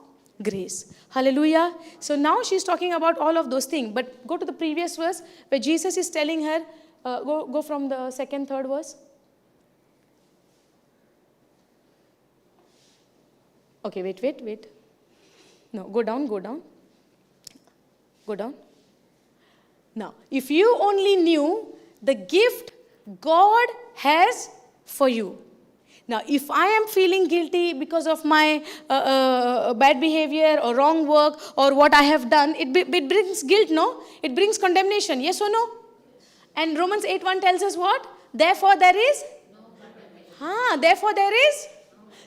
grace. Hallelujah. So now she's talking about all of those things. But go to the previous verse where Jesus is telling her, go from the second, third verse. Okay, wait. No, go down. Go down. Now, if you only knew the gift God has for you. Now, if I am feeling guilty because of my bad behavior or wrong work or what I have done, it brings guilt, no? It brings condemnation, yes or no? And Romans 8:1 tells us what? Therefore there is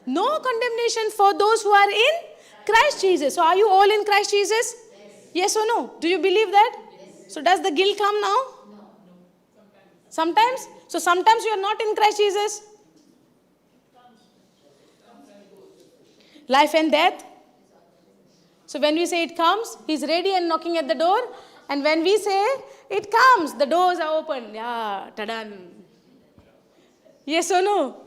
no condemnation for those who are in Christ Jesus. So are you all in Christ Jesus? Yes or no? Do you believe that? So does the guilt come now? Sometimes? So sometimes you are not in Christ Jesus. Life and death. So when we say it comes, he's ready and knocking at the door. And when we say it comes, the doors are open. Yeah, tadan. Yes or no?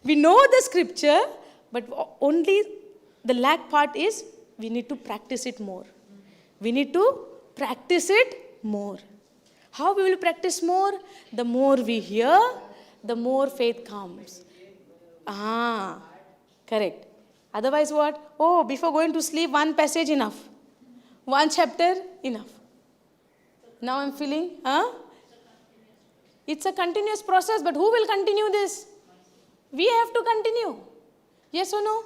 We know the scripture, but only the lack part is we need to practice it more. We need to practice it more. How we will practice more? The more we hear, the more faith comes. Correct. Otherwise what? Oh, before going to sleep, one passage enough. One chapter enough. Now I'm feeling, It's a continuous process, but who will continue this? We have to continue. Yes or no?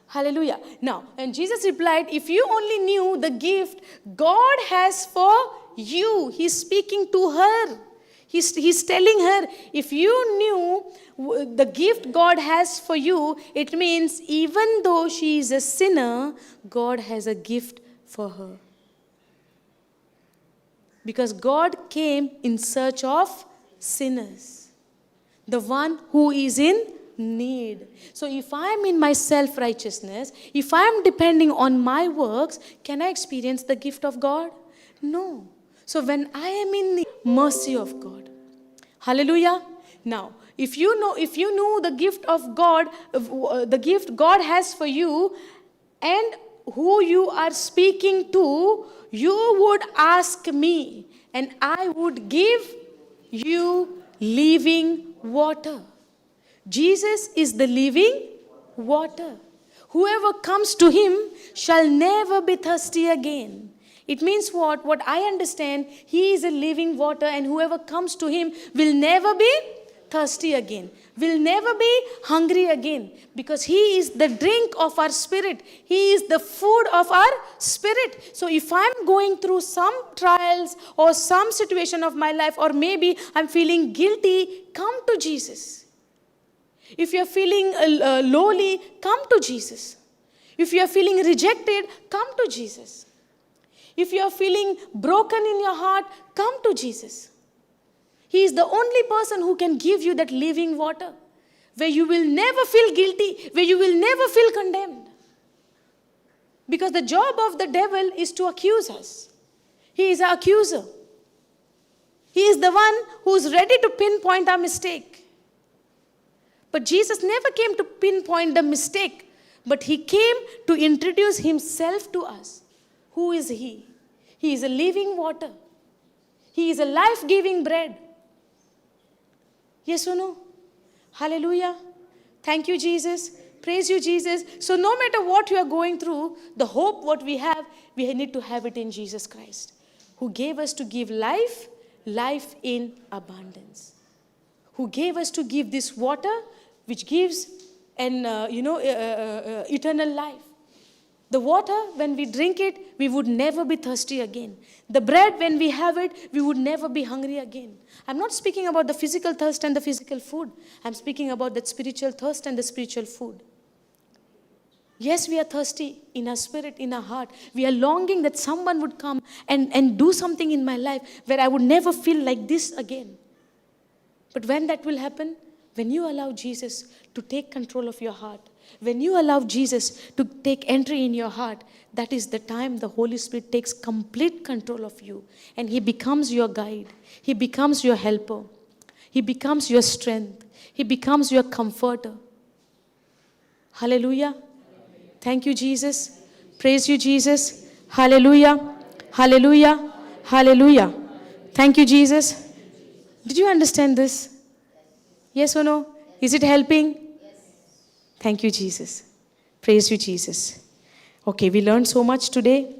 Hallelujah. Now, and Jesus replied, if you only knew the gift God has for you. He's speaking to her. He's telling her, if you knew the gift God has for you, it means even though she is a sinner, God has a gift for her. Because God came in search of sinners. The one who is in need. So if I am in my self-righteousness, if I am depending on my works, can I experience the gift of God? No. So when I am in the mercy of God. Hallelujah. Now, if you know the gift of God, the gift God has for you, and who you are speaking to, you would ask me, and I would give you living water. Jesus is the living water. Whoever comes to him shall never be thirsty again. It means what? What I understand, he is a living water, and whoever comes to him will never be thirsty again, will never be hungry again, because he is the drink of our spirit. He is the food of our spirit. So if I'm going through some trials or some situation of my life, or maybe I'm feeling guilty, come to Jesus. If you're feeling lowly, come to Jesus. If you're feeling rejected, come to Jesus. If you're feeling broken in your heart, come to Jesus. He is the only person who can give you that living water, where you will never feel guilty, where you will never feel condemned. Because the job of the devil is to accuse us. He is our accuser. He is the one who is ready to pinpoint our mistake. But Jesus never came to pinpoint the mistake, but he came to introduce himself to us. Who is he? He is a living water. He is a life-giving bread. Yes or no? Hallelujah. Thank you, Jesus. Praise you, Jesus. So no matter what you are going through, the hope what we have, we need to have it in Jesus Christ, who gave us to give life, life in abundance. Who gave us to give this water, which gives eternal life. The water, when we drink it, we would never be thirsty again. The bread, when we have it, we would never be hungry again. I'm not speaking about the physical thirst and the physical food. I'm speaking about that spiritual thirst and the spiritual food. Yes, we are thirsty in our spirit, in our heart. We are longing that someone would come and do something in my life where I would never feel like this again. But when that will happen? When you allow Jesus to take control of your heart. When you allow Jesus to take entry in your heart, that is the time the Holy Spirit takes complete control of you. And he becomes your guide. He becomes your helper. He becomes your strength. He becomes your comforter. Hallelujah. Thank you, Jesus. Praise you, Jesus. Hallelujah. Hallelujah. Hallelujah. Thank you, Jesus. Did you understand this? Yes or no? Is it helping? Thank you, Jesus. Praise you, Jesus. Okay, we learned so much today.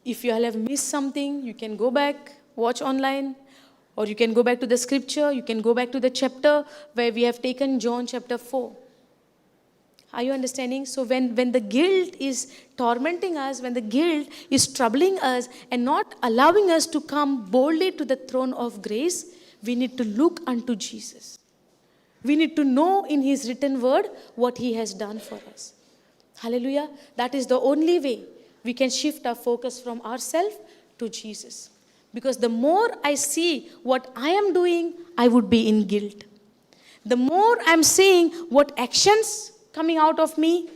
If you all have missed something, you can go back, watch online, Or you can go back to the scripture, you can go back to the chapter where we have taken John chapter 4. Are you understanding? So when the guilt is tormenting us, when the guilt is troubling us and not allowing us to come boldly to the throne of grace, we need to look unto Jesus. We need to know in His written word what He has done for us. Hallelujah. That is the only way we can shift our focus from ourselves to Jesus. Because the more I see what I am doing, I would be in guilt. The more I'm seeing what actions coming out of me,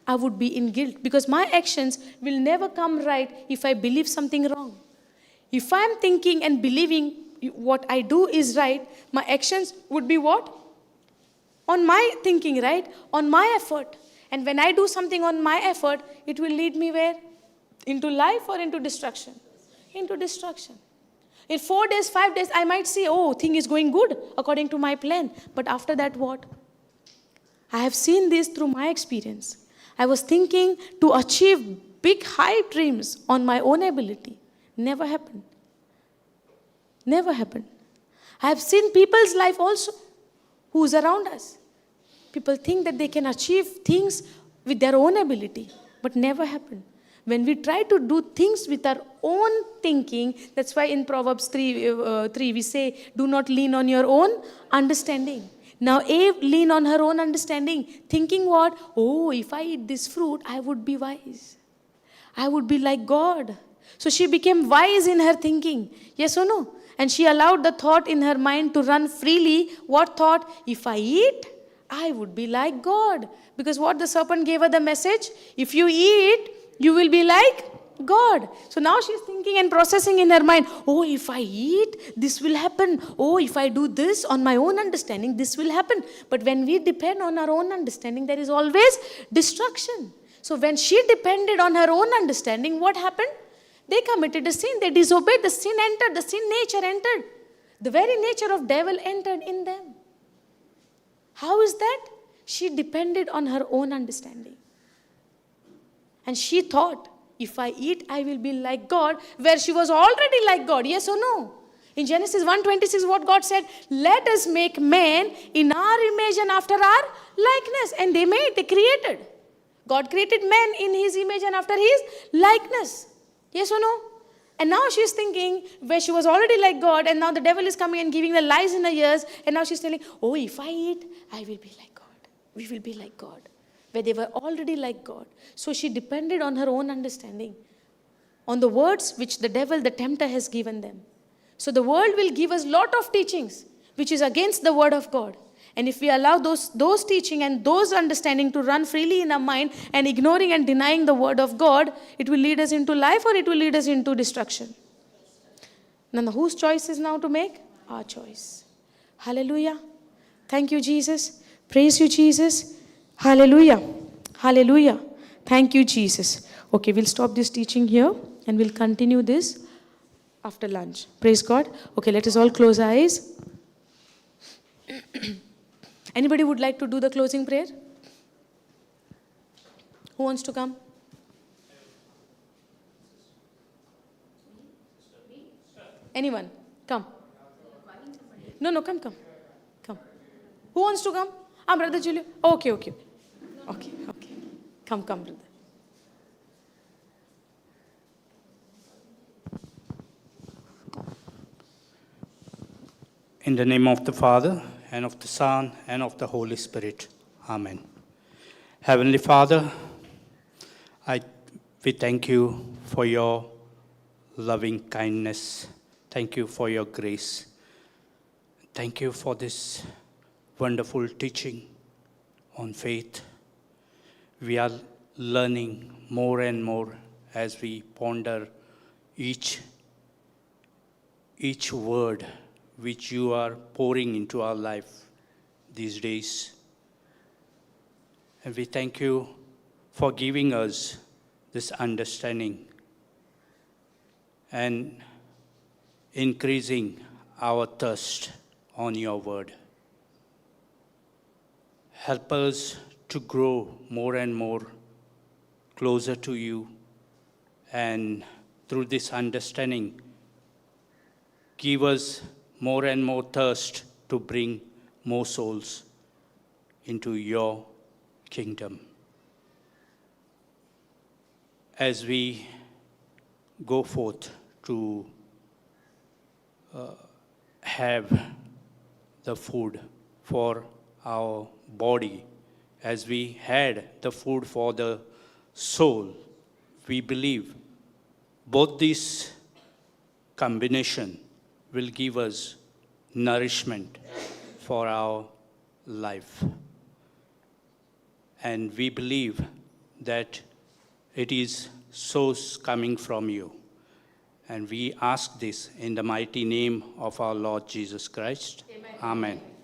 I would be in guilt. Because my actions will never come right if I believe something wrong. If I'm thinking and believing what I do is right, my actions would be what? On my thinking, right? On my effort. And when I do something on my effort, it will lead me where? Into life or into destruction? Into destruction. In 4 days, 5 days, I might say, oh, thing is going good according to my plan. But after that, what? I have seen this through my experience. I was thinking to achieve big, high dreams on my own ability. Never happened. Never happened. I have seen people's life also who's around us. People think that they can achieve things with their own ability, but never happened. When we try to do things with our own thinking, that's why in Proverbs 3 we say, do not lean on your own understanding. Now Eve leaned on her own understanding, thinking what? Oh, if I eat this fruit, I would be wise. I would be like God. So she became wise in her thinking. Yes or no? And she allowed the thought in her mind to run freely. What thought? If I eat, I would be like God. Because what the serpent gave her the message? If you eat, you will be like God. So now she's thinking and processing in her mind, oh, if I eat, this will happen. Oh, if I do this on my own understanding, this will happen. But when we depend on our own understanding, there is always destruction. So when she depended on her own understanding, what happened? They committed a sin. They disobeyed. The sin entered. The sin nature entered. The very nature of devil entered in them. How is that? She depended on her own understanding. And she thought, if I eat, I will be like God, where she was already like God. Yes or no? In Genesis 1:26, what God said, let us make man in our image and after our likeness. And they created. God created man in His image and after His likeness. Yes or no? And now she's thinking, where she was already like God, and now the devil is coming and giving the lies in her ears, and now she's telling, oh, if I eat, I will be like God. We will be like God. Where they were already like God. So she depended on her own understanding, on the words which the devil, the tempter, has given them. So the world will give us lot of teachings which is against the word of God. And if we allow those teaching and those understanding to run freely in our mind and ignoring and denying the word of God, it will lead us into life or it will lead us into destruction. Now whose choice is now to make? Our choice. Hallelujah. Thank you, Jesus. Praise you, Jesus. Hallelujah. Hallelujah. Thank you, Jesus. Okay, we'll stop this teaching here and we'll continue this after lunch. Praise God. Okay, let us all close our eyes. Anybody would like to do the closing prayer? Who wants to come? Anyone? Come. No, come. Who wants to come? Brother Julio. Okay. Come, brother. In the name of the Father, and of the Son, and of the Holy Spirit. Amen. Heavenly Father, we thank you for your loving kindness. Thank you for your grace. Thank you for this wonderful teaching on faith. We are learning more and more as we ponder each word which you are pouring into our life these days. And we thank you for giving us this understanding and increasing our thirst on your word. Help us to grow more and more closer to you, and through this understanding, give us more and more thirst to bring more souls into your kingdom. As we go forth to have the food for our body, as we had the food for the soul, we believe both these combination will give us nourishment for our life. And we believe that it is source coming from you. And we ask this in the mighty name of our Lord Jesus Christ. Amen. Amen.